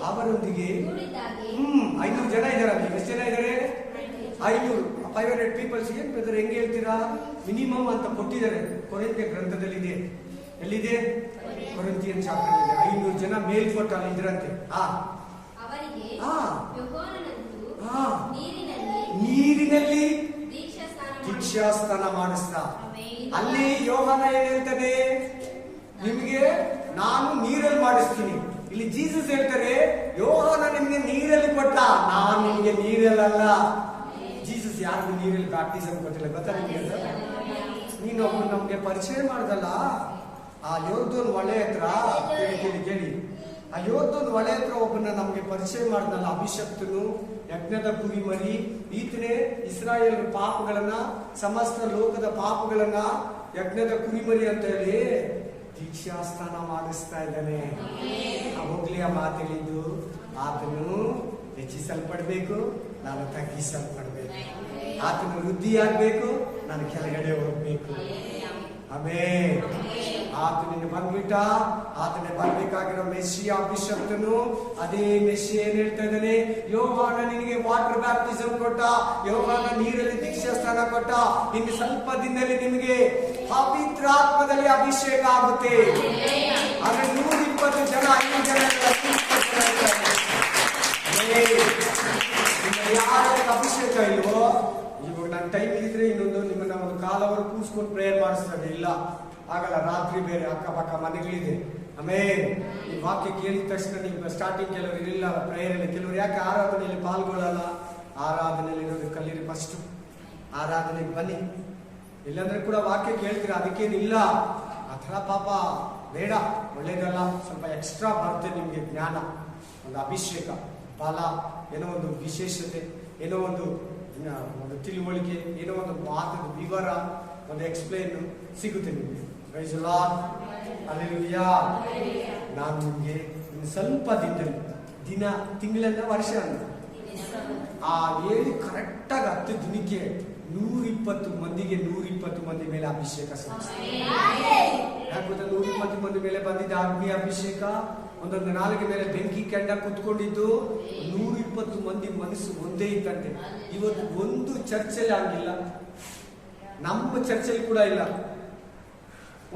ಅವರೊಂದಿಗೆ 500 ಜನ ಇದ್ದಾರೆ. ಎಷ್ಟು ಜನ ಇದ್ದಾರೆ? 500 ಪೀಪಲ್ಸ್. ಏನ್ ಬ್ರದರ್ ಹೆಂಗೆ ಹೇಳ್ತೀರಾ? ಮಿನಿಮಮ್ ಅಂತ ಕೊಟ್ಟಿದ್ದಾರೆ. ಕೊರಿಂಥ್ಯ ಗ್ರಂಥದಲ್ಲಿದೆ. ಎಲ್ಲಿದೆ? ಕೊರಿಂಥಿಯನ್ ಚಾಪ್ಟರ್ ಇದೆ. 500 ಜನ ಮೇಲ್ಪಟ್ಟು ಅಲ್ಲಿ ಇದ್ರಂತೆ. ನೀರಿನಲ್ಲಿ ದೀಕ್ಷಾಸ್ನಾನ ಮಾಡಿಸ್ತಾ. ಅಲ್ಲಿ ಯೋಹಾನ ಏನ್ ಹೇಳ್ತಾನೆ, ನಿಮಗೆ ನಾನು ನೀರಲ್ಲಿ ಮಾಡಿಸ್ತೀನಿ. ಇಲ್ಲಿ ಜೀಸಸ್ ಹೇಳ್ತಾರೆ, ಯೋಹಾನ ನಿಮ್ಗೆ ನೀರಲ್ಲಿ ಕೊಟ್ಟ, ನಾನು ನಿಮ್ಗೆ ನೀರಲ್ಲ. ಜೀಸಸ್ ಯಾರಿಗೂ ನೀರಲ್ಲಿ ಬ್ಯಾಪ್ಟಿಸಮ್ ಕೊಟ್ಟಿಲ್ಲ, ಗೊತ್ತಾ ನಿಮ್ಗೆ? ನೀನು ನಮ್ಗೆ ಪರಿಚಯ ಮಾಡ್ದಲ್ಲ ಆ ಯೋಧನ್ ಒಳೆ ಹತ್ರ, ಕೇಳಿ ಆ ಯೋಧನ್ ಒಳೆ ಹತ್ರ ಒಬ್ಬನ ನಮ್ಗೆ ಪರಿಚಯ ಮಾಡ್ದಲ್ಲ, ಅಭಿಷಕ್ತನು, ಯಜ್ಞದ ಕುರಿಮರಿ. ಈತನೇ ಇಸ್ರಾಯೇಲ್ ಪಾಪಗಳನ್ನ, ಸಮಸ್ತ ಲೋಕದ ಪಾಪಗಳನ್ನ ಯಜ್ಞದ ಕುರಿಮರಿ ಅಂತ ಹೇಳಿ ದೀಕ್ಷಾಸ್ನಾನ ಮಾಡಿಸ್ತಾ ಇದ್ದಾನೆ. ಹೋಗ್ಲಿ ಆ ಮಾತೇಳಿದ್ದು, ಆತನು ಹೆಚ್ಚಿಸಲ್ಪಡ್ಬೇಕು, ನಾನು ತಗ್ಗಿಸಲ್ಪಡ್ಬೇಕು. ಆತನು ವೃದ್ಧಿ ಆಗ್ಬೇಕು, ನಾನು ಕೆಳಗಡೆ ಹೋಗ್ಬೇಕು. ಆಮೇಲೆ ಆತನಿಂದ ಬಂದ್ಬಿಟ್ಟ, ಆತನೇ ಬರ್ಬೇಕಾಗಿರೋ ಮೆಸ್ಸಿಯ ಅಭಿಷಕ್ತನು. ಅದೇ ಮೆಸ್ಸಿ ಏನ್ ಹೇಳ್ತಾ ಇದ್ದಾನೆ, ಯೋಹಾನ ನಿನಗೆ ವಾಟರ್ ಬ್ಯಾಪ್ಟಿಸಮ್ ಕೊಟ್ಟ, ಯೋಹಾನ ನೀರಲ್ಲಿ ದೀಕ್ಷಾಸ್ನಾನ ಕೊಟ್ಟ, ಇನ್ನು ಸ್ವಲ್ಪ ದಿನದಲ್ಲಿ ನಿಮಗೆ ಪವಿತ್ರ ಆತ್ಮದಲ್ಲಿ ಅಭಿಷೇಕ ಆಗುತ್ತೆ. ಆದ್ರೆ 120 ಜನ 5 ಜನ ಯಾರಿಗೆ ಅಭಿಷೇಕ ಇಲ್ವೋ, ಇವಾಗ ನನ್ನ ಟೈಮ್ ಇದ್ರೆ ಇನ್ನೊಂದು ನಿಮ್ಮನ್ನ ಒಂದು ಕಾಲವರು ಕೂರ್ಸ್ಕೊಂಡು ಪ್ರೇಯರ್ ಮಾಡಿಸ್ತಾರೆ. ಇಲ್ಲ ಆಗಲ್ಲ, ರಾತ್ರಿ ಬೇರೆ ಅಕ್ಕಪಕ್ಕ ಮನೆಗಳಿದೆ. ಆಮೇಲೆ ಈ ವಾಕ್ಯ ಕೇಳಿದ ತಕ್ಷಣ ನೀವು ಸ್ಟಾರ್ಟಿಂಗ್ ಕೆಲವರು ಇರಲಿಲ್ಲ ಪ್ರೇಯರ್ ಅಲ್ಲಿ, ಕೆಲವರು ಯಾಕೆ ಆರಾಧನೆಯಲ್ಲಿ ಪಾಲ್ಗೊಳ್ಳಲ್ಲ? ಆರಾಧನೆಯಲ್ಲಿ ಇರೋದು ಕಲೀರಿ, ಫಸ್ಟ್ ಆರಾಧನೆಗೆ ಬನ್ನಿ. ಇಲ್ಲಾಂದ್ರೆ ಕೂಡ ವಾಕ್ಯ ಕೇಳ್ತೀರಾ, ಅದಕ್ಕೇನಿಲ್ಲ. ಆ ಥರ ಪಾಪ ಬೇಡ, ಒಳ್ಳೇದಲ್ಲ. ಸ್ವಲ್ಪ ಎಕ್ಸ್ಟ್ರಾ ಬರುತ್ತೆ ನಿಮ್ಗೆ ಜ್ಞಾನ, ಒಂದು ಅಭಿಷೇಕ, ಫಲ, ಏನೋ ಒಂದು ವಿಶೇಷತೆ, ಏನೋ ಒಂದು ತಿಳುವಳಿಕೆ, ಏನೋ ಒಂದು ಮಾತದ ವಿವರ, ಒಂದು ಎಕ್ಸ್ಪ್ಲೈನ್ ಸಿಗುತ್ತೆ ನಿಮಗೆ. Praise the Lord, hallelujah. ನಾನು ನಿಮಗೆ ಇನ್ನು ಸ್ವಲ್ಪ ದಿನ ತಿಂಗಳನ್ನ ವರ್ಷ ಆ ಹೇಳಿ ಕರೆಕ್ಟಾಗಿ 10 ದಿನಕ್ಕೆ 120 ಮಂದಿಗೆ 120 ಮಂದಿ ಮೇಲೆ ಅಭಿಷೇಕ ಸಲ್ಲಿಸ್ತಾರೆ. ಯಾಕೆ 120 ಮಂದಿ ಮೇಲೆ ಬಂದಿದ್ದ ಅಗ್ನಿ ಅಭಿಷೇಕ, ಒಂದೊಂದು ನಾಲಿಗೆ ಮೇಲೆ ಬೆಂಕಿ ಕೆಂಡ ಕುತ್ಕೊಂಡಿದ್ದು 120 ಮಂದಿ ಮನಸ್ಸು ಒಂದೇ ಇದ್ದಂತೆ. ಇವತ್ತು ಒಂದು ಚರ್ಚಲ್ಲಿ ಆಗಿಲ್ಲ, ನಮ್ಮ ಚರ್ಚಲ್ಲಿ ಕೂಡ ಇಲ್ಲ,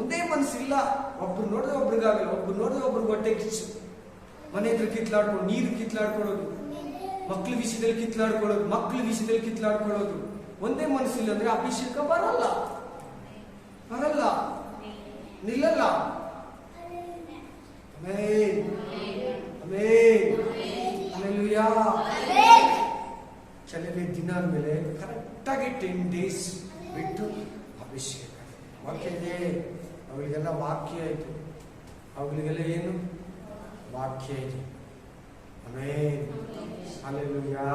ಒಂದೇ ಮನಸ್ಸಿಲ್ಲ. ಒಬ್ರು ನೋಡಿದ್ರೆ ಒಬ್ರಿಗಾಗಲ್ಲ, ಒಬ್ರು ನೋಡಿದ್ರೆ ಒಬ್ರಿಗೆ ಹೊಟ್ಟೆ ಕಿಚ್ಚು, ಮನೆ ಹತ್ರ ಕಿತ್ಲಾಡ್ಕೊಂಡು, ನೀರು ಕಿತ್ಲಾಡ್ಕೊಳ್ಳೋದು, ಮಕ್ಳ ವಿಷಯದಲ್ಲಿ ಕಿತ್ಲಾಡ್ಕೊಳ್ಳೋದು, ಒಂದೇ ಮನಸ್ಸಿಲ್ಲ ಅಂದ್ರೆ ಅಭಿಷೇಕ ಬರಲ್ಲ, ನಿಲ್ಲಲ್ಲ. ಕೆಲವೇ ದಿನ ಆದ್ಮೇಲೆ ಕರೆಕ್ಟಾಗಿ 10 days ಬಿಟ್ಟು ಅಭಿಷೇಕ. ವಾಕ್ಯ ಇದೆ, ಅವಳಿಗೆಲ್ಲ ವಾಕ್ಯ ಆಯ್ತು, ಅವುಗಳಿಗೆಲ್ಲ ಏನು ವಾಕ್ಯ ಇದೆ. ಆಮೇನ್, ಹಲ್ಲೆಲೂಯಾ,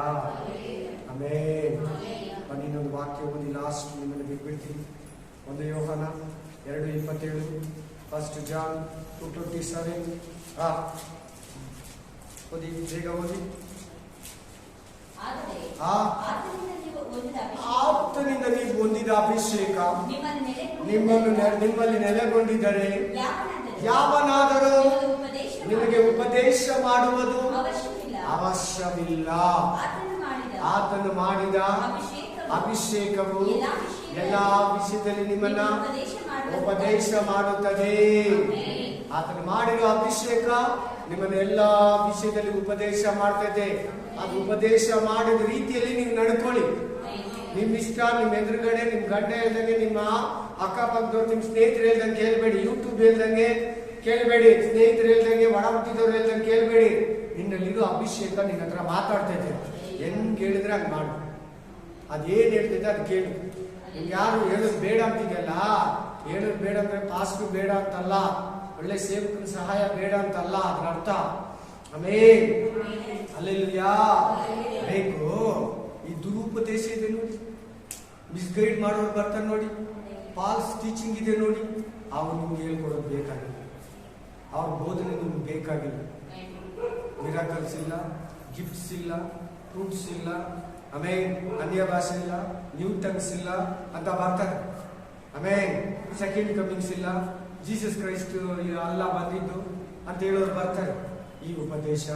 ಆಮೇನ್. ಇನ್ನೊಂದು ವಾಕ್ಯ ಓದಿ ಲಾಸ್ಟ್ ನಿಮ್ಮನ್ನು ಬಿಟ್ಬಿಡ್ತೀನಿ. 1 ಯೋಹಾನ 2:27, 1 John 2:27. ಓದಿ, ಬೇಗ ಓದಿ. ಆತನಿಂದ ನೀವು ಹೊಂದಿದ ಅಭಿಷೇಕ ನಿಮ್ಮಲ್ಲಿ ನೆಲೆಗೊಂಡಿದ್ದರೆ ಯಾವನಾದರೂ ನಿಮಗೆ ಉಪದೇಶ ಮಾಡುವುದು ಅವಶ್ಯವಿಲ್ಲ. ಆತನು ಮಾಡಿದ ಅಭಿಷೇಕವು ಎಲ್ಲಾ ವಿಷಯದಲ್ಲಿ ನಿಮ್ಮನ್ನ ಉಪದೇಶ ಮಾಡುತ್ತದೆ. ಆತನು ಮಾಡಿರುವ ಅಭಿಷೇಕ ನಿಮ್ಮನ್ನ ಎಲ್ಲಾ ವಿಷಯದಲ್ಲಿ ಉಪದೇಶ ಮಾಡ್ತದೆ. ಅದು ಉಪದೇಶ ಮಾಡಿದ ರೀತಿಯಲ್ಲಿ ನೀವು ನಡ್ಕೊಳ್ಳಿ. ನಿಮ್ ಇಷ್ಟ, ನಿಮ್ ಎದುರುಗಡೆ ನಿಮ್ ಗಂಡ ಹೇಳ್ದಂಗೆ, ನಿಮ್ಮ ಅಕ್ಕಪಕ್ಕದವ್ರು, ನಿಮ್ ಸ್ನೇಹಿತರು ಹೇಳ್ದಂಗೆ ಕೇಳ್ಬೇಡಿ, ಯೂಟ್ಯೂಬ್ ಹೇಳ್ದಂಗೆ ಕೇಳ್ಬೇಡಿ, ಸ್ನೇಹಿತರು ಹೇಳ್ದಂಗೆ, ಒಡ ಹುಟ್ಟಿದವ್ರು ಹೇಳ್ದಂಗೆ ಕೇಳ್ಬೇಡಿ. ನಿನ್ನಲ್ಲಿರೋ ಅಭಿಷೇಕ ನಿನ್ನ ಹತ್ರ ಮಾತಾಡ್ತೈತೆ, ಹೆಂಗ್ ಹೇಳಿದ್ರೆ ಹಂಗ್ ಮಾಡು. ಅದೇನ್ ಹೇಳ್ತೈತೆ ಅದು ಕೇಳು. ನಿಮ್ಗೆ ಯಾರು ಹೇಳೋದು ಬೇಡ ಅಂತಿದೆಯಲ್ಲ, ಹೇಳೋದು ಬೇಡ ಅಂದ್ರೆ ಪಾಸ್ಟು ಬೇಡ ಅಂತಲ್ಲ, ಒಳ್ಳೆ ಸೇವಕನ ಸಹಾಯ ಬೇಡ ಅಂತಲ್ಲ, ಅದ್ರ ಅರ್ಥ. ಆಮೇನ್, ಹಲ್ಲೆಲೂಯಾ. ಬೇಕು. ಈ ದುರುಪದೇಶ ಇದೆ ನೋಡಿ, ಮಿಸ್ಗೈಡ್ ಮಾಡೋರು ಬರ್ತಾರೆ ನೋಡಿ, ಫಾಲ್ಸ್ ಟೀಚಿಂಗ್ ಇದೆ ನೋಡಿ, ಅವ್ರು ನಿಮ್ಗೆ ಹೇಳ್ಕೊಡೋದು ಬೇಕಾಗಿಲ್ಲ, ಅವ್ರ ಬೋಧನೆ ನಿಮ್ಗೆ ಬೇಕಾಗಿಲ್ಲ. ಮಿರಾಕಲ್ಸ್ ಇಲ್ಲ, ಗಿಫ್ಟ್ಸ್ ಇಲ್ಲ, ಫ್ರೂಟ್ಸ್ ಇಲ್ಲ, ಆಮೇಲೆ ಅನ್ಯ ಭಾಷೆ ಇಲ್ಲ, ನ್ಯೂ ಟಂಗ್ಸ್ ಇಲ್ಲ ಅಂತ ಬರ್ತಾರೆ. ಆಮೇಲೆ ಸೆಕೆಂಡ್ ಕಮಿಂಗ್ಸ್ ಇಲ್ಲ, ಜೀಸಸ್ ಕ್ರೈಸ್ಟ್ ಅಲ್ಲ ಬಂದಿದ್ದು ಅಂತ ಹೇಳೋರು ಬರ್ತಾರೆ. ಈ ಉಪದೇಶ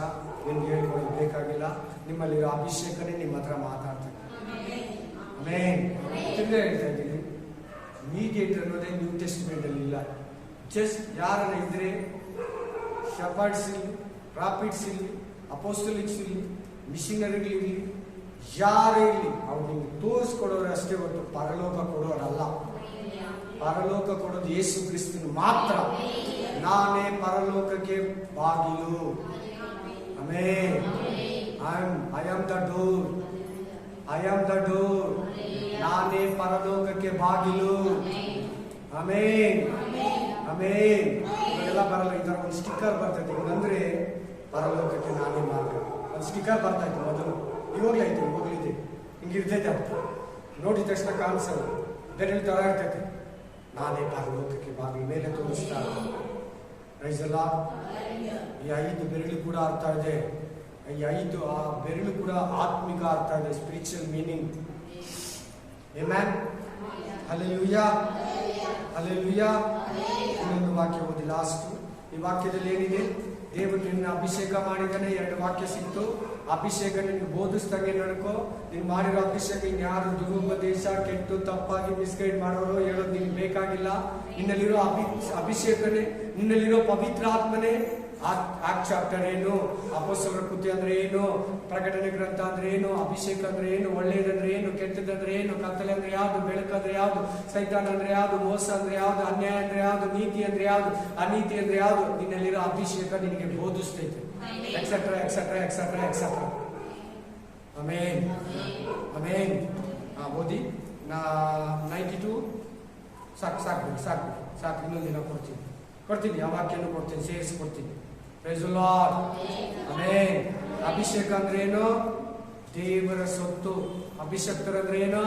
ನಿಮ್ಗೆ ಹೇಳ್ಕೊಳ್ಳೋದು ಬೇಕಾಗಿಲ್ಲ, ನಿಮ್ಮಲ್ಲಿರೋ ಅಭಿಷೇಕನೇ ನಿಮ್ಮ ಹತ್ರ ಮಾತಾಡ್ತಾರೆ. ಆಮೇಲೆ ಹೇಳ್ತಾ ಇದ್ದೀನಿ, ಮೀಡಿಯೇಟರ್ ಅನ್ನೋದೇ ನ್ಯೂ ಟೆಸ್ಟಿಮೆಂಟ್ ಅಲ್ಲಿ ಇಲ್ಲ. ಜಸ್ಟ್ ಯಾರನ್ನ ಇದ್ರೆ ಶೆಪರ್ಡ್ಸ್ ಇರಲಿ, ಪ್ರಾಫಿಟ್ಸ್ ಇರಲಿ, ಅಪೋಸ್ಟಲಿಕ್ಸ್ ಇರಲಿ, ಮಿಷನರಿಗಳಿರಲಿ, ಯಾರೇ ಇಲ್ಲಿ ಅವ್ರು ನಿಮ್ಗೆ ತೋರಿಸ್ಕೊಡೋರು ಅಷ್ಟೇ ಹೊರತು ಪರಲೋಕ ಕೊಡೋರಲ್ಲ. ಪರಲೋಕ ಕೊಡೋದು ಯೇಸು ಕ್ರಿಸ್ತನು ಮಾತ್ರ. ನಾನೇ ಪರಲೋಕಕ್ಕೆ ಬಾಗಿಲು. Amen. I am the door. I am the door. ನಾನೇ ಪರಲೋಕಕ್ಕೆ ಬಾಗಿಲು. ಆಮೆನ್. ಆಮೆನ್. ಇದೆಲ್ಲ ಬರಲ್ಲ. ಈ ತರ ಒಂದು ಸ್ಟಿಕ್ಕರ್ ಬರ್ತೈತೆ, ಹಿಂಗಂದ್ರೆ ಪರಲೋಕಕ್ಕೆ ನಾನೇ ಮಾರ್ಗ. ಒಂದು ಸ್ಟಿಕ್ಕರ್ ಬರ್ತಾ ಇತ್ತು ಮೊದಲು, ಇವಾಗ್ಲೈತೆ, ಹೋಗ್ಲಿದೆ, ಹಿಂಗಿರ್ತೈತೆ. ನೋಡಿದ ತಕ್ಷಣ ಕಾಣಿಸಲ್ಲ, ಬೆರಳು ತರ ಇರ್ತೈತೆ. ನಾನೇ ಪರಲೋಕಕ್ಕೆ ಬಾಗಿಲು ಮೇಲೆ ತೋರಿಸ್ತಾ. Praise the Lord. ಈ 5 ಬೆರಳು ಕೂಡ ಅರ್ಥ ಇದೆ. ಈ 5 ಆ ಬೆರಳು ಕೂಡ ಆತ್ಮಿಕ ಅರ್ಥ ಇದೆ, spiritual meaning. Amen. Hallelujah, hallelujah. ಇನ್ನೊಂದು ವಾಕ್ಯ ಓದಿ, ಲಾಸ್ಟ್. ಈ ವಾಕ್ಯದಲ್ಲಿ ಏನಿದೆ? ದೇವರು ನಿನ್ನ ಅಭಿಷೇಕ ಮಾಡಿದಾನೆ. 2 ವಾಕ್ಯ ಸಿಕ್ತು. ಅಭಿಷೇಕ ನಿನ್ಗೆ ಬೋಧಿಸ್ದಂಗೆ ನಡ್ಕೋ. ನೀನ್ ಮಾಡಿರೋ ಅಭಿಷೇಕ ಇನ್ಯಾರು ದುರುಪದೇಶ, ಕೆಟ್ಟು ತಪ್ಪಾಗಿ ಮಿಸ್ಗೈಡ್ ಮಾಡೋರು ಹೇಳೋದು ನಿನ್ಗೆ ಬೇಕಾಗಿಲ್ಲ. ನಿನ್ನಲ್ಲಿರೋ ಅಭಿಷೇಕನೇ, ನಿನ್ನಲ್ಲಿರೋ ಪವಿತ್ರ ಆತ್ಮನೇ. ಆಕ್ಟ್ ಚಾಪ್ಟರ್ ಏನು, ಅಪೊಸ್ತಲರ ಕೃತ್ಯ ಅಂದ್ರೆ ಏನು, ಪ್ರಕಟಣೆ ಗ್ರಂಥ ಅಂದ್ರೆ ಏನು, ಅಭಿಷೇಕ ಅಂದ್ರೆ ಏನು, ಒಳ್ಳೆಯದಂದ್ರೆ ಏನು, ಕೆಟ್ಟದಂದ್ರೆ ಏನು, ಕತ್ತಲೆ ಅಂದ್ರೆ ಯಾವ್ದು, ಬೆಳಕಂದ್ರೆ ಯಾವ್ದು, ಸೈತಾನ ಅಂದ್ರೆ ಯಾವ್ದು, ಮೋಸ ಅಂದ್ರೆ ಯಾವ್ದು, ಅನ್ಯಾಯ ಅಂದ್ರೆ ಯಾವ್ದು, ನೀತಿ ಅಂದ್ರೆ ಯಾವ್ದು, ಅನೀತಿ ಅಂದ್ರೆ ಯಾವ್ದು, ನಿನ್ನಲ್ಲಿರೋ ಅಭಿಷೇಕ ನಿನಗೆ ಬೋಧಿಸ್ತೈತೆ. Etcetera etcetera etcetera etcetera. Amen. Amen. ಓದಿ. 92 ಸಾಕು ಸಾಕು ಸಾಕು ಸಾಕು. ಇನ್ನೊಂದು ದಿನ ಕೊಡ್ತೀನಿ, ಆ ವಾಕ್ಯನೂ ಕೊಡ್ತೀನಿ, ಸೇರಿಸ್ಕೊಡ್ತೀನಿ. Praise the Lord. ಆಮೆನ್. ಅಭಿಷೇಕ ಅಂದ್ರೆ ಏನು? ದೇವರ ಸೊತ್ತು. ಅಭಿಷಕ್ತರಂದ್ರೆ ಏನು?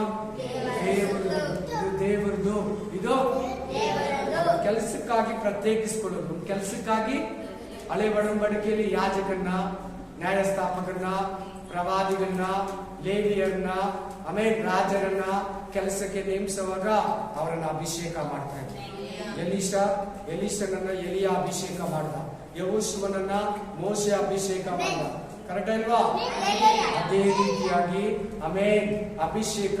ದೇವರದು. ಇದು ಕೆಲಸಕ್ಕಾಗಿ ಪ್ರತ್ಯೇಕಿಸಿಕೊಳ್ಳೋದು. ಕೆಲಸಕ್ಕಾಗಿ ಹಳೆ ಒಡಂಬಡಿಕೆಯಲ್ಲಿ ಯಾಜಕರನ್ನ, ನ್ಯಾಯಸ್ಥಾಪಕರನ್ನ, ಪ್ರವಾದಿಗಳನ್ನ, ಲೇವಿಯರನ್ನ, ಆಮೇಲೆ ರಾಜರನ್ನ ಕೆಲಸಕ್ಕೆ ನೇಮಿಸುವಾಗ ಅವರನ್ನ ಅಭಿಷೇಕ ಮಾಡ್ತಾ ಇದ್ರು. ಎಲೀಷನನ್ನ ಎಲಿಯ ಅಭಿಷೇಕ ಮಾಡ್ದ. ಯೆಹೋಶುವನನ್ನ ಮೋಶೆ ಅಭಿಷೇಕ ಮಾಡ್ದ. ಕರೆಕ್ಟ್ ಅಲ್ವಾ? ಅದೇ ರೀತಿಯಾಗಿ ಆಮೇನ್ ಅಭಿಷೇಕ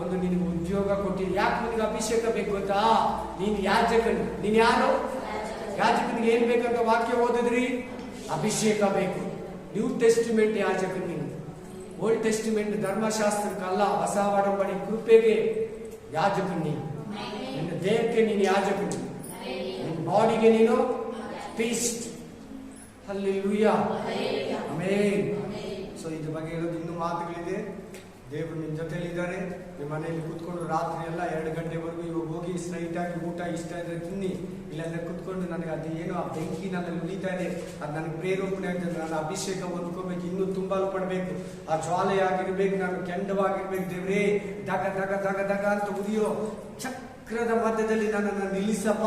ಒಂದು ನಿನಗೆ ಉದ್ಯೋಗ ಕೊಟ್ಟಿದೆ. ಯಾಕೆ ನಿನಗೆ ಅಭಿಷೇಕ ಬೇಕು ಗೊತ್ತಾ? ನೀನ್ ಯಾಜಕನು. ನೀನ್ ಯಾರು? ಯಾಜಕನಿಗೆ ಏನ್ ಬೇಕಂತ ವಾಕ್ಯ ಓದಿದ್ರಿ? ಅಭಿಷೇಕ ಬೇಕು. ನ್ಯೂ ಟೆಸ್ಟಿಮೆಂಟ್ ಯಾಜಕನ್ ನೀನು. ಓಲ್ಡ್ ಟೆಸ್ಟಿಮೆಂಟ್ ಧರ್ಮಶಾಸ್ತ್ರಕ್ಕಲ್ಲ, ಹೊಸ ಒಡಂಬಡಿ ಕೃಪೆಗೆ ಯಾಜಕನ್ ನೀನು. ನಿನ್ನ ದೇಹಕ್ಕೆ ನೀನು ಯಾಜಕನು, ನಿನ್ನ ಬಾಡಿಗೆ ನೀನು ಪೀಸ್ಟ್. Hallelujah, amen. ಸೊ ಇದ್ರ ಬಗ್ಗೆ ಹೇಳೋದು ಇನ್ನೂ ಮಾತುಗಳಿದೆ. ದೇವರು ನಿಮ್ಮ ಜೊತೆಲಿದ್ದಾರೆ. ನಿಮ್ಮ ಮನೆಯಲ್ಲಿ ಕೂತ್ಕೊಂಡು ರಾತ್ರಿ ಎಲ್ಲ 2 ಗಂಟೆವರೆಗೂ ಇವಾಗ ಹೋಗಿ ಸ್ಟ್ರೈಟ್ ಆಗಿ ಊಟ ಇಷ್ಟ ಇದ್ರೆ ತಿನ್ನಿ, ಇಲ್ಲಾಂದ್ರೆ ಕೂತ್ಕೊಂಡು ನನಗೆ ಅದು ಏನೋ ಆ ಬೆಂಕಿ ನನ್ನಲ್ಲಿ ಉಳಿತಾ ಇದೆ, ಅದು ನನಗೆ ಪ್ರೇರೇಪಣೆ ಆಗ್ತದೆ, ನನ್ನ ಅಭಿಷೇಕ ಹೊಂದ್ಕೋಬೇಕು, ಇನ್ನೂ ತುಂಬಲ್ಪಡ್ಬೇಕು, ಆ ಜ್ವಾಲೆ ಆಗಿರ್ಬೇಕು, ನಾನು ಕೆಂಡವಾಗಿರ್ಬೇಕು. ದೇವ್ರೇ ದಗ ದಗ ದಗ ದಗ ಅಂತ ಉರಿಯೋ ಚಕ್ರದ ಮಧ್ಯದಲ್ಲಿ ನನ್ನನ್ನು ನಿಲ್ಲಿಸಪ್ಪ.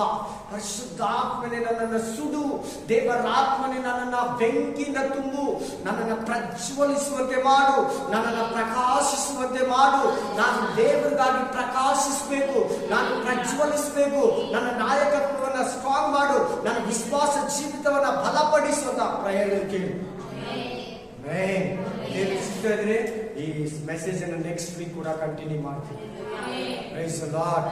ಪರಿಶುದ್ಧಾತ್ಮನೆ ನನ್ನನ್ನು ಸುಡು. ದೇವರಾತ್ಮನೆ ನನ್ನನ್ನು ಬೆಂಕಿಯಿಂದ ತುಂಬು. ನನ್ನನ್ನು ಪ್ರಜ್ವಲಿಸುವಂತೆ ಮಾಡು. ನನ್ನನ್ನು ಪ್ರಕಾಶಿಸುವಂತೆ ಮಾಡು. ನಾನು ದೇವರಿಗಾಗಿ ಪ್ರಕಾಶಿಸಬೇಕು, ನಾನು ಪ್ರಜ್ವಲಿಸಬೇಕು. ನನ್ನ ನಾಯಕತ್ವವನ್ನು ಸ್ಟ್ರಾಂಗ್ ಮಾಡು. ನನ್ನ ವಿಶ್ವಾಸ ಜೀವಿತವನ್ನ ಬಲಪಡಿಸುವಂತ ಪ್ರಯತ್ನ ಕೇಳು. ದೇವರು ಸಿಗ್ತಾ ಇದ್ರೆ ಈ ಮೆಸೇಜ್ ಅನ್ನು ನೆಕ್ಸ್ಟ್ ವೀಕ್ ಕೂಡ ಕಂಟಿನ್ಯೂ ಮಾಡ್ತೀನಿ. Praise the lord.